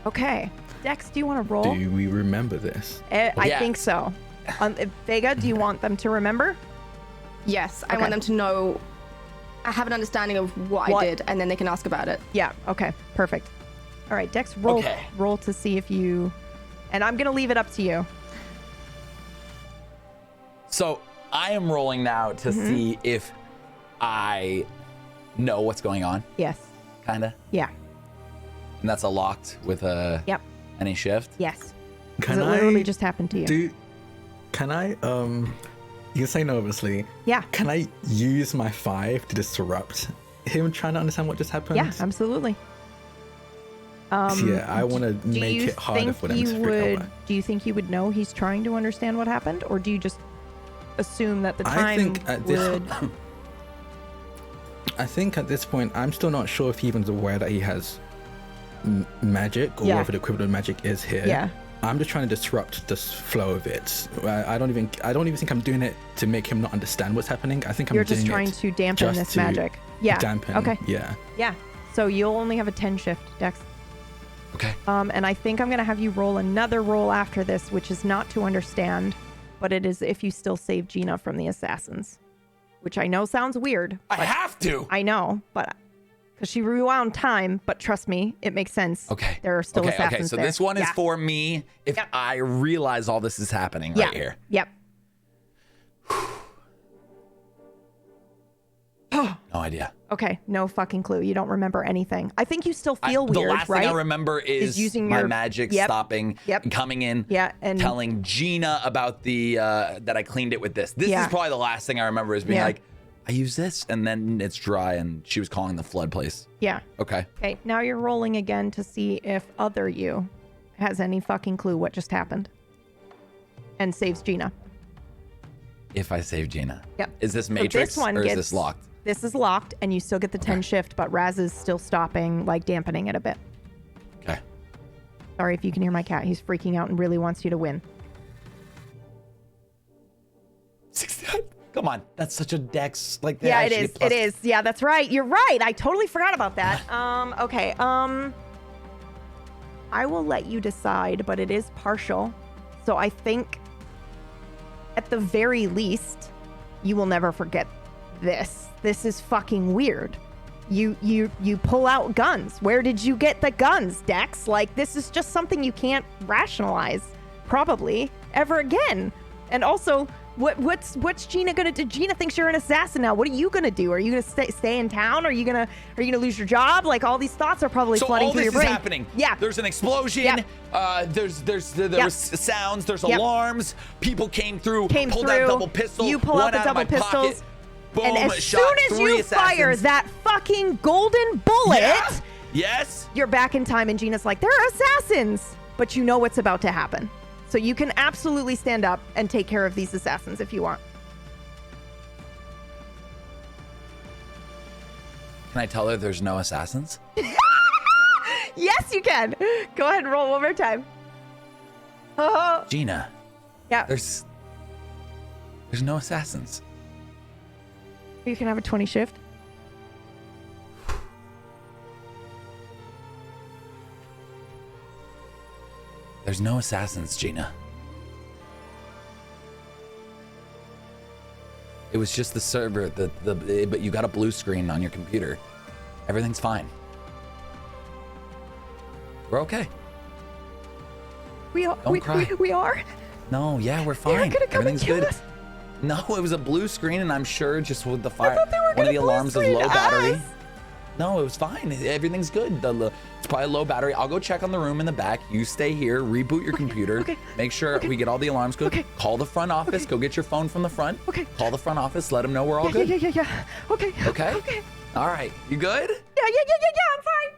Okay. Dex, do you want to roll? Do we remember this? I think so. Vega, do you want them to remember? Yes, I want them to know. I have an understanding of what I did, and then they can ask about it. Yeah. Okay. Perfect. All right, Dex, roll. Okay. Roll to see if you. And I'm gonna leave it up to you. So I am rolling now to see if I know what's going on. Yes. Kinda. Yeah. And that's a locked with a any shift. Yes. Can it I literally just happened to you. Can I you can say no obviously. Yeah. Can I use my 5 to disrupt him trying to understand what just happened? Yeah, absolutely. Yeah, I want to make it harder for them to figure out. Do you think you would know he's trying to understand what happened, or do you just assume that the time I think at this I think at this point I'm still not sure if he even's aware that he has magic or whatever the equivalent of magic is here. Yeah. I'm just trying to disrupt the flow of it. I don't even think I'm doing it to make him not understand what's happening. I think You're I'm doing just trying to dampen this magic. Yeah. Dampen. Okay. Yeah. Yeah. So you'll only have a 10 shift, Dex. Okay. And I think I'm gonna have you roll another roll after this, which is not to understand, but it is if you still save Gina from the assassins, which I know sounds weird. I have to. I know, but because she rewound time, but trust me, it makes sense. Okay. There are still assassins Okay, so there. this one is for me if I realize all this is happening right here. Yep. No idea. Okay, no fucking clue. You don't remember anything. I think you still feel The weird, last right? thing I remember is using my your magic Yep. stopping and coming in and telling Gina about the that I cleaned it with this. This is probably the last thing I remember is being like, I use this and then it's dry, and she was calling the flood place. Yeah. Okay. Okay, now you're rolling again to see if other you has any fucking clue what just happened. And saves Gina. If I save Gina. Yep. Is this So matrix this one or is gets- this locked? This is locked, and you still get the 10 shift, but Raz is still stopping, like dampening it a bit. Okay. Sorry if you can hear my cat. He's freaking out and really wants you to win. 69. Come on, that's such a Dex. Like, Yeah, it is. It is. Yeah, that's right. You're right. I totally forgot about that. Okay. I will let you decide, but it is partial. So I think at the very least, you will never forget this. This is fucking weird. You pull out guns. Where did you get the guns, Dex? Like, this is just something you can't rationalize, probably, ever again. And also, what's Gina gonna do? Gina thinks you're an assassin now. What are you gonna do? Are you gonna stay in town? Are you gonna lose your job? Like, all these thoughts are probably flooding through your brain. So all this is happening. Yeah. There's an explosion. Yep. There was sounds. There's alarms. People came through. Pulled out double pistols. You pull out the double pistols. Boom, and as shot soon as you fire that fucking golden bullet, yes, you're back in time. And Gina's like, there are assassins, but you know what's about to happen. So you can absolutely stand up and take care of these assassins if you want. Can I tell her there's no assassins? Yes, you can. Go ahead and roll one more time. Gina. Yeah. There's no assassins. You can have a 20 shift. There's no assassins, Gina. It was just the server, but you got a blue screen on your computer. Everything's fine. We're okay. We are. Don't cry. We are. No, yeah, we're fine. They're gonna come Everything's and kill good. us. No, it was a blue screen, and I'm sure just with the fire, I thought they were one of the gonna alarms is blue low screen battery. us. No, it was fine. Everything's good. It's probably low battery. I'll go check on the room in the back. You stay here. Reboot your computer. Okay. Make sure we get all the alarms good. Okay. Call the front office. Go get your phone from the front. Okay. Call the front office. Let them know we're all good. Yeah. Okay. Okay. Okay. All right. You good? Yeah. I'm fine.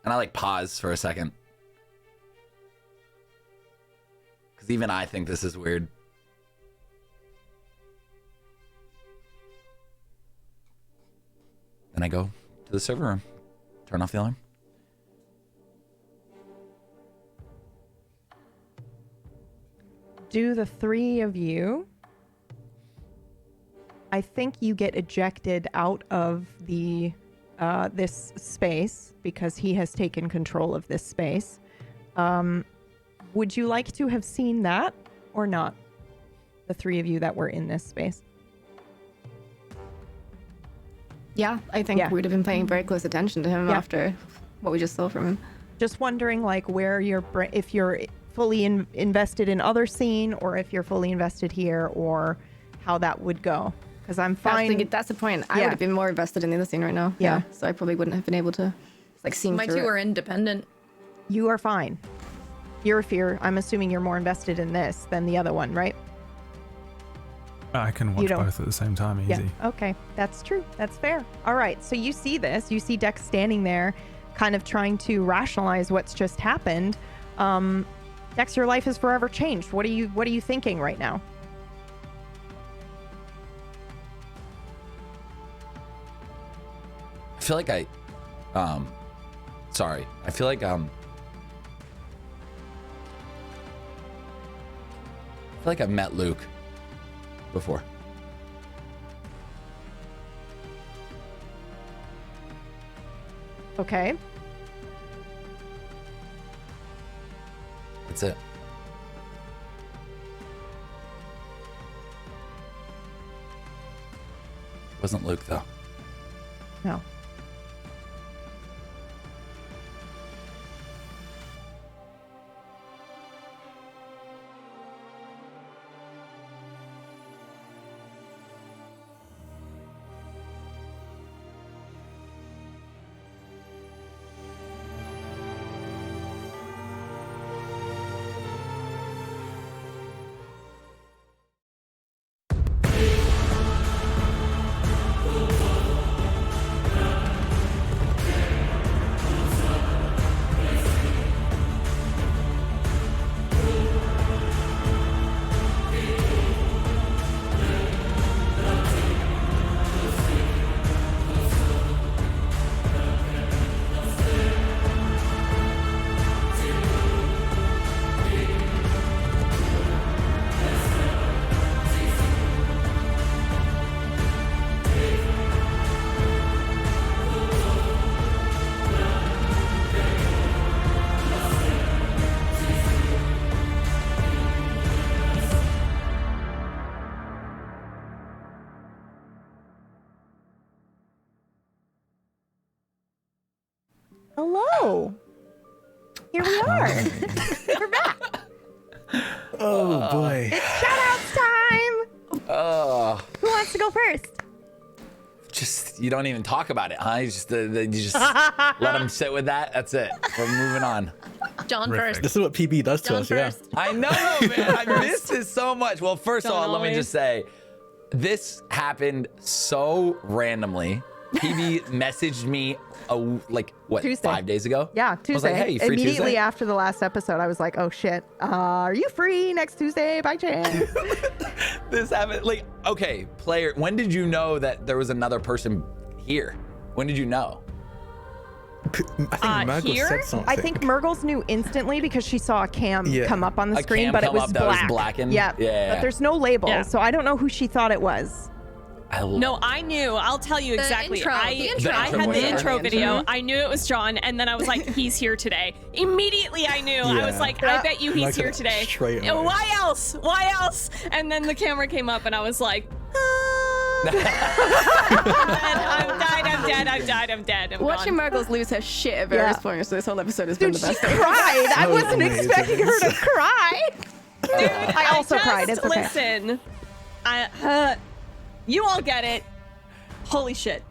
And I pause for a second. Because even I think this is weird. Then I go to the server room, turn off the alarm. Do the three of you? I think you get ejected out of the this space because he has taken control of this space. Would you like to have seen that or not? The three of you that were in this space. Yeah, I think we'd have been paying very close attention to him after what we just saw from him. Just wondering, where if you're fully invested in other scene, or if you're fully invested here, or how that would go. Because I'm fine. That's the point. I would have been more invested in the other scene right now. Yeah. So I probably wouldn't have been able to see My two are independent. You are fine. I'm assuming you're more invested in this than the other one, right? I can watch both at the same time, easy. Yeah, okay. That's true. That's fair. All right, so you see this. You see Dex standing there, kind of trying to rationalize what's just happened. Dex, your life has forever changed. What are you thinking right now? I feel like I feel like I've met Luke before. Okay. That's it. Wasn't Luke though. No. Oh, here we are. We're back. Oh boy. It's shoutouts time. Who wants to go first? Just, you don't even talk about it, huh? You just let them sit with that. That's it. We're moving on. John first. This is what PB does to us, first. yeah. I know, man. I miss this so much. Well, first of all, let me just say, this happened so randomly. PB messaged me Tuesday. 5 days ago? Yeah, Tuesday. I was like, hey, free Immediately Tuesday? after the last episode, I was like, oh shit, are you free next Tuesday by chance? This happened. Okay, player, when did you know that there was another person here? When did you know? I think Mirggles said something. I think Mirggles knew instantly because she saw a cam come up on the screen, cam but it come was up that black. was blackened? Yeah. Yeah. But there's no label, so I don't know who she thought it was. No, I knew. I'll tell you exactly. intro. I had the intro video. I knew it was John, and then I was like, he's here today. Immediately I knew. I was like, I bet you he's here today. Why else? Why else? And then the camera came up, and I was like, and I'm dead. I'm Watching gone. Mirggles lose her shit at various points, so this whole episode has been the best. She cried. I wasn't expecting her to cry. Dude, I also cried. It's okay. Listen, you all get it. Holy shit.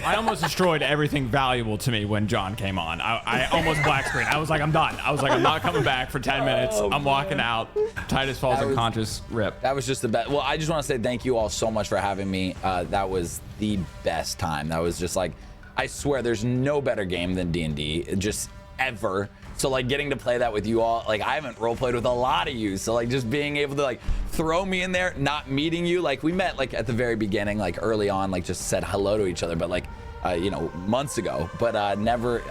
I almost destroyed everything valuable to me when John came on. I almost black screen. I was like, I'm done. I was like, I'm not coming back for 10 minutes. I'm walking out. Titus falls unconscious. Rip. That was just the best. Well, I just want to say thank you all so much for having me. That was the best time. That was just like, I swear there's no better game than D&D, just ever. So getting to play that with you all, I haven't role played with a lot of you. So just being able to throw me in there, not meeting you, we met at the very beginning, early on, just said hello to each other, but months ago, but never,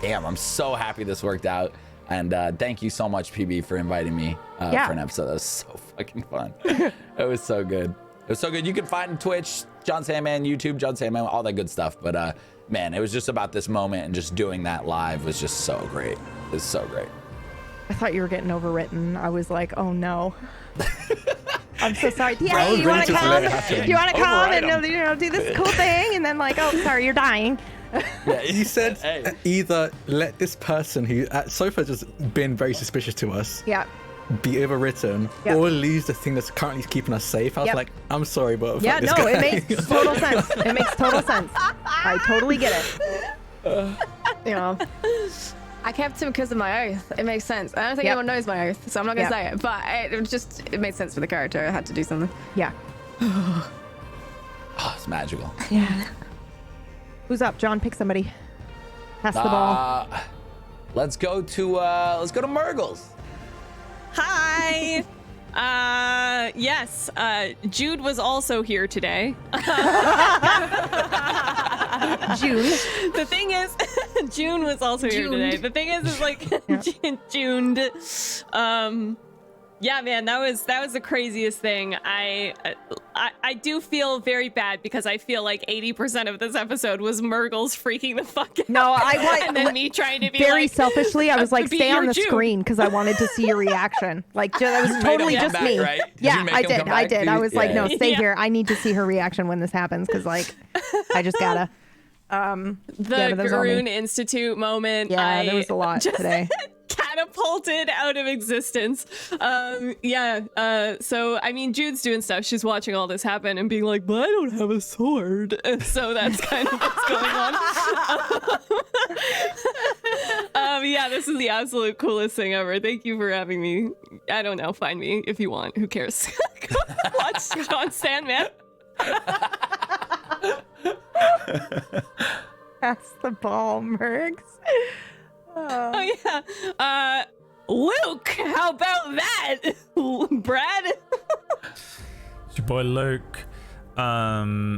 damn, I'm so happy this worked out. And thank you so much, PB, for inviting me for an episode. That was so fucking fun. It was so good. It was so good. You can find Twitch, JonSandman, YouTube, JonSandman, all that good stuff. But man, it was just about this moment, and just doing that live was just so great. It was so great. I thought you were getting overwritten. I was like, oh no. I'm so sorry. Yeah, I was you want ready to to come? let it Do you want to come happen. and do this cool thing? And then oh, sorry, you're dying. You said either let this person who so far just been very suspicious to us be overwritten or lose the thing that's currently keeping us safe. I was like, I'm sorry, but fuck this guy. It makes total sense. It makes total sense. I totally get it. I kept him because of my oath. It makes sense. I don't think anyone knows my oath, so I'm not gonna say it. But it made sense for the character. I had to do something. Yeah. Oh, it's magical. Yeah. Who's up? John, pick somebody. Pass the ball. Let's go to Mirggles. Hi. Yes. Jude was also here today. June. The thing is, June was also here today. The thing is June. Yeah, man, that was the craziest thing. I do feel very bad because I feel like 80% of this episode was Mirggles freaking the fuck out. No, and then me trying to be very selfishly. I was like, be stay on your the Jude. screen because I wanted to see your reaction. That was totally just me. Right? Yeah, I did. I was like, no, stay here. I need to see her reaction when this happens because I just gotta. The Garoon Institute moment. Yeah, there was a lot today. Catapulted out of existence. So Jude's doing stuff. She's watching all this happen and being like, but I don't have a sword. So that's kind of what's going on. This is the absolute coolest thing ever. Thank you for having me. I don't know, find me if you want. Who cares? Watch JonSandman. Pass the ball, Mirgs. Oh yeah. Luke, how about that? Brad? It's your boy Luke. Yeah,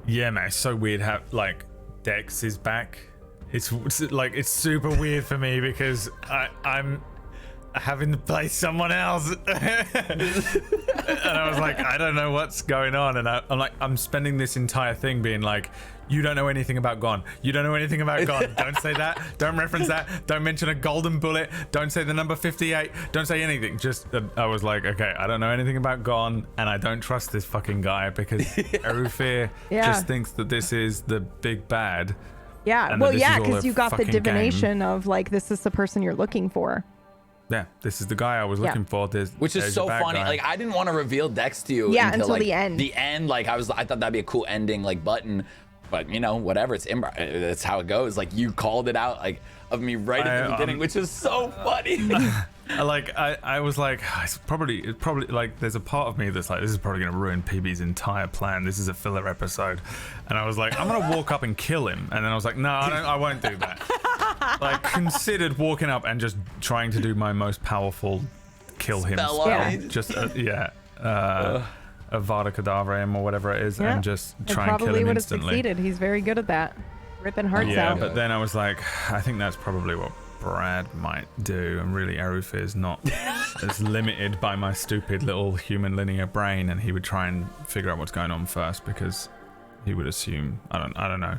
man, it's so weird how Dex is back. It's super weird for me because I'm having to play someone else. And I was like, I don't know what's going on. And I'm spending this entire thing being like, you don't know anything about Gon. You don't know anything about Gon. Don't say that. Don't reference that. Don't mention a golden bullet. Don't say the number 58. Don't say anything. Just, I was like, okay, I don't know anything about Gon, and I don't trust this fucking guy because Erufir just thinks that this is the big bad Yeah, And well, that this yeah, is all because a you got the fucking divination of like, this is the person you're looking for. Yeah, this is the guy I was looking for. Which is there's so a bad funny. guy. Like I didn't want to reveal Dex to you until like, the end. The end, like I thought that'd be a cool ending, like button. But you know, whatever. It's how it goes. Like you called it out, like of me right at the beginning, which is so funny. I was like, it's probably like there's a part of me that's like, this is probably gonna ruin PB's entire plan. This is a filler episode, and I was like, I'm gonna walk up and kill him, and then I was like, no, I won't do that. Like considered walking up and just trying to do my most powerful kill him spell, just Avada Kedavra or whatever it is, and just try and kill him instantly. Probably would have succeeded. He's very good at that, ripping hearts out. But then I was like, I think that's probably what Brad might do, and really Erufir is not as limited by my stupid little human linear brain, and he would try and figure out what's going on first because he would assume I don't know.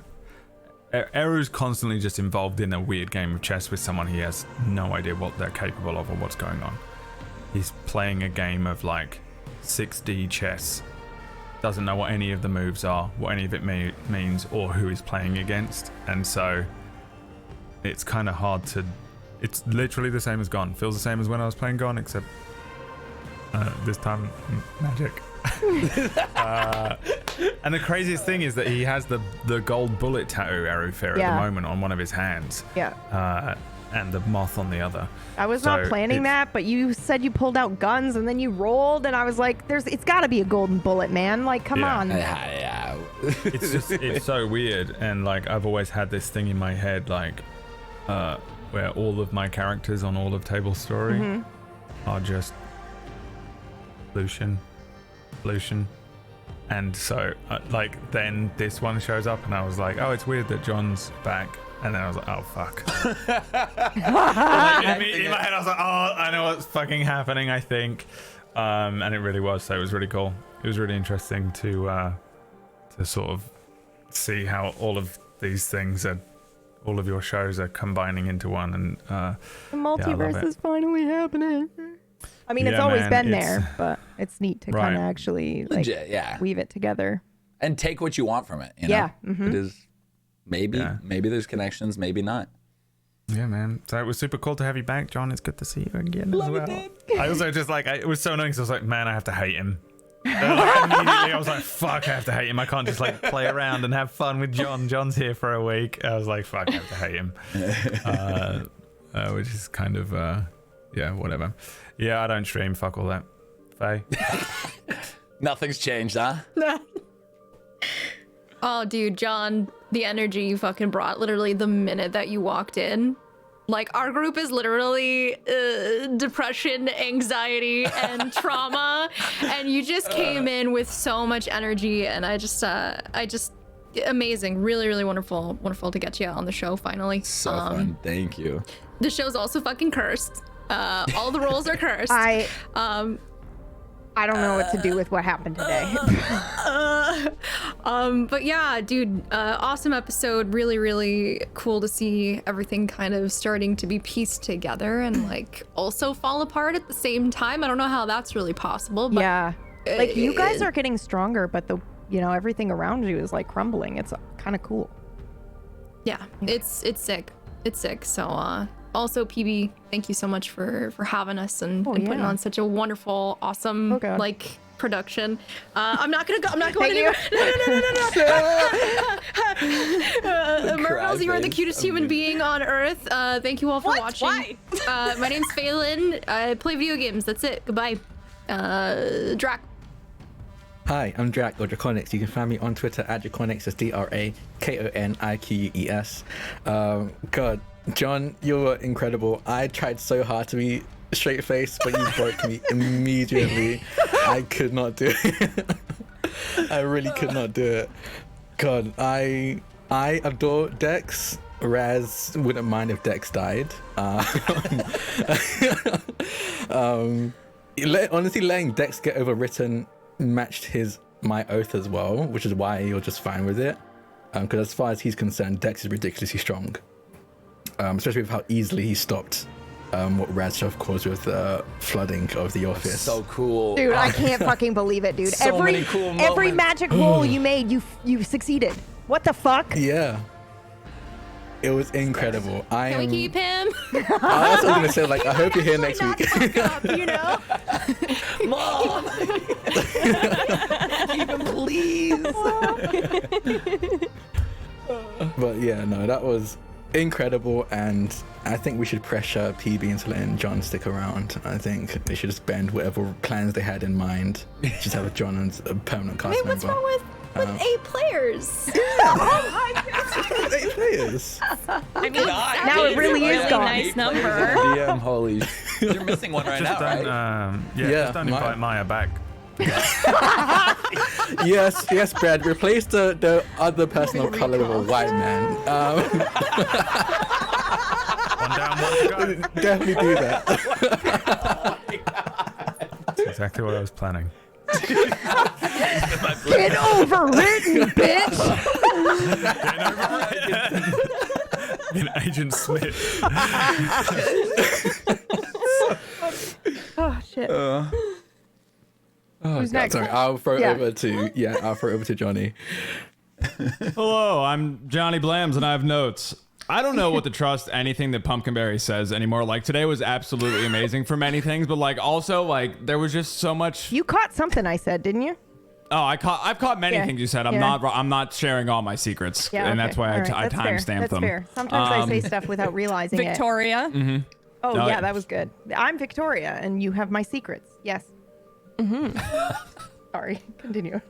Eru's constantly just involved in a weird game of chess with someone he has no idea what they're capable of or what's going on. He's playing a game of like 6D chess, doesn't know what any of the moves are, what any of it means, or who he's playing against, and so it's kind of hard to. It's literally the same as Gone. Feels the same as when I was playing Gone, except this time magic. And the craziest thing is that he has the gold bullet tattoo Erufir at the moment on one of his hands. Yeah. And the moth on the other. I was not planning that, but you said you pulled out guns and then you rolled, and I was like, it's got to be a golden bullet, man. Like, come on. It's so weird, and like I've always had this thing in my head, like where all of my characters on all of Tablestory are just Lucian, and so like then this one shows up, and I was like, oh, it's weird that John's back. And then I was like, oh, fuck. Like, in my head, I was like, oh, I know what's fucking happening, I think. And it really was, so it was really cool. It was really interesting to sort of see how all of these things all of your shows are combining into one. And the multiverse is finally happening. I mean, it's always been there, but it's neat to kind of actually like weave it together. And take what you want from it, you know? Yeah. It is... Maybe there's connections, maybe not. Yeah, man. So it was super cool to have you back, John. It's good to see you again as well. I also just like, it was so annoying because I was like, man, I have to hate him. Like, immediately I was like, fuck, I have to hate him. I can't just like play around and have fun with John. John's here for a week. I was like, fuck, I have to hate him. Which is kind of, whatever. Yeah, I don't stream. Fuck all that. Faye. Nothing's changed, huh? Oh, dude, John, the energy you fucking brought literally the minute that you walked in. Like, our group is literally depression, anxiety, and trauma. And you just came in with so much energy. And I just, amazing. Really, really wonderful to get you on the show finally. So fun. Thank you. The show's also fucking cursed. All the roles are cursed. I don't know what to do with what happened today. But yeah, dude, awesome episode. Really, really cool to see everything kind of starting to be pieced together and like also fall apart at the same time. I don't know how that's really possible. But yeah, like you guys are getting stronger, but everything around you is like crumbling. It's kind of cool. Yeah, it's sick. It's sick. So also, PB, thank you so much for having us and putting on such a wonderful, awesome production. I'm not going anywhere. No. Mirggles, you are the cutest human being on earth. Thank you all for watching. Why? My name's Fhaelin. I play video games. That's it. Goodbye. Drak. Hi, I'm Drak or Drakoniques. You can find me on Twitter at Drakoniques. That's DRAKONIQUES. God, John, you were incredible. I tried so hard to be straight faced, but you broke me immediately. I could not do it. I really could not do it. God, I adore Dex. Raz wouldn't mind if Dex died. Honestly, letting Dex get overwritten matched my oath as well, which is why you're just fine with it. Because as far as he's concerned, Dex is ridiculously strong. Especially with how easily he stopped what Radshov caused with flooding of the office. So cool. Dude, I can't fucking believe it, dude. So many cool every moments. magic roll you made, you succeeded. What the fuck? Yeah. It was incredible. Can we keep him? That's what I was gonna say. Like, I hope you're here next week. Up, you know? Mom! Keep him, please. But yeah, no, that was incredible, and I think we should pressure PB into letting John stick around. I think they should just bend whatever plans they had in mind. Just have John as a permanent cast member. What's wrong with 8 players? Oh 8 players. I mean, now it really is really gone. nice number. DM, holy. You're missing one right now, right? Just don't invite Myre back. yes, Brad. Replace the other person of color with a white man. One down, one to go. Definitely do that. That's exactly what I was planning. Get overwritten, bitch! In Agent Smith. Oh shit. Who's next? Sorry, I'll throw it over to Johnny. Hello, I'm JohnnyBlamz, and I have notes. I don't know what to trust anything that Pumpkinberry says anymore. Like, today was absolutely amazing for many things, but like also like there was just so much. You caught something I said, didn't you? Oh, I've caught many things you said. I'm not sharing all my secrets, and that's why I timestamped them. That's fair. Sometimes I say stuff without realizing Victoria. it. Mm-hmm. Oh yeah, that was good. I'm Victoria, and you have my secrets. Yes. Mm-hmm. Sorry. Continue.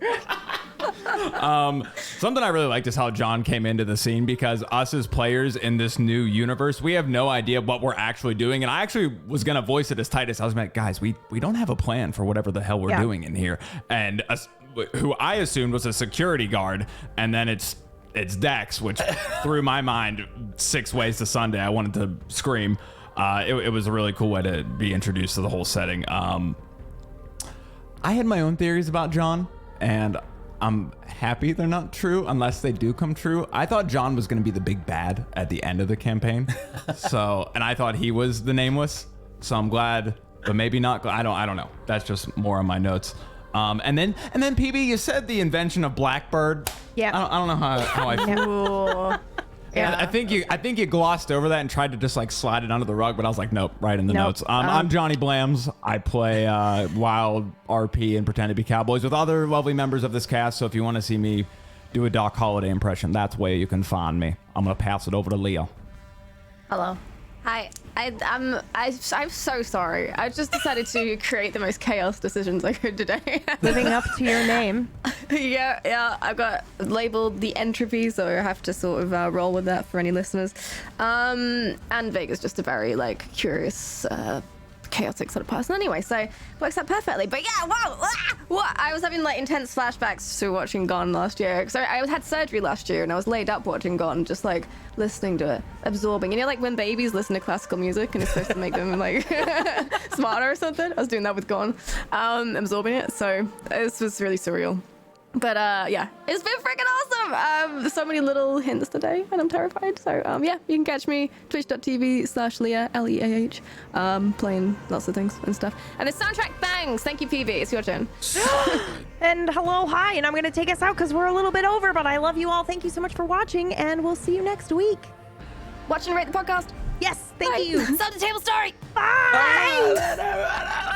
Something I really liked is how John came into the scene, because us as players in this new universe, we have no idea what we're actually doing. And I actually was going to voice it as Titus. I was like, guys, we don't have a plan for whatever the hell we're doing in here. And who I assumed was a security guard. And then it's Dex, which threw my mind 6 ways to Sunday. I wanted to scream. It was a really cool way to be introduced to the whole setting. I had my own theories about John, and I'm happy they're not true unless they do come true. I thought John was going to be the big bad at the end of the campaign. And I thought he was the Nameless. So I'm glad, but maybe not. I don't know. That's just more on my notes. And then PB, you said the invention of Blackbird. Yeah. I don't know how I feel. Yeah. I think you glossed over that and tried to just like slide it under the rug, but I was like, nope, right in the notes. I'm JohnnyBlamz. I play Wild RP and pretend to be cowboys with other lovely members of this cast. So if you want to see me do a Doc Holliday impression, that's where you can find me. I'm gonna pass it over to Leah. Hello. Hi. I'm so sorry. I just decided to create the most chaos decisions I could today. Living up to your name. Yeah. I've got labeled the entropy, so I have to sort of roll with that for any listeners. And Vega's just a very like curious, chaotic sort of person anyway, so works out perfectly. But yeah, wow, what? I was having like intense flashbacks to watching Gone last year. So I had surgery last year and I was laid up watching Gone, just like listening to it, absorbing. You know, like when babies listen to classical music and it's supposed to make them like smarter or something. I was doing that with Gone, absorbing it. So this was really surreal. But yeah, it's been freaking awesome. So many little hints today, and I'm terrified. So yeah, you can catch me twitch.tv/Leah, Leah, playing lots of things and stuff. And the soundtrack bangs. Thank you, PB. It's your turn. And hello, hi, and I'm gonna take us out because we're a little bit over, but I love you all. Thank you so much for watching, and we'll see you next week. Watch and rate the podcast. Yes, thank you. Sub to Tablestory. Bye.